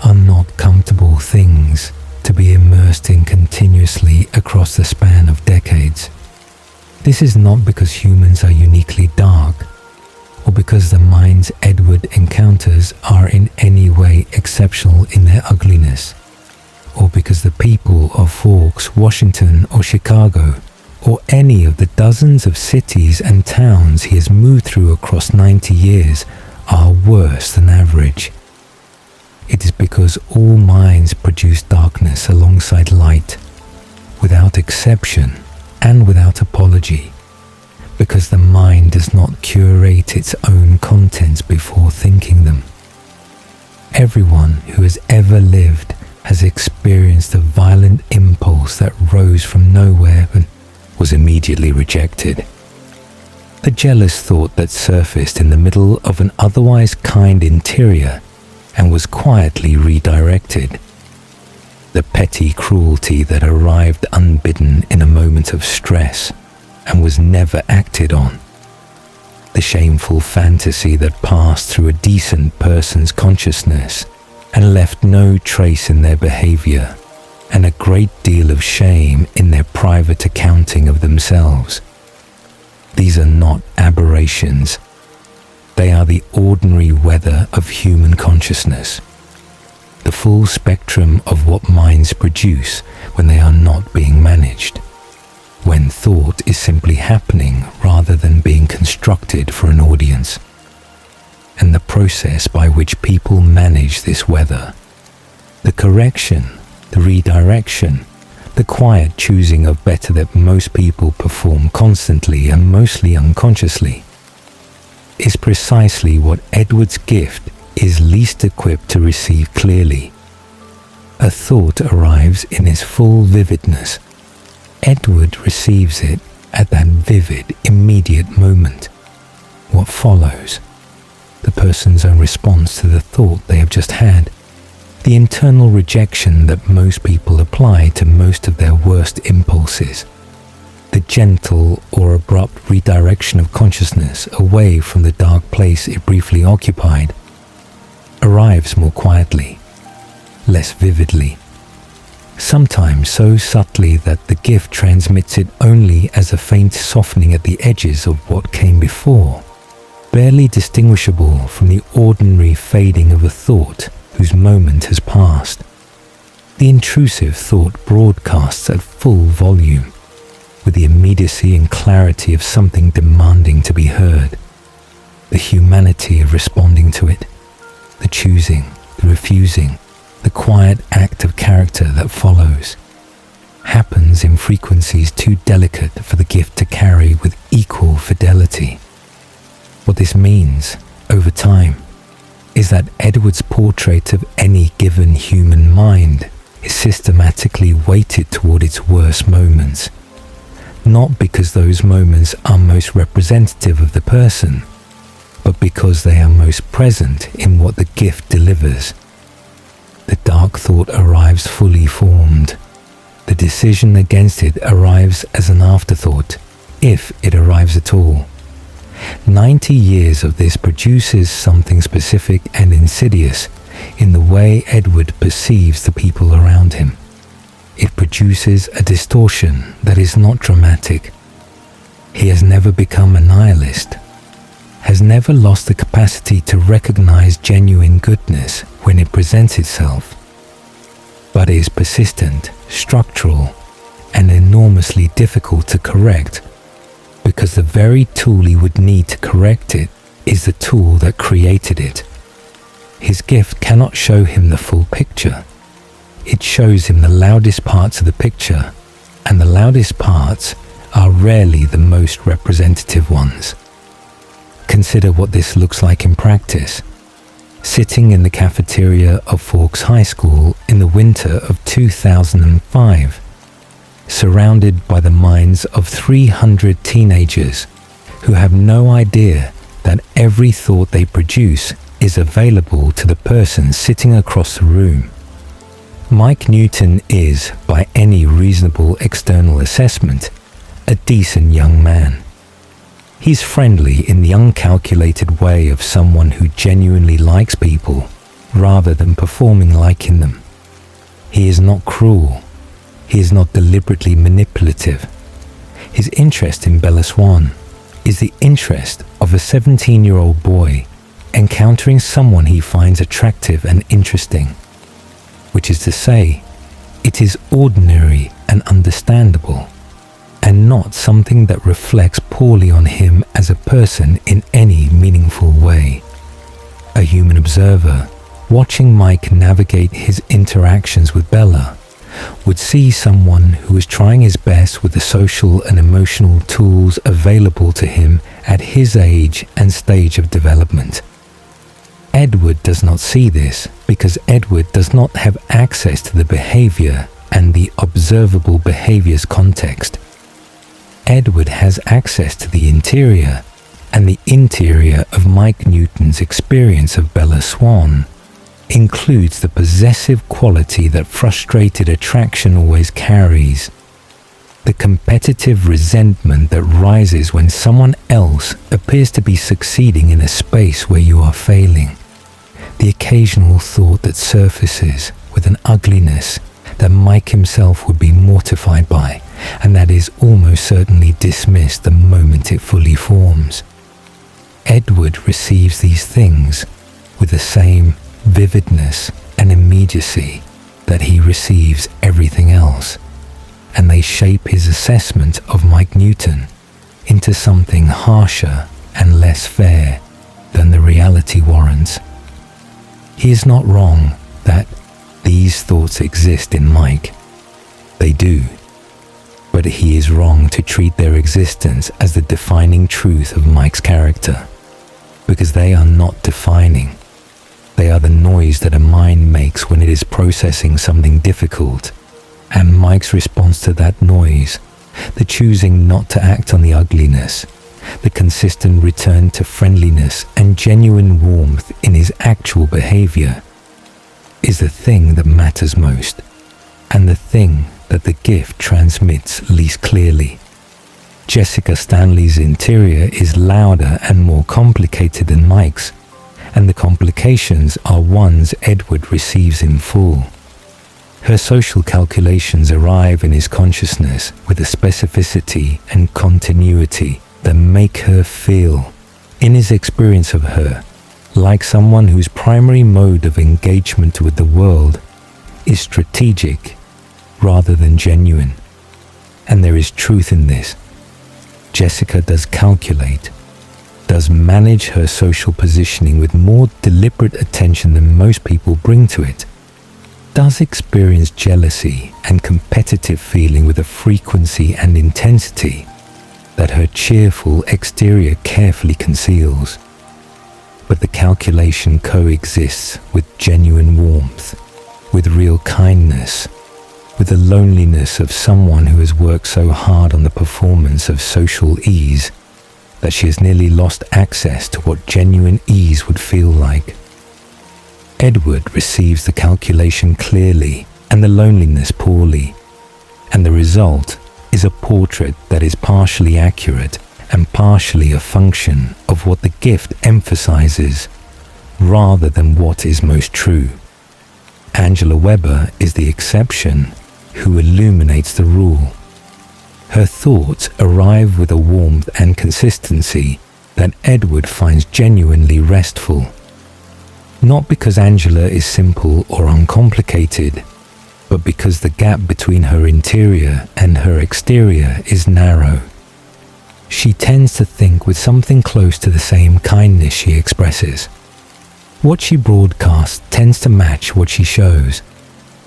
are not comfortable things to be immersed in continuously across the span of decades. This is not because humans are uniquely dark, or because the minds Edward encounters are in any way exceptional in their ugliness, or because the people of Forks, Washington, or Chicago, or any of the dozens of cities and towns he has moved through across 90 years are worse than average. It is because all minds produce darkness alongside light, without exception and without apology, because the mind does not curate its own contents before thinking them. Everyone who has ever lived has experienced a violent impulse that rose from nowhere and was immediately rejected. A jealous thought that surfaced in the middle of an otherwise kind interior and was quietly redirected. The petty cruelty that arrived unbidden in a moment of stress and was never acted on. The shameful fantasy that passed through a decent person's consciousness and left no trace in their behavior, and a great deal of shame in their private accounting of themselves. These are not aberrations. They are the ordinary weather of human consciousness, the full spectrum of what minds produce when they are not being managed, when thought is simply happening rather than being constructed for an audience, and the process by which people manage this weather, the correction, the redirection, the quiet choosing of better that most people perform constantly and mostly unconsciously, is precisely what Edward's gift is least equipped to receive clearly. A thought arrives in its full vividness. Edward receives it at that vivid, immediate moment. What follows? The person's own response to the thought they have just had. The internal rejection that most people apply to most of their worst impulses. The gentle or abrupt redirection of consciousness away from the dark place it briefly occupied arrives more quietly, less vividly, sometimes so subtly that the gift transmits it only as a faint softening at the edges of what came before, barely distinguishable from the ordinary fading of a thought whose moment has passed. The intrusive thought broadcasts at full volume, with the immediacy and clarity of something demanding to be heard. The humanity of responding to it, the choosing, the refusing, the quiet act of character that follows, happens in frequencies too delicate for the gift to carry with equal fidelity. What this means, over time, is that Edward's portrait of any given human mind is systematically weighted toward its worst moments, not because those moments are most representative of the person, but because they are most present in what the gift delivers. The dark thought arrives fully formed. The decision against it arrives as an afterthought, if it arrives at all. 90 years of this produces something specific and insidious in the way Edward perceives the people around him. It produces a distortion that is not dramatic. He has never become a nihilist, has never lost the capacity to recognize genuine goodness when it presents itself, but is persistent, structural, and enormously difficult to correct, because the very tool he would need to correct it is the tool that created it. His gift cannot show him the full picture. It shows him the loudest parts of the picture, and the loudest parts are rarely the most representative ones. Consider what this looks like in practice. Sitting in the cafeteria of Forks High School in the winter of 2005, surrounded by the minds of 300 teenagers who have no idea that every thought they produce is available to the person sitting across the room. Mike Newton is, by any reasonable external assessment, a decent young man. He's friendly in the uncalculated way of someone who genuinely likes people rather than performing liking them. He is not cruel. He is not deliberately manipulative. His interest in Bella Swan is the interest of a 17-year-old boy encountering someone he finds attractive and interesting, which is to say, it is ordinary and understandable, and not something that reflects poorly on him as a person in any meaningful way. A human observer, watching Mike navigate his interactions with Bella, would see someone who is trying his best with the social and emotional tools available to him at his age and stage of development. Edward does not see this because Edward does not have access to the behavior and the observable behavior's context. Edward has access to the interior, and the interior of Mike Newton's experience of Bella Swan includes the possessive quality that frustrated attraction always carries, the competitive resentment that rises when someone else appears to be succeeding in a space where you are failing, the occasional thought that surfaces with an ugliness that Mike himself would be mortified by, and that is almost certainly dismissed the moment it fully forms. Edward receives these things with the same vividness and immediacy that he receives everything else, and they shape his assessment of Mike Newton into something harsher and less fair than the reality warrants. He is not wrong that these thoughts exist in Mike. They do. But he is wrong to treat their existence as the defining truth of Mike's character, because they are not defining. They are the noise that a mind makes when it is processing something difficult, and Mike's response to that noise, the choosing not to act on the ugliness, the consistent return to friendliness and genuine warmth in his actual behavior, is the thing that matters most, and the thing that the gift transmits least clearly. Jessica Stanley's interior is louder and more complicated than Mike's, and the complications are ones Edward receives in full. Her social calculations arrive in his consciousness with a specificity and continuity that make her feel, in his experience of her, like someone whose primary mode of engagement with the world is strategic rather than genuine. And there is truth in this. Jessica does calculate, does manage her social positioning with more deliberate attention than most people bring to it, does experience jealousy and competitive feeling with a frequency and intensity that her cheerful exterior carefully conceals. But the calculation coexists with genuine warmth, with real kindness, with the loneliness of someone who has worked so hard on the performance of social ease that she has nearly lost access to what genuine ease would feel like. Edward receives the calculation clearly and the loneliness poorly, and the result is a portrait that is partially accurate and partially a function of what the gift emphasizes rather than what is most true. Angela Weber is the exception who illuminates the rule. Her thoughts arrive with a warmth and consistency that Edward finds genuinely restful. Not because Angela is simple or uncomplicated, but because the gap between her interior and her exterior is narrow. She tends to think with something close to the same kindness she expresses. What she broadcasts tends to match what she shows,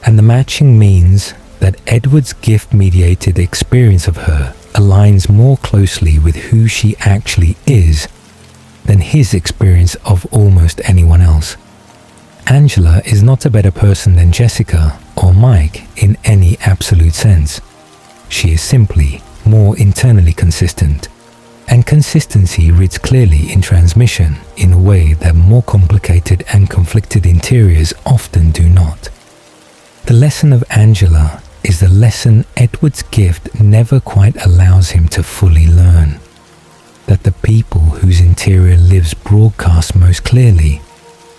and the matching means that Edward's gift-mediated experience of her aligns more closely with who she actually is than his experience of almost anyone else. Angela is not a better person than Jessica or Mike in any absolute sense. She is simply more internally consistent, and consistency reads clearly in transmission in a way that more complicated and conflicted interiors often do not. The lesson of Angela is the lesson Edward's gift never quite allows him to fully learn. That the people whose interior lives broadcast most clearly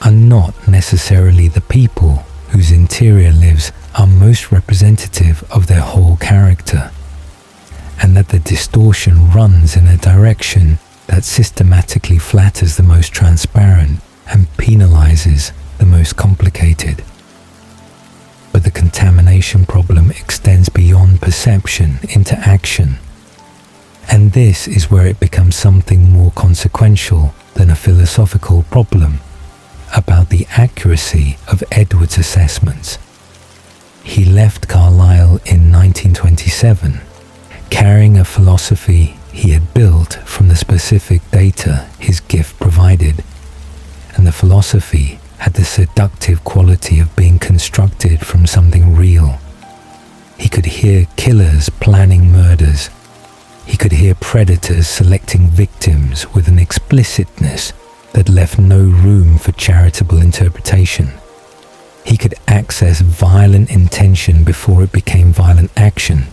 are not necessarily the people whose interior lives are most representative of their whole character, and that the distortion runs in a direction that systematically flatters the most transparent and penalizes the most complicated. But the contamination problem extends beyond perception into action, and this is where it becomes something more consequential than a philosophical problem about the accuracy of Edward's assessments. He left Carlisle in 1927, carrying a philosophy he had built from the specific data his gift provided, and the philosophy had the seductive quality of being constructed from something real. He could hear killers planning murders. He could hear predators selecting victims with an explicitness that left no room for charitable interpretation. He could access violent intention before it became violent action,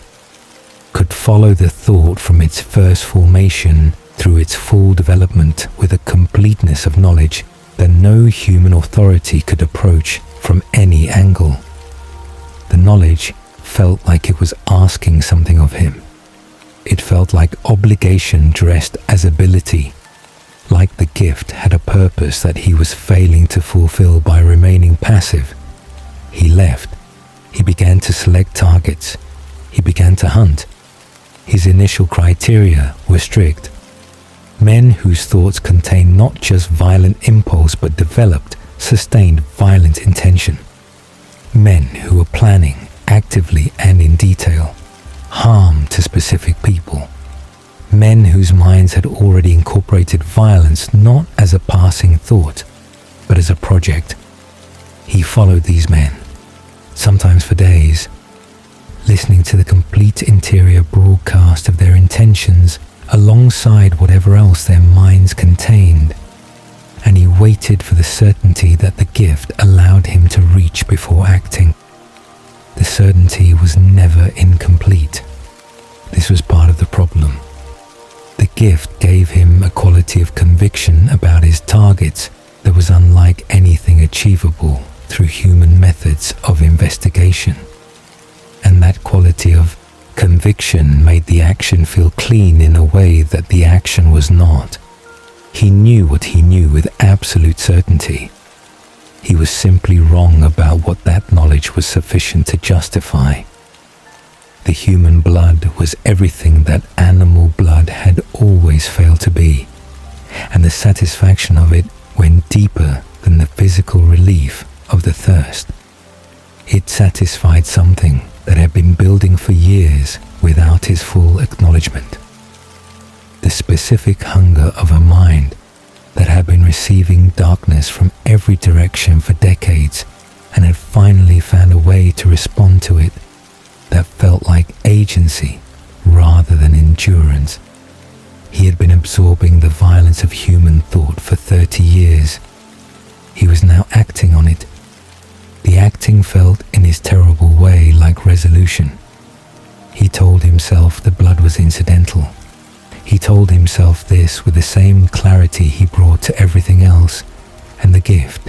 could follow the thought from its first formation through its full development with a completeness of knowledge that no human authority could approach from any angle. The knowledge felt like it was asking something of him. It felt like obligation dressed as ability, like the gift had a purpose that he was failing to fulfill by remaining passive. He left. He began to select targets. He began to hunt. His initial criteria were strict. Men whose thoughts contained not just violent impulse but developed, sustained violent intention. Men who were planning, actively and in detail, harm to specific people. Men whose minds had already incorporated violence not as a passing thought, but as a project. He followed these men, sometimes for days, listening to the complete interior broadcast of their intentions alongside whatever else their minds contained, and he waited for the certainty that the gift allowed him to reach before acting. The certainty was never incomplete. This was part of the problem. The gift gave him a quality of conviction about his targets that was unlike anything achievable through human methods of investigation. And that quality of conviction made the action feel clean in a way that the action was not. He knew what he knew with absolute certainty. He was simply wrong about what that knowledge was sufficient to justify. The human blood was everything that animal blood had always failed to be, and the satisfaction of it went deeper than the physical relief of the thirst. It satisfied something that had been building for years without his full acknowledgement. The specific hunger of a mind that had been receiving darkness from every direction for decades and had finally found a way to respond to it that felt like agency rather than endurance. He had been absorbing the violence of human thought for 30 years. He was now acting on it. The acting felt in his terrible way like resolution. He told himself the blood was incidental. He told himself this with the same clarity he brought to everything else, and the gift,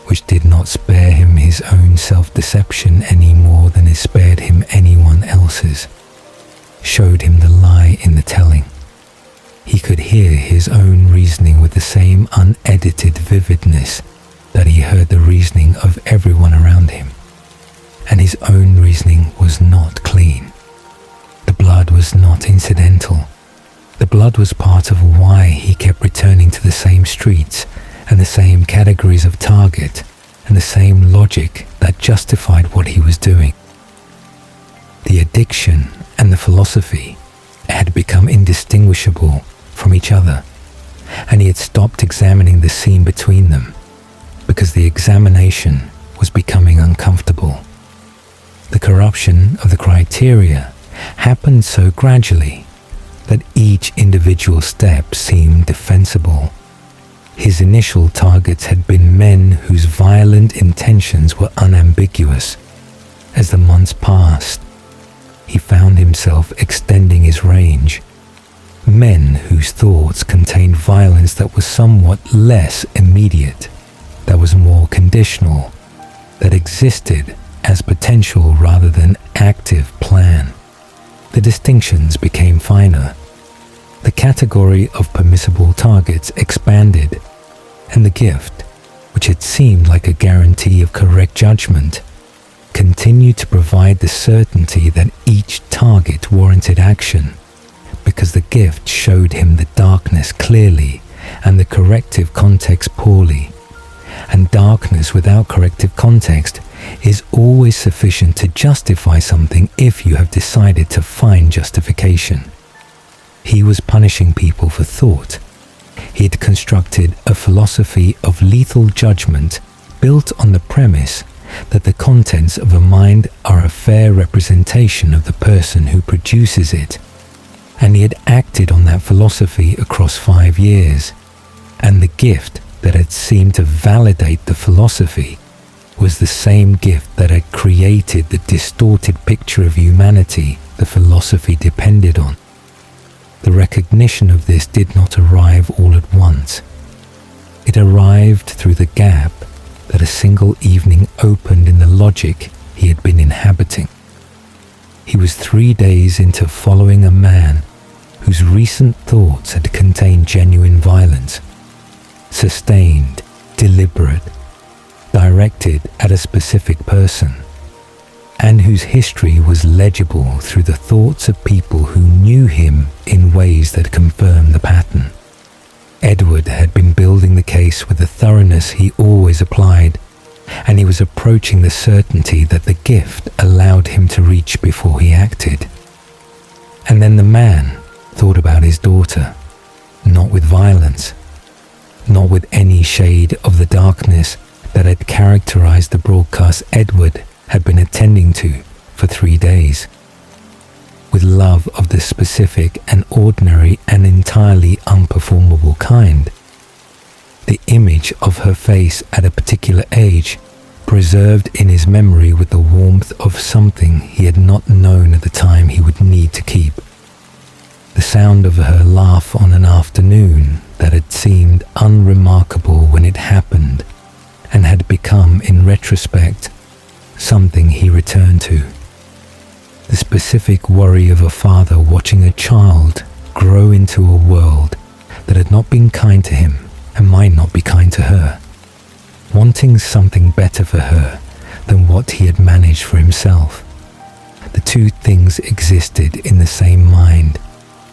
which did not spare him his own self-deception any more than it spared him anyone else's, showed him the lie in the telling. He could hear his own reasoning with the same unedited vividness that he heard the reasoning of everyone around him. And his own reasoning was not clean. The blood was not incidental. The blood was part of why he kept returning to the same streets and the same categories of target and the same logic that justified what he was doing. The addiction and the philosophy had become indistinguishable from each other, and he had stopped examining the scene between them because the examination was becoming uncomfortable. The corruption of the criteria happened so gradually that each individual step seemed defensible. His initial targets had been men whose violent intentions were unambiguous. As the months passed, he found himself extending his range. Men whose thoughts contained violence that was somewhat less immediate, that was more conditional, that existed as potential rather than active plan. The distinctions became finer. The category of permissible targets expanded, and the gift, which had seemed like a guarantee of correct judgment, continued to provide the certainty that each target warranted action, because the gift showed him the darkness clearly and the corrective context poorly. And darkness without corrective context is always sufficient to justify something if you have decided to find justification. He was punishing people for thought. He had constructed a philosophy of lethal judgment built on the premise that the contents of a mind are a fair representation of the person who produces it. And he had acted on that philosophy across 5 years. And the gift that had seemed to validate the philosophy was the same gift that had created the distorted picture of humanity the philosophy depended on. The recognition of this did not arrive all at once. It arrived through the gap that a single evening opened in the logic he had been inhabiting. He was 3 days into following a man whose recent thoughts had contained genuine violence, sustained, deliberate, directed at a specific person, and whose history was legible through the thoughts of people who knew him in ways that confirmed the pattern. Edward had been building the case with the thoroughness he always applied, and he was approaching the certainty that the gift allowed him to reach before he acted. And then the man thought about his daughter, not with violence, not with any shade of the darkness that had characterized the broadcast Edward had been attending to for 3 days. With love of the specific and ordinary and entirely unperformable kind. The image of her face at a particular age, preserved in his memory with the warmth of something he had not known at the time he would need to keep. The sound of her laugh on an afternoon that had seemed unremarkable when it happened and had become, in retrospect, something he returned to. The specific worry of a father watching a child grow into a world that had not been kind to him and might not be kind to her, wanting something better for her than what he had managed for himself. The two things existed in the same mind,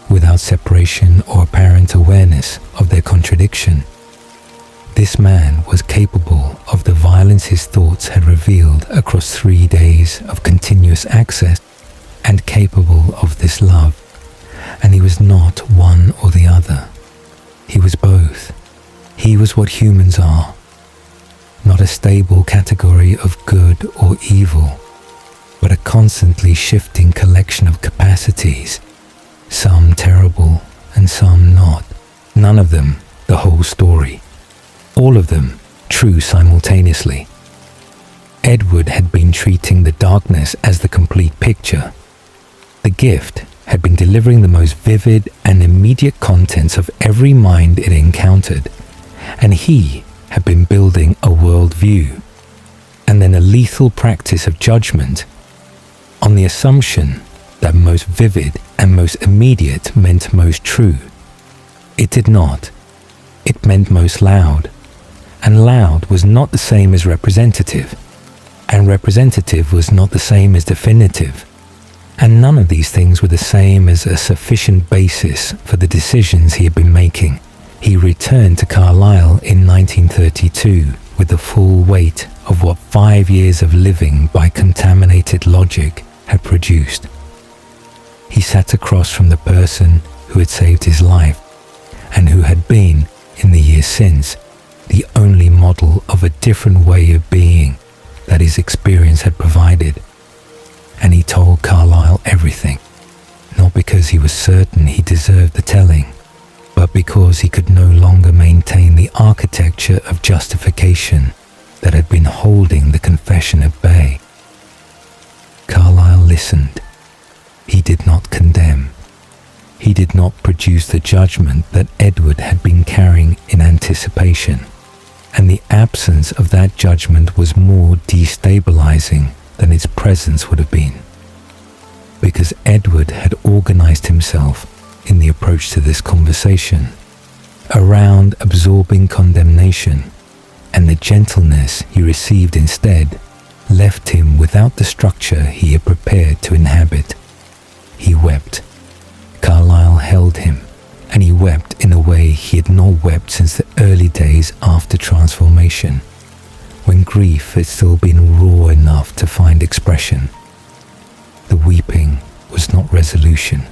without separation or apparent awareness of their contradiction. This man was capable of the violence his thoughts had revealed across 3 days of continuous access, and capable of this love. And he was not one or the other. He was both. He was what humans are, not a stable category of good or evil, but a constantly shifting collection of capacities, some terrible and some not. None of them the whole story. All of them true simultaneously. Edward had been treating the darkness as the complete picture. The gift had been delivering the most vivid and immediate contents of every mind it encountered, and he had been building a worldview, and then a lethal practice of judgment on the assumption that most vivid and most immediate meant most true. It did not. It meant most loud, and loud was not the same as representative, and representative was not the same as definitive, and none of these things were the same as a sufficient basis for the decisions he had been making. He returned to Carlisle in 1932 with the full weight of what 5 years of living by contaminated logic had produced. He sat across from the person who had saved his life, and who had been, in the years since, the only model of a different way of being that his experience had provided. And he told Carlisle everything, not because he was certain he deserved the telling, but because he could no longer maintain the architecture of justification that had been holding the confession at bay. Carlisle listened. He did not condemn. He did not produce the judgment that Edward had been carrying in anticipation, and the absence of that judgment was more destabilizing than its presence would have been, because Edward had organized himself in the approach to this conversation around absorbing condemnation, and the gentleness he received instead left him without the structure he had prepared to inhabit. He wept. Carlisle held him, and he wept in a way he had not wept since the early days after transformation, when grief had still been raw enough to find expression. The weeping was not resolution.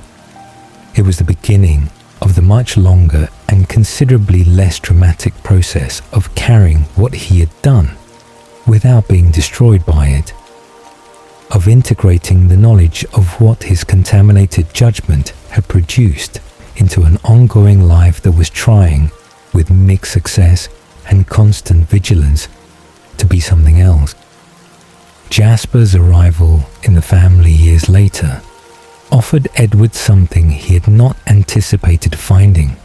It was the beginning of the much longer and considerably less dramatic process of carrying what he had done without being destroyed by it, of integrating the knowledge of what his contaminated judgment had produced into an ongoing life that was trying, with mixed success and constant vigilance, to be something else. Jasper's arrival in the family years later offered Edward something he had not anticipated finding,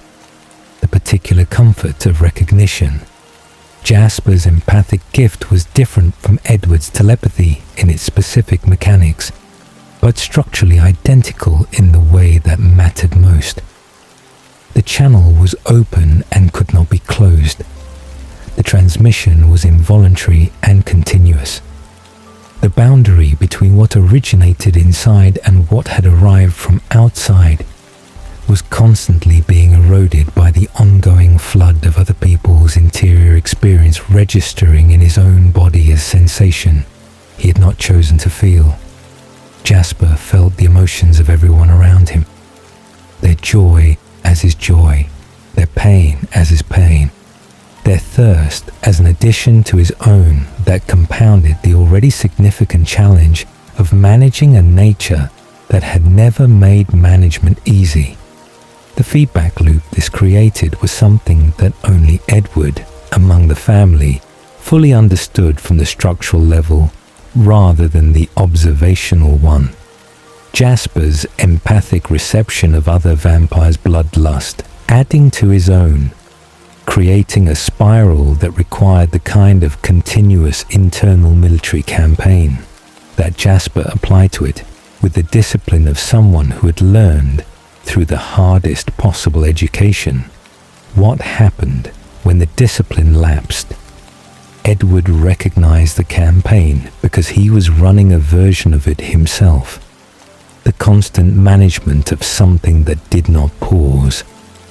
the particular comfort of recognition. Jasper's empathic gift was different from Edward's telepathy in its specific mechanics, but structurally identical in the way that mattered most. The channel was open and could not be closed. The transmission was involuntary and continuous. The boundary between what originated inside and what had arrived from outside was constantly being eroded by the ongoing flood of other people's interior experience registering in his own body as sensation he had not chosen to feel. Jasper felt the emotions of everyone around him, their joy as his joy, their pain as his pain, their thirst as an addition to his own that compounded the already significant challenge of managing a nature that had never made management easy. The feedback loop this created was something that only Edward, among the family, fully understood from the structural level rather than the observational one. Jasper's empathic reception of other vampires' bloodlust, adding to his own, creating a spiral that required the kind of continuous internal military campaign that Jasper applied to it with the discipline of someone who had learned through the hardest possible education. What happened when the discipline lapsed? Edward recognized the campaign because he was running a version of it himself. The the constant management of something that did not pause,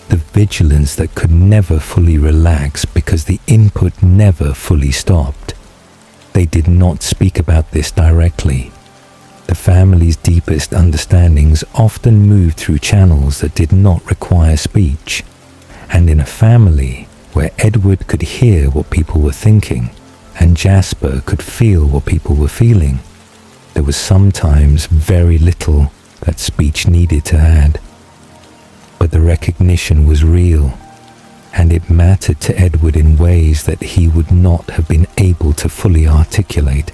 the vigilance that could never fully relax because the input never fully stopped. They did not speak about this directly. The family's deepest understandings often moved through channels that did not require speech, and in a family where Edward could hear what people were thinking and Jasper could feel what people were feeling, there was sometimes very little that speech needed to add. But the recognition was real, and it mattered to Edward in ways that he would not have been able to fully articulate.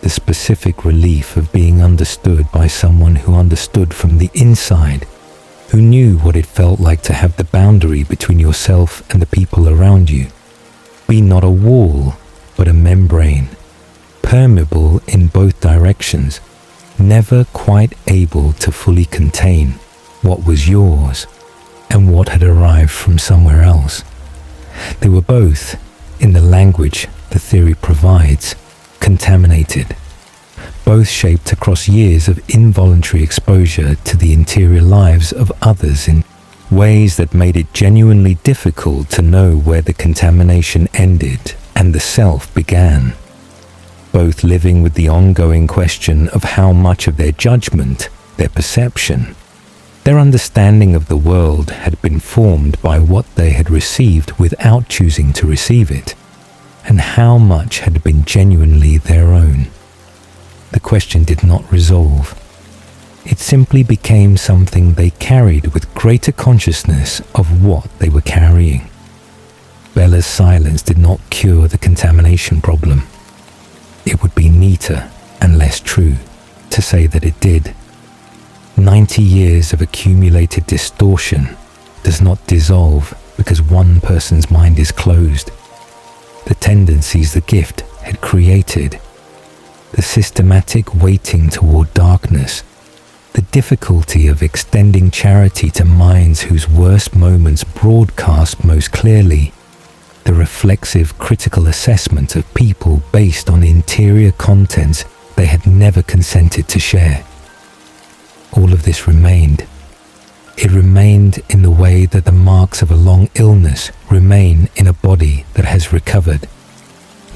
The specific relief of being understood by someone who understood from the inside, who knew what it felt like to have the boundary between yourself and the people around you be not a wall, but a membrane, permeable in both directions, never quite able to fully contain what was yours and what had arrived from somewhere else. They were both, in the language the theory provides, contaminated, both shaped across years of involuntary exposure to the interior lives of others in ways that made it genuinely difficult to know where the contamination ended and the self began, both living with the ongoing question of how much of their judgment, their perception, their understanding of the world had been formed by what they had received without choosing to receive it, and how much had been genuinely their own. The question did not resolve. It simply became something they carried with greater consciousness of what they were carrying. Bella's silence did not cure the contamination problem. It would be neater and less true to say that it did. 90 years of accumulated distortion does not dissolve because one person's mind is closed. The tendencies the gift had created, the systematic weighting toward darkness, the difficulty of extending charity to minds whose worst moments broadcast most clearly, the reflexive critical assessment of people based on interior contents they had never consented to share. All of this remained. It remained in the way that the marks of a long illness remain in a body that has recovered,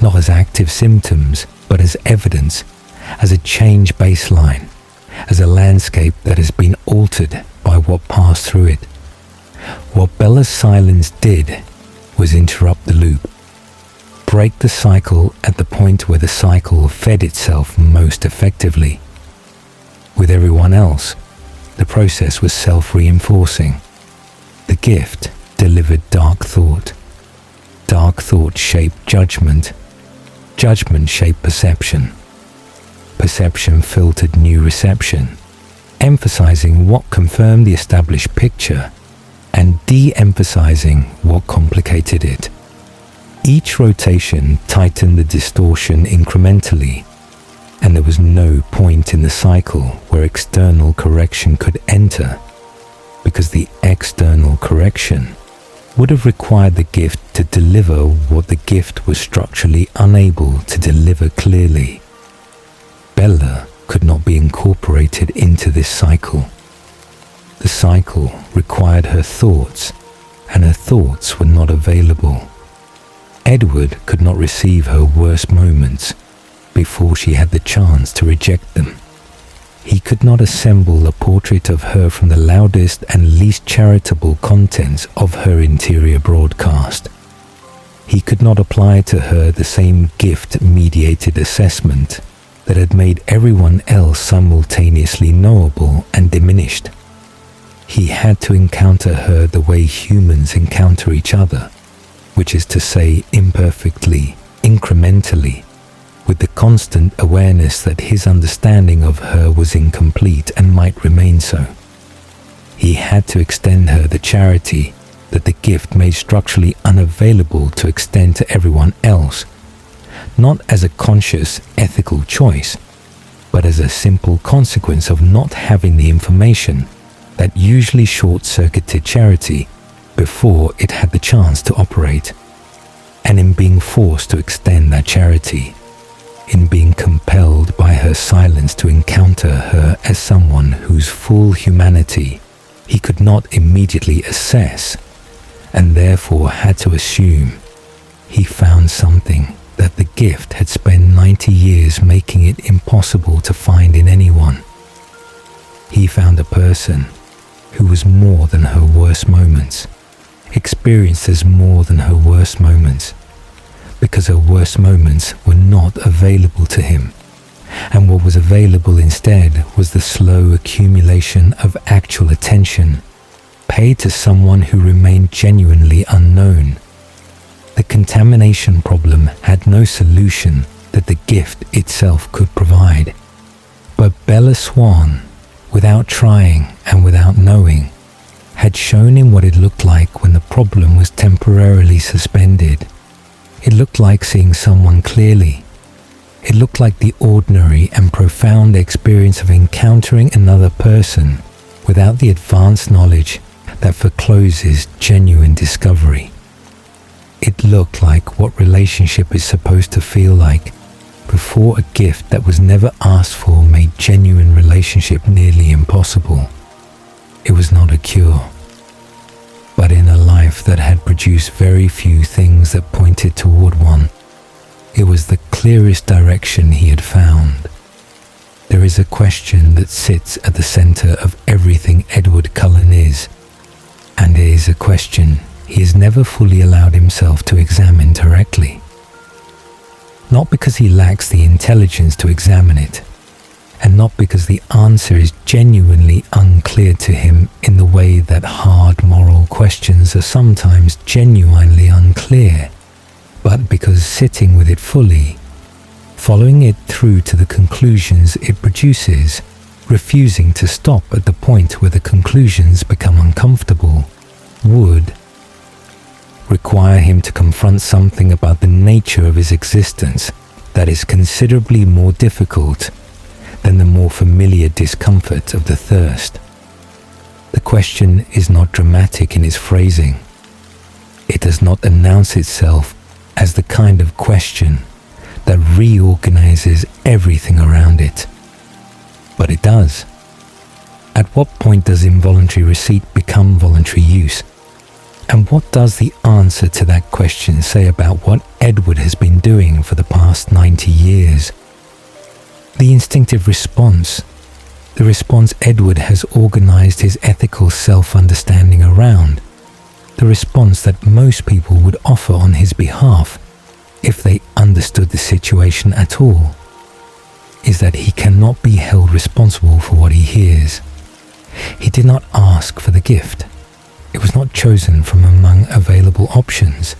not as active symptoms, but as evidence, as a change baseline, as a landscape that has been altered by what passed through it. What Bella's silence did was interrupt the loop, break the cycle at the point where the cycle fed itself most effectively. With everyone else, the process was self-reinforcing. The gift delivered dark thought shaped judgment, judgment shaped perception, perception filtered new reception, emphasizing what confirmed the established picture and de-emphasizing what complicated it. Each rotation tightened the distortion incrementally, and there was no point in the cycle where external correction could enter, because the external correction would have required the gift to deliver what the gift was structurally unable to deliver clearly. Bella could not be incorporated into this cycle. The cycle required her thoughts, and her thoughts were not available. Edward could not receive her worst moments before she had the chance to reject them. He could not assemble a portrait of her from the loudest and least charitable contents of her interior broadcast. He could not apply to her the same gift-mediated assessment that had made everyone else simultaneously knowable and diminished. He had to encounter her the way humans encounter each other, which is to say imperfectly, incrementally, with the constant awareness that his understanding of her was incomplete and might remain so. He had to extend her the charity that the gift made structurally unavailable to extend to everyone else, not as a conscious, ethical choice, but as a simple consequence of not having the information that usually short-circuited charity before it had the chance to operate, and in being forced to extend that charity. in being compelled by her silence to encounter her as someone whose full humanity he could not immediately assess, and therefore had to assume he found something that the gift had spent 90 years making it impossible to find in anyone. He found a person who was more than her worst moments, experienced as more than her worst moments, because her worst moments were not available to him, and what was available instead was the slow accumulation of actual attention paid to someone who remained genuinely unknown. The contamination problem had no solution that the gift itself could provide, but Bella Swan, without trying and without knowing, had shown him what it looked like when the problem was temporarily suspended. It looked like seeing someone clearly. It looked like the ordinary and profound experience of encountering another person without the advanced knowledge that forecloses genuine discovery. It looked like what relationship is supposed to feel like before a gift that was never asked for made genuine relationship nearly impossible. It was not a cure, but in a life that had produced very few things that pointed toward one, it was the clearest direction he had found. There is a question that sits at the center of everything Edward Cullen is, and it is a question he has never fully allowed himself to examine directly. Not because he lacks the intelligence to examine it, and not because the answer is genuinely unclear to him in the way that hard moral questions are sometimes genuinely unclear, but because sitting with it fully, following it through to the conclusions it produces, refusing to stop at the point where the conclusions become uncomfortable, would require him to confront something about the nature of his existence that is considerably more difficult than the more familiar discomfort of the thirst. The question is not dramatic in its phrasing. It does not announce itself as the kind of question that reorganizes everything around it. But it does. At what point does involuntary receipt become voluntary use? And what does the answer to that question say about what Edward has been doing for the past 90 years? The instinctive response, the response Edward has organized his ethical self-understanding around, the response that most people would offer on his behalf if they understood the situation at all, is that he cannot be held responsible for what he hears. He did not ask for the gift. It was not chosen from among available options,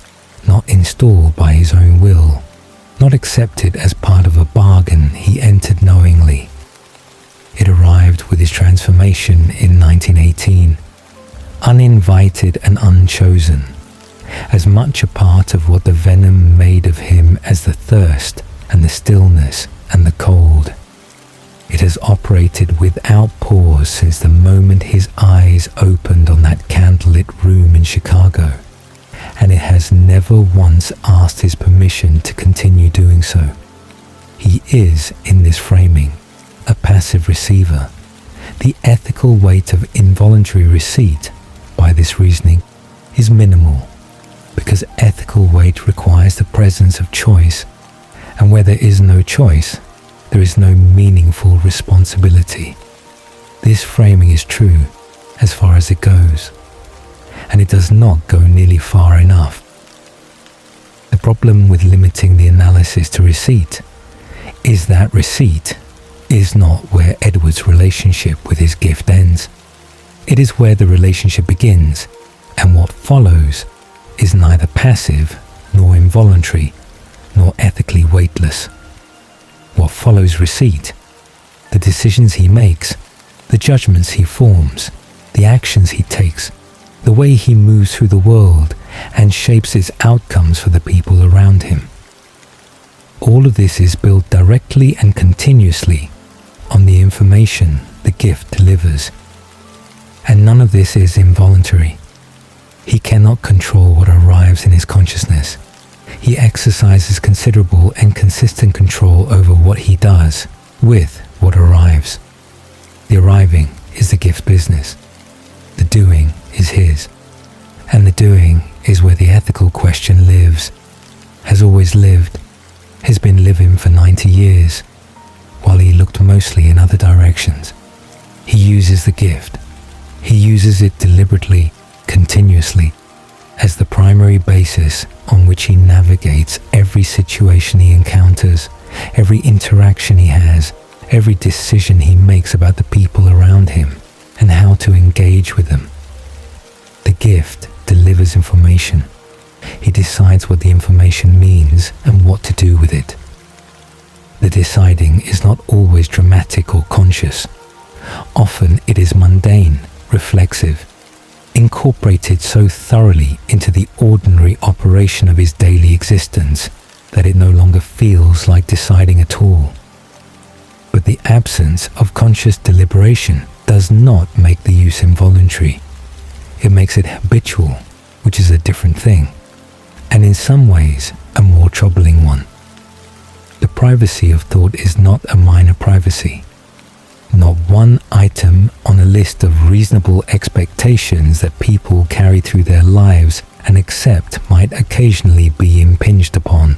not installed by his own will, not accepted as part of a bargain he entered knowingly. It arrived with his transformation in 1918, uninvited and unchosen, as much a part of what the venom made of him as the thirst and the stillness and the cold. It has operated without pause since the moment his eyes opened on that candlelit room in Chicago, and it has never once asked his permission to continue doing so. He is, in this framing, a passive receiver. The ethical weight of involuntary receipt, by this reasoning, is minimal, because ethical weight requires the presence of choice, and where there is no choice, there is no meaningful responsibility. This framing is true as far as it goes, and it does not go nearly far enough. The problem with limiting the analysis to receipt is that receipt is not where Edward's relationship with his gift ends. It is where the relationship begins, and what follows is neither passive nor involuntary nor ethically weightless. What follows receipt, the decisions he makes, the judgments he forms, the actions he takes, the way he moves through the world and shapes its outcomes for the people around him. All of this is built directly and continuously on the information the gift delivers. And none of this is involuntary. He cannot control what arrives in his consciousness. He exercises considerable and consistent control over what he does with what arrives. The arriving is the gift business. The doing is his. And the doing is where the ethical question lives, has always lived, has been living for 90 years, while he looked mostly in other directions. He uses the gift. He uses it deliberately, continuously, as the primary basis on which he navigates every situation he encounters, every interaction he has, every decision he makes about the people around him, and how to engage with them. The gift delivers information. He decides what the information means and what to do with it. The deciding is not always dramatic or conscious. Often it is mundane, reflexive, incorporated so thoroughly into the ordinary operation of his daily existence that it no longer feels like deciding at all. But the absence of conscious deliberation does not make the use involuntary. It makes it habitual, which is a different thing, and in some ways a more troubling one. The privacy of thought is not a minor privacy. Not one item on a list of reasonable expectations that people carry through their lives and accept might occasionally be impinged upon.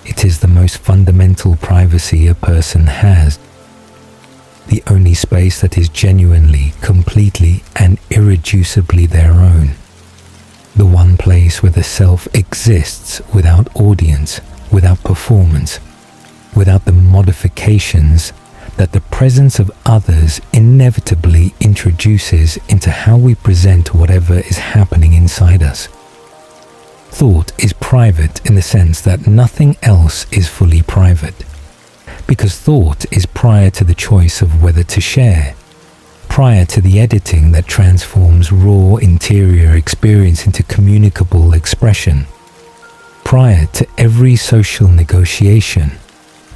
It is the most fundamental privacy a person has. The only space that is genuinely, completely, and irreducibly their own. The one place where the self exists without audience, without performance, without the modifications that the presence of others inevitably introduces into how we present whatever is happening inside us. Thought is private in the sense that nothing else is fully private, because thought is prior to the choice of whether to share, prior to the editing that transforms raw interior experience into communicable expression, prior to every social negotiation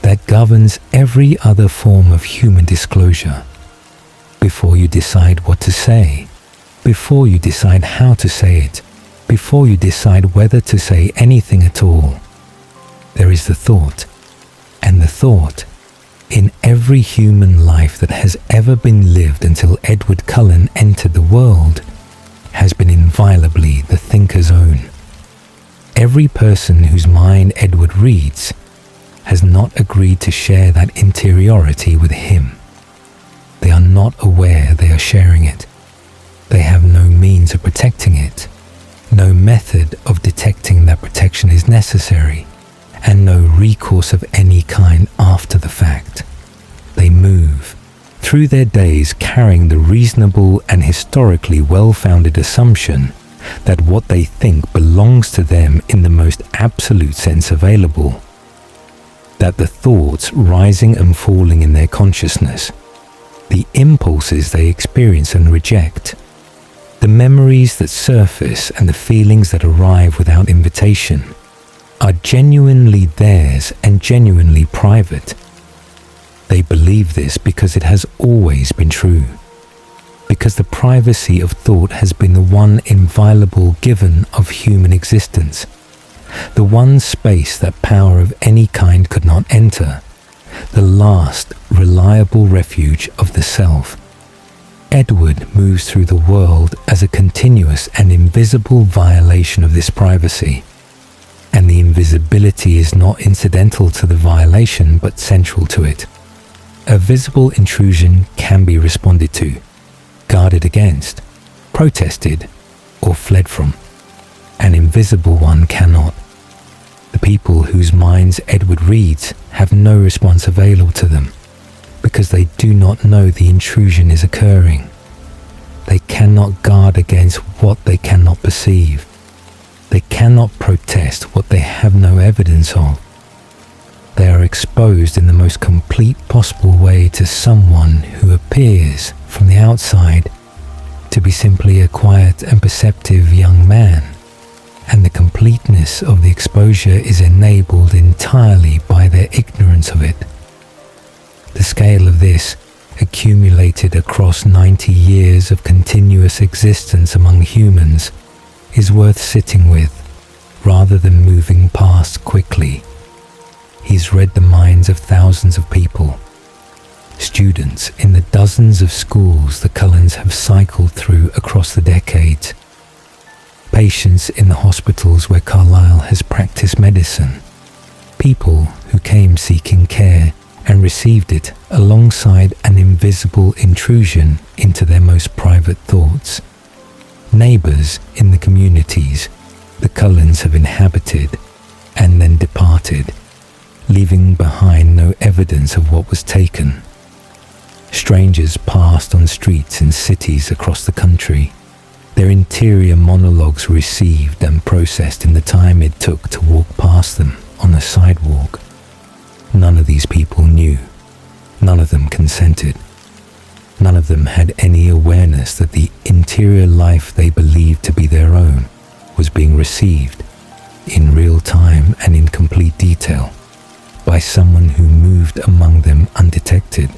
that governs every other form of human disclosure. Before you decide what to say, before you decide how to say it, before you decide whether to say anything at all, there is the thought, and the thought, in every human life that has ever been lived until Edward Cullen entered the world, has been inviolably the thinker's own. Every person whose mind Edward reads has not agreed to share that interiority with him. They are not aware they are sharing it. They have no means of protecting it, no method of detecting that protection is necessary, and no recourse of any kind after the fact. They move through their days carrying the reasonable and historically well-founded assumption that what they think belongs to them in the most absolute sense available, that the thoughts rising and falling in their consciousness, the impulses they experience and reject, the memories that surface and the feelings that arrive without invitation, are genuinely theirs and genuinely private. They believe this because it has always been true, because the privacy of thought has been the one inviolable given of human existence, the one space that power of any kind could not enter, the last reliable refuge of the self. Edward moves through the world as a continuous and invisible violation of this privacy, and the invisibility is not incidental to the violation but central to it. A visible intrusion can be responded to, guarded against, protested, or fled from. An invisible one cannot. The people whose minds Edward reads have no response available to them, because they do not know the intrusion is occurring. They cannot guard against what they cannot perceive. They cannot protest what they have no evidence of. They are exposed in the most complete possible way to someone who appears, from the outside, to be simply a quiet and perceptive young man, and the completeness of the exposure is enabled entirely by their ignorance of it. The scale of this, accumulated across 90 years of continuous existence among humans, is worth sitting with, rather than moving past quickly. He's read the minds of thousands of people. Students in the dozens of schools the Cullens have cycled through across the decades. Patients in the hospitals where Carlyle has practiced medicine. People who came seeking care and received it alongside an invisible intrusion into their most private thoughts. Neighbors in the communities the Cullens have inhabited and then departed, leaving behind no evidence of what was taken. Strangers passed on streets in cities across the country. Their interior monologues were received and processed in the time it took to walk past them on the sidewalk. None of these people knew. None of them consented. None of them had any awareness that the interior life they believed to be their own was being received in real time and in complete detail by someone who moved among them undetected.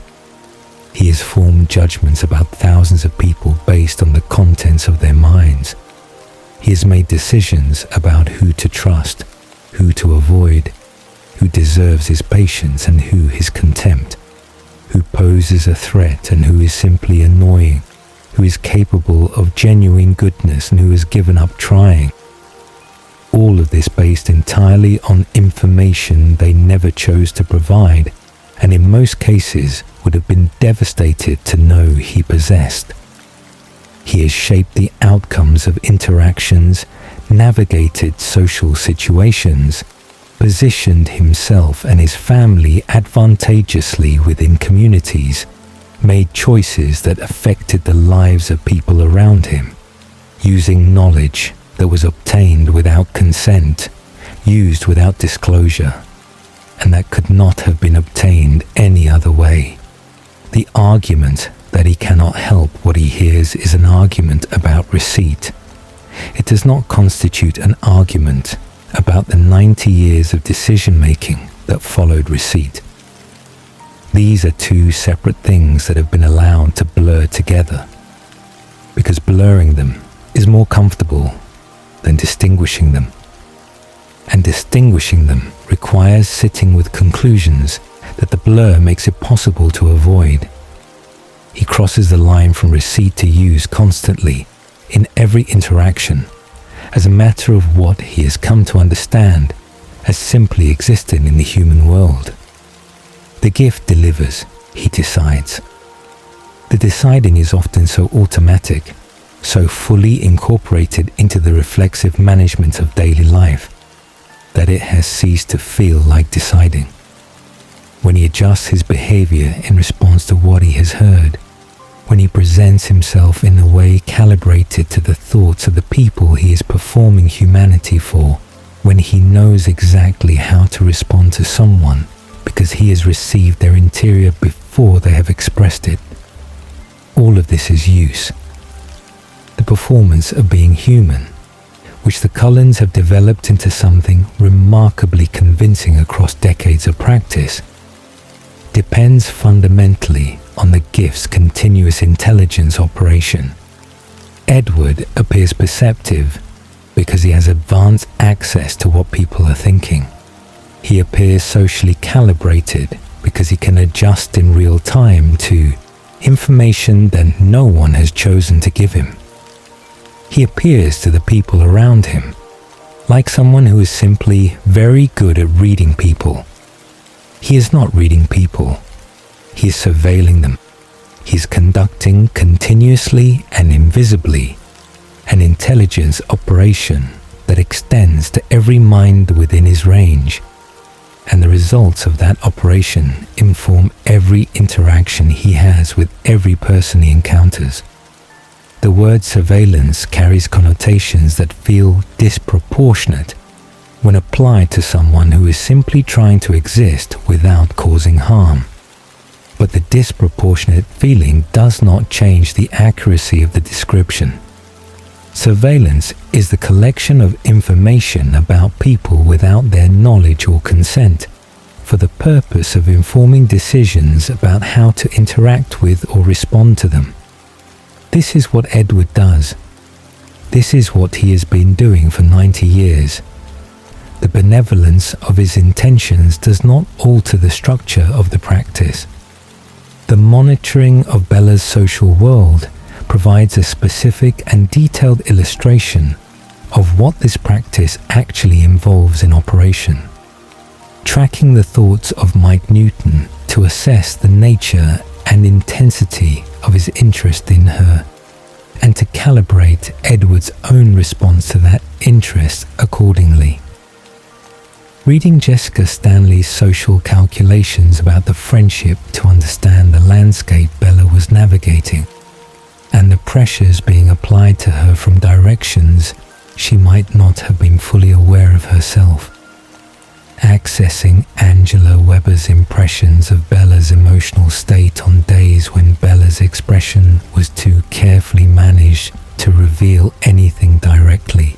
He has formed judgments about thousands of people based on the contents of their minds. He has made decisions about who to trust, who to avoid, who deserves his patience and who his contempt, who poses a threat and who is simply annoying, who is capable of genuine goodness and who has given up trying. All of this based entirely on information they never chose to provide, and in most cases would have been devastated to know he possessed. He has shaped the outcomes of interactions, navigated social situations, positioned himself and his family advantageously within communities, made choices that affected the lives of people around him, using knowledge that was obtained without consent, used without disclosure, and that could not have been obtained any other way. The argument that he cannot help what he hears is an argument about receipt. It does not constitute an argument about the 90 years of decision-making that followed receipt. These are two separate things that have been allowed to blur together, because blurring them is more comfortable than distinguishing them. And distinguishing them requires sitting with conclusions that the blur makes it possible to avoid. He crosses the line from receipt to use constantly in every interaction as a matter of what he has come to understand as simply existing in the human world. The gift delivers, he decides. The deciding is often so automatic, so fully incorporated into the reflexive management of daily life, that it has ceased to feel like deciding. When he adjusts his behavior in response to what he has heard, when he presents himself in a way calibrated to the thoughts of the people he is performing humanity for, when he knows exactly how to respond to someone because he has received their interior before they have expressed it. All of this is use. The performance of being human, which the Cullens have developed into something remarkably convincing across decades of practice, depends fundamentally on the gift's continuous intelligence operation. Edward appears perceptive because he has advanced access to what people are thinking. He appears socially calibrated because he can adjust in real time to information that no one has chosen to give him. He appears to the people around him like someone who is simply very good at reading people. He is not reading people. He is surveilling them. He is conducting continuously and invisibly an intelligence operation that extends to every mind within his range, and the results of that operation inform every interaction he has with every person he encounters. The word surveillance carries connotations that feel disproportionate when applied to someone who is simply trying to exist without causing harm. But the disproportionate feeling does not change the accuracy of the description. Surveillance is the collection of information about people without their knowledge or consent, for the purpose of informing decisions about how to interact with or respond to them. This is what Edward does. This is what he has been doing for 90 years, The benevolence of his intentions does not alter the structure of the practice. The monitoring of Bella's social world provides a specific and detailed illustration of what this practice actually involves in operation. Tracking the thoughts of Mike Newton to assess the nature and intensity of his interest in her, and to calibrate Edward's own response to that interest accordingly. Reading Jessica Stanley's social calculations about the friendship to understand the landscape Bella was navigating, and the pressures being applied to her from directions she might not have been fully aware of herself. Accessing Angela Weber's impressions of Bella's emotional state on days when Bella's expression was too carefully managed to reveal anything directly,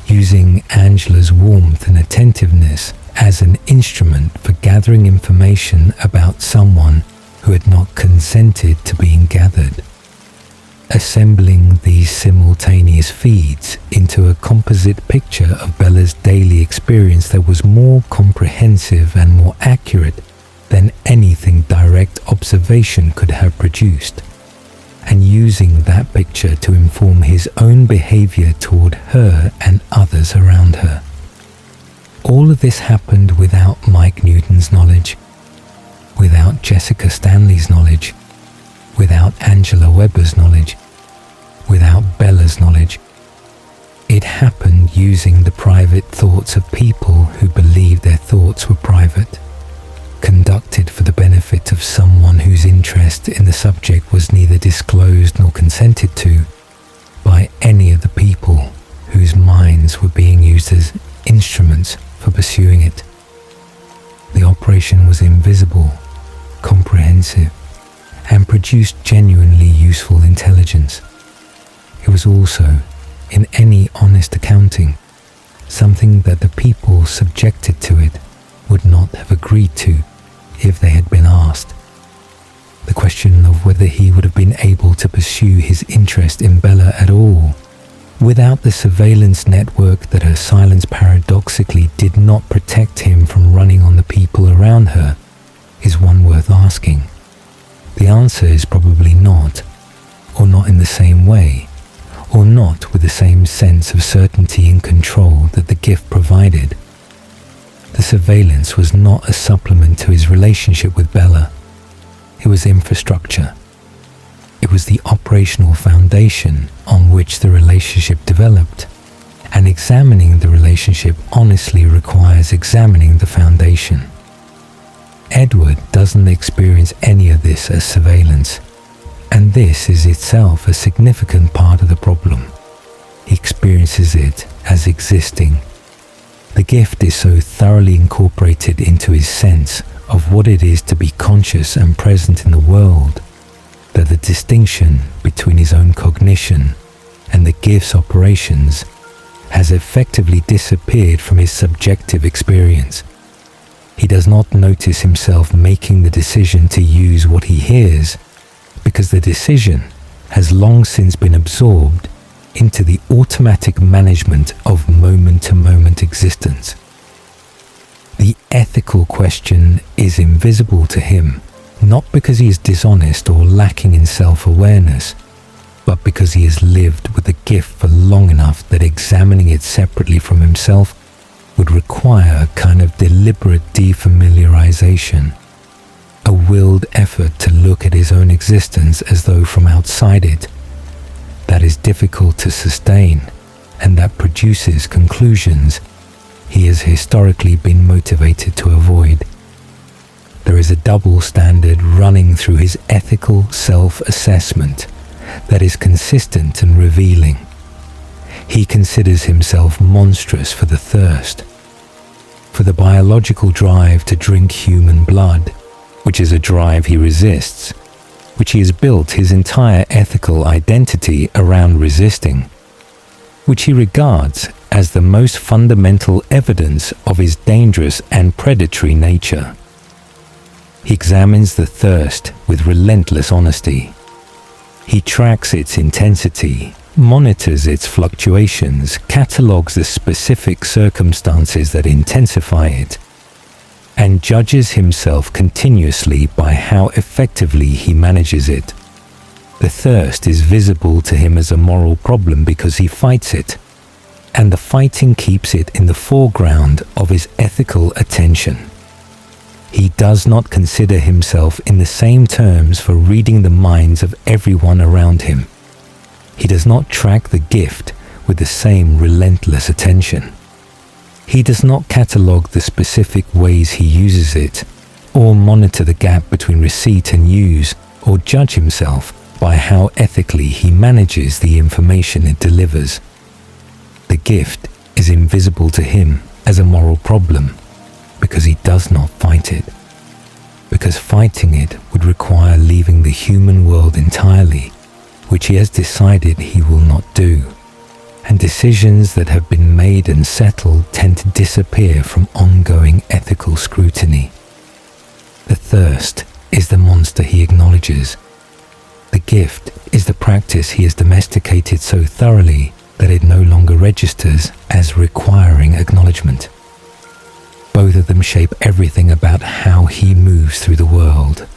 using Angela's warmth and attentiveness as an instrument for gathering information about someone who had not consented to being gathered. Assembling these simultaneous feeds into a composite picture of Bella's daily experience that was more comprehensive and more accurate than anything direct observation could have produced, and using that picture to inform his own behavior toward her and others around her. All of this happened without Mike Newton's knowledge, without Jessica Stanley's knowledge, without Angela Weber's knowledge, without Bella's knowledge. It happened using the private thoughts of people who believed their thoughts were private, conducted for the benefit of someone whose interest in the subject was neither disclosed nor consented to by any of the people whose minds were being used as instruments for pursuing it. The operation was invisible, comprehensive, and produced genuinely useful intelligence. It was also, in any honest accounting, something that the people subjected to it would not have agreed to if they had been asked. The question of whether he would have been able to pursue his interest in Bella at all without the surveillance network that her silence paradoxically did not protect him from running on the people around her is one worth asking. The answer is probably not, or not in the same way, or not with the same sense of certainty and control that the gift provided. The surveillance was not a supplement to his relationship with Bella. It was infrastructure. It was the operational foundation on which the relationship developed, and examining the relationship honestly requires examining the foundation. Edward doesn't experience any of this as surveillance, and this is itself a significant part of the problem. He experiences it as existing. The gift is so thoroughly incorporated into his sense of what it is to be conscious and present in the world that the distinction between his own cognition and the gift's operations has effectively disappeared from his subjective experience. He does not notice himself making the decision to use what he hears because the decision has long since been absorbed into the automatic management of moment-to-moment existence. The ethical question is invisible to him, not because he is dishonest or lacking in self-awareness, but because he has lived with the gift for long enough that examining it separately from himself would require a kind of deliberate defamiliarization, a willed effort to look at his own existence as though from outside it. That is difficult to sustain, and that produces conclusions he has historically been motivated to avoid. There is a double standard running through his ethical self-assessment that is consistent and revealing. He considers himself monstrous for the thirst, for the biological drive to drink human blood, which is a drive he resists, which he has built his entire ethical identity around resisting, which he regards as the most fundamental evidence of his dangerous and predatory nature. He examines the thirst with relentless honesty. He tracks its intensity, monitors its fluctuations, catalogues the specific circumstances that intensify it, and judges himself continuously by how effectively he manages it. The thirst is visible to him as a moral problem because he fights it, and the fighting keeps it in the foreground of his ethical attention. He does not consider himself in the same terms for reading the minds of everyone around him. He does not track the gift with the same relentless attention. He does not catalogue the specific ways he uses it, or monitor the gap between receipt and use, or judge himself by how ethically he manages the information it delivers. The gift is invisible to him as a moral problem because he does not fight it. Because fighting it would require leaving the human world entirely, which he has decided he will not do. And decisions that have been made and settled tend to disappear from ongoing ethical scrutiny. The thirst is the monster he acknowledges. The gift is the practice he has domesticated so thoroughly that it no longer registers as requiring acknowledgement. Both of them shape everything about how he moves through the world.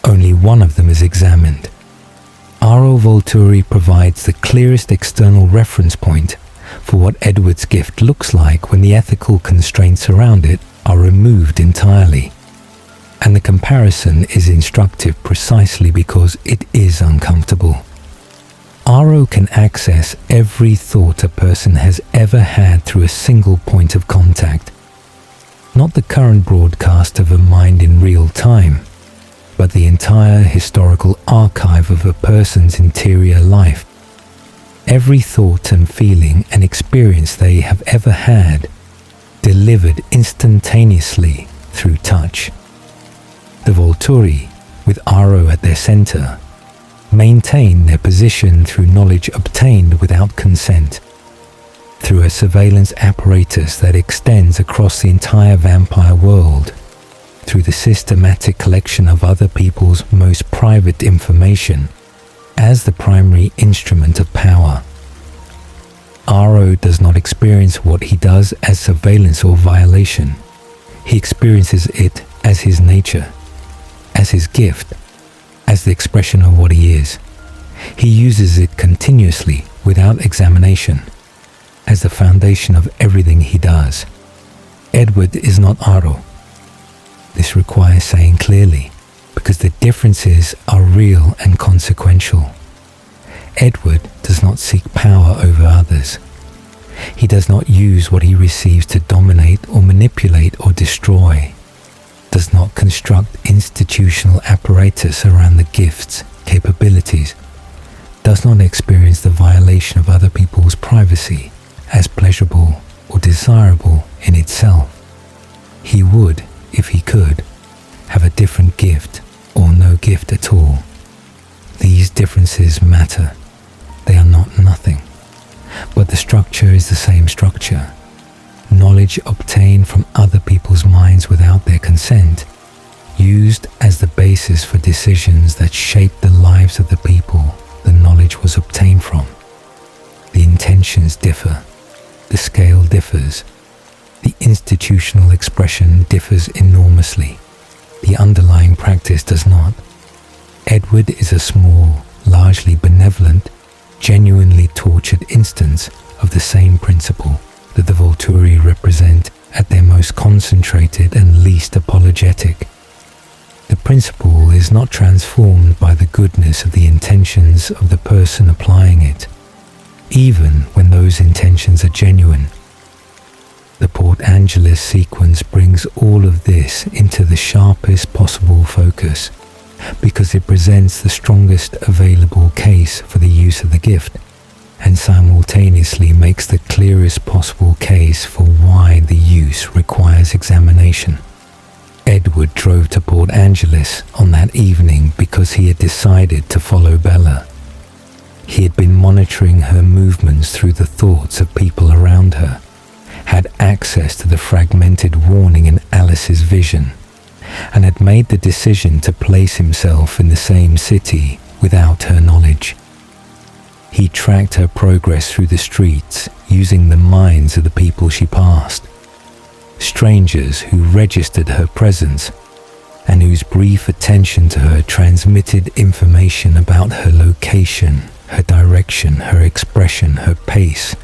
Only one of them is examined. Aro Volturi provides the clearest external reference point for what Edward's gift looks like when the ethical constraints around it are removed entirely. And the comparison is instructive precisely because it is uncomfortable. Aro can access every thought a person has ever had through a single point of contact. Not the current broadcast of a mind in real time, but the entire historical archive of a person's interior life. Every thought and feeling and experience they have ever had, delivered instantaneously through touch. The Volturi, with Aro at their center, maintain their position through knowledge obtained without consent, through a surveillance apparatus that extends across the entire vampire world, through the systematic collection of other people's most private information as the primary instrument of power. Aro does not experience what he does as surveillance or violation. He experiences it as his nature, as his gift, as the expression of what he is. He uses it continuously without examination, as the foundation of everything he does. Edward is not Aro. This requires saying clearly, because the differences are real and consequential. Edward does not seek power over others. He does not use what he receives to dominate or manipulate or destroy, does not construct institutional apparatus around the gifts, capabilities, does not experience the violation of other people's privacy as pleasurable or desirable in itself. He would, if he could, have a different gift or no gift at all. These differences matter. They are not nothing. But the structure is the same structure. Knowledge obtained from other people's minds without their consent, used as the basis for decisions that shape the lives of the people the knowledge was obtained from. The intentions differ. The scale differs. The institutional expression differs enormously. The underlying practice does not. Edward is a small, largely benevolent, genuinely tortured instance of the same principle that the Volturi represent at their most concentrated and least apologetic. The principle is not transformed by the goodness of the intentions of the person applying it, even when those intentions are genuine. The Port Angeles sequence brings all of this into the sharpest possible focus, because it presents the strongest available case for the use of the gift, and simultaneously makes the clearest possible case for why the use requires examination. Edward drove to Port Angeles on that evening because he had decided to follow Bella. He had been monitoring her movements through the thoughts of people around her, had access to the fragmented warning in Alice's vision, and had made the decision to place himself in the same city without her knowledge. He tracked her progress through the streets using the minds of the people she passed, strangers who registered her presence and whose brief attention to her transmitted information about her location, her direction, her expression, her pace,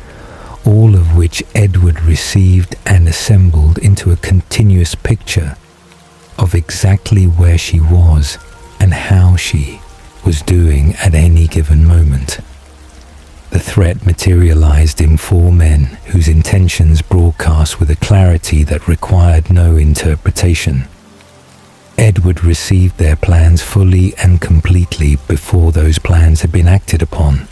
all of which Edward received and assembled into a continuous picture of exactly where she was and how she was doing at any given moment. The threat materialized in 4 men whose intentions broadcast with a clarity that required no interpretation. Edward received their plans fully and completely before those plans had been acted upon,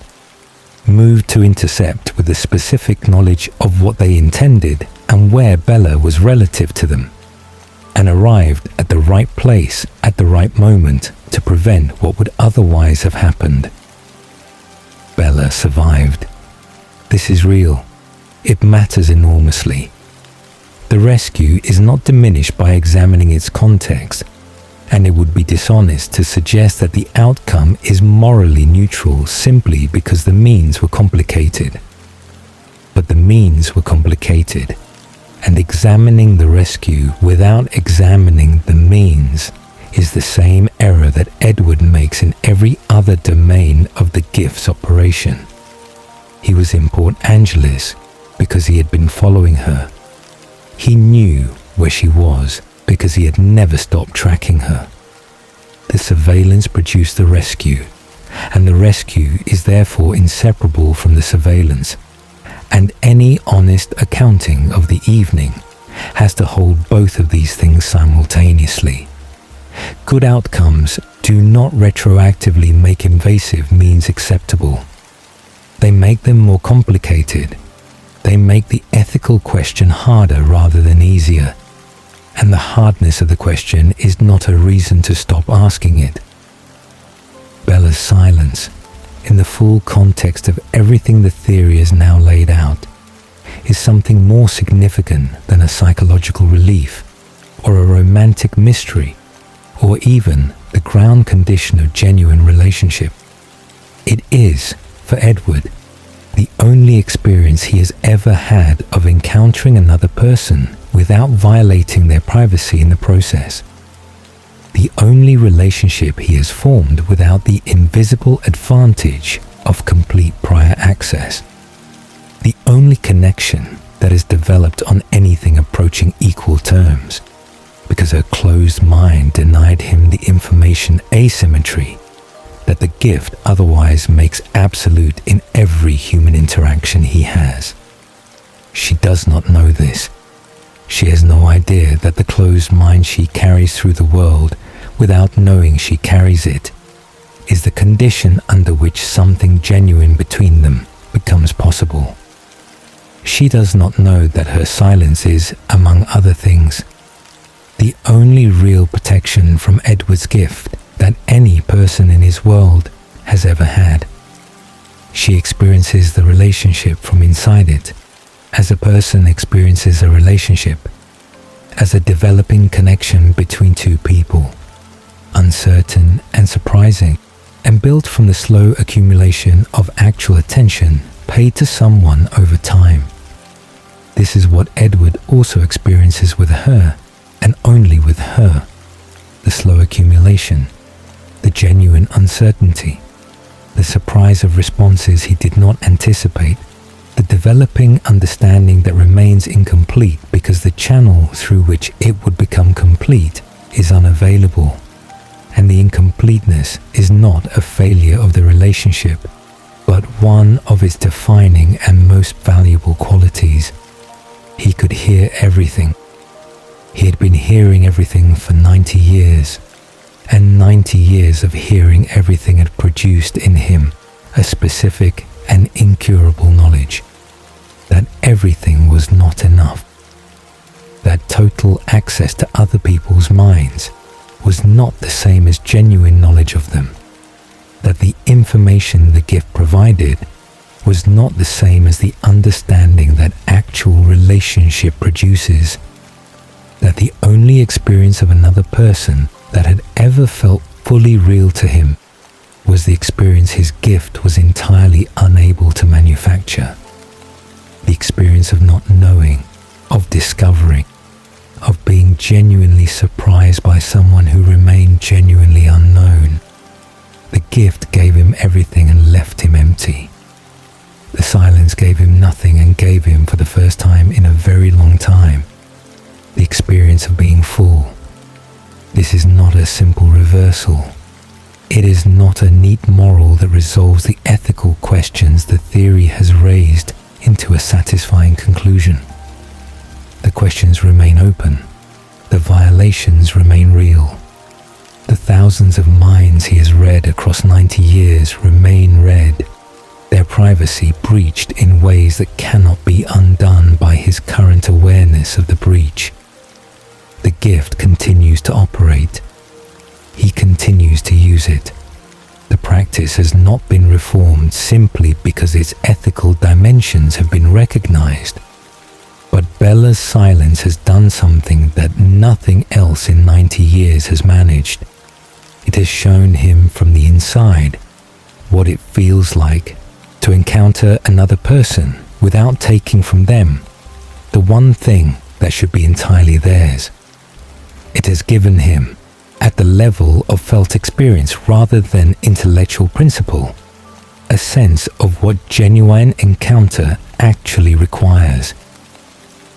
moved to intercept with a specific knowledge of what they intended and where Bella was relative to them, and arrived at the right place at the right moment to prevent what would otherwise have happened. Bella survived. This is real. It matters enormously. The rescue is not diminished by examining its context, and it would be dishonest to suggest that the outcome is morally neutral simply because the means were complicated. But the means were complicated, and examining the rescue without examining the means is the same error that Edward makes in every other domain of the gift's operation. He was in Port Angeles because he had been following her. He knew where she was because he had never stopped tracking her. The surveillance produced the rescue, and the rescue is therefore inseparable from the surveillance, and any honest accounting of the evening has to hold both of these things simultaneously. Good outcomes do not retroactively make invasive means acceptable. They make them more complicated. They make the ethical question harder rather than easier. And the hardness of the question is not a reason to stop asking it. Bella's silence, in the full context of everything the theory has now laid out, is something more significant than a psychological relief, or a romantic mystery, or even the ground condition of genuine relationship. It is, for Edward, the only experience he has ever had of encountering another person without violating their privacy in the process. The only relationship he has formed without the invisible advantage of complete prior access. The only connection that has developed on anything approaching equal terms, because her closed mind denied him the information asymmetry that the gift otherwise makes absolute in every human interaction he has. She does not know this. She has no idea that the closed mind she carries through the world without knowing she carries it is the condition under which something genuine between them becomes possible. She does not know that her silence is, among other things, the only real protection from Edward's gift that any person in his world has ever had. She experiences the relationship from inside it, as a person experiences a relationship, as a developing connection between two people, uncertain and surprising, and built from the slow accumulation of actual attention paid to someone over time. This is what Edward also experiences with her, and only with her. The slow accumulation, the genuine uncertainty, the surprise of responses he did not anticipate, the developing understanding that remains incomplete because the channel through which it would become complete is unavailable, and the incompleteness is not a failure of the relationship, but one of its defining and most valuable qualities. He could hear everything. He had been hearing everything for 90 years, and 90 years of hearing everything had produced in him a specific and incurable knowledge that everything was not enough, that total access to other people's minds was not the same as genuine knowledge of them, that the information the gift provided was not the same as the understanding that actual relationship produces, that the only experience of another person that had ever felt fully real to him was the experience his gift was entirely unable to manufacture. The experience of not knowing, of discovering, of being genuinely surprised by someone who remained genuinely unknown. The gift gave him everything and left him empty. The silence gave him nothing and gave him, for the first time in a very long time, the experience of being full. This is not a simple reversal. It is not a neat moral that resolves the ethical questions the theory has raised into a satisfying conclusion. The questions remain open. The violations remain real. The thousands of minds he has read across 90 years remain read, their privacy breached in ways that cannot be undone by his current awareness of the breach. The gift continues to operate. He continues to use it. The practice has not been reformed simply because its ethical dimensions have been recognized. But Bella's silence has done something that nothing else in 90 years has managed. It has shown him from the inside what it feels like to encounter another person without taking from them the one thing that should be entirely theirs. It has given him, at the level of felt experience rather than intellectual principle, a sense of what genuine encounter actually requires.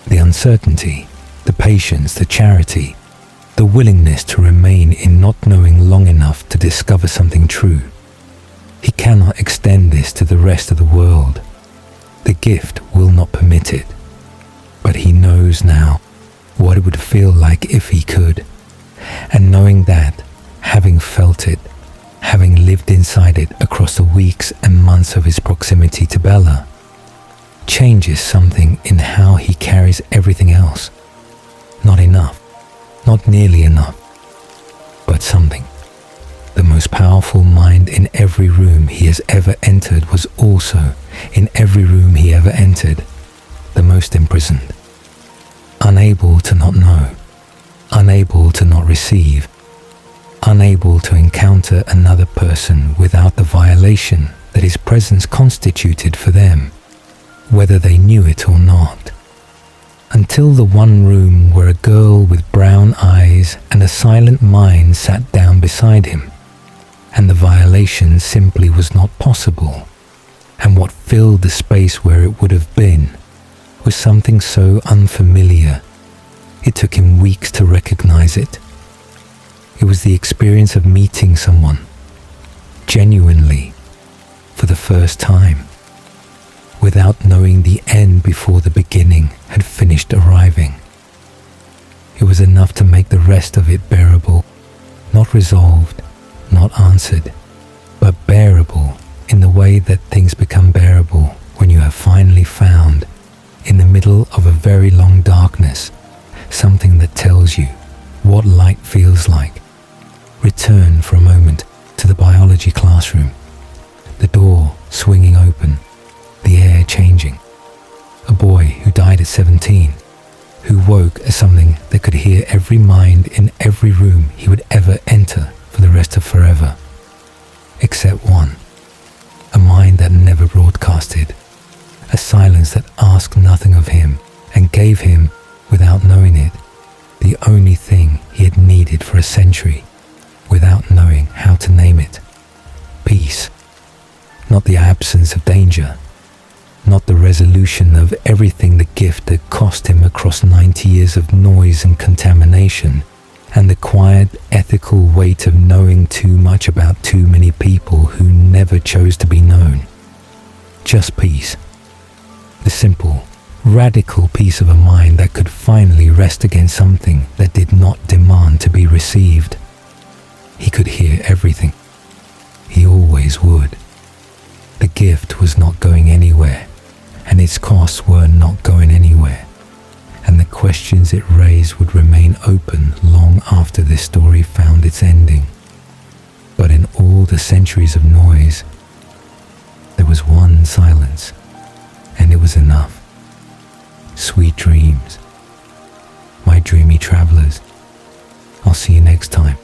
The uncertainty, the patience, the charity, the willingness to remain in not knowing long enough to discover something true. He cannot extend this to the rest of the world. The gift will not permit it. But he knows now what it would feel like if he could. And knowing that, having felt it, having lived inside it across the weeks and months of his proximity to Bella, changes something in how he carries everything else. Not enough, not nearly enough, but something. The most powerful mind in every room he has ever entered was also in every room he ever entered, the most imprisoned. Unable to not know, unable to not receive, unable to encounter another person without the violation that his presence constituted for them, whether they knew it or not. Until the one room where a girl with brown eyes and a silent mind sat down beside him, and the violation simply was not possible, and what filled the space where it would have been was something so unfamiliar, it took him weeks to recognize it. It was the experience of meeting someone, genuinely, for the first time, without knowing the end before the beginning had finished arriving. It was enough to make the rest of it bearable, not resolved, not answered, but bearable in the way that things become bearable when you have finally found, in the middle of a very long darkness, something that tells you what light feels like. Return for a moment to the biology classroom, the door swinging open, the air changing. A boy who died at 17, who woke as something that could hear every mind in every room he would ever enter for the rest of forever, except one, a mind that never broadcasted, a silence that asked nothing of him and gave him, without knowing it, the only thing he had needed for a century, without knowing how to name it: peace. Not the absence of danger, not the resolution of everything the gift had cost him across 90 years of noise and contamination, and the quiet ethical weight of knowing too much about too many people who never chose to be known. Just peace. The simple, radical peace of a mind that could finally rest against something that did not demand to be received. He could hear everything. He always would. The gift was not going anywhere, and its costs were not going anywhere, and the questions it raised would remain open long after this story found its ending. But in all the centuries of noise, there was one silence, and it was enough. Sweet dreams, my dreamy travelers. I'll see you next time.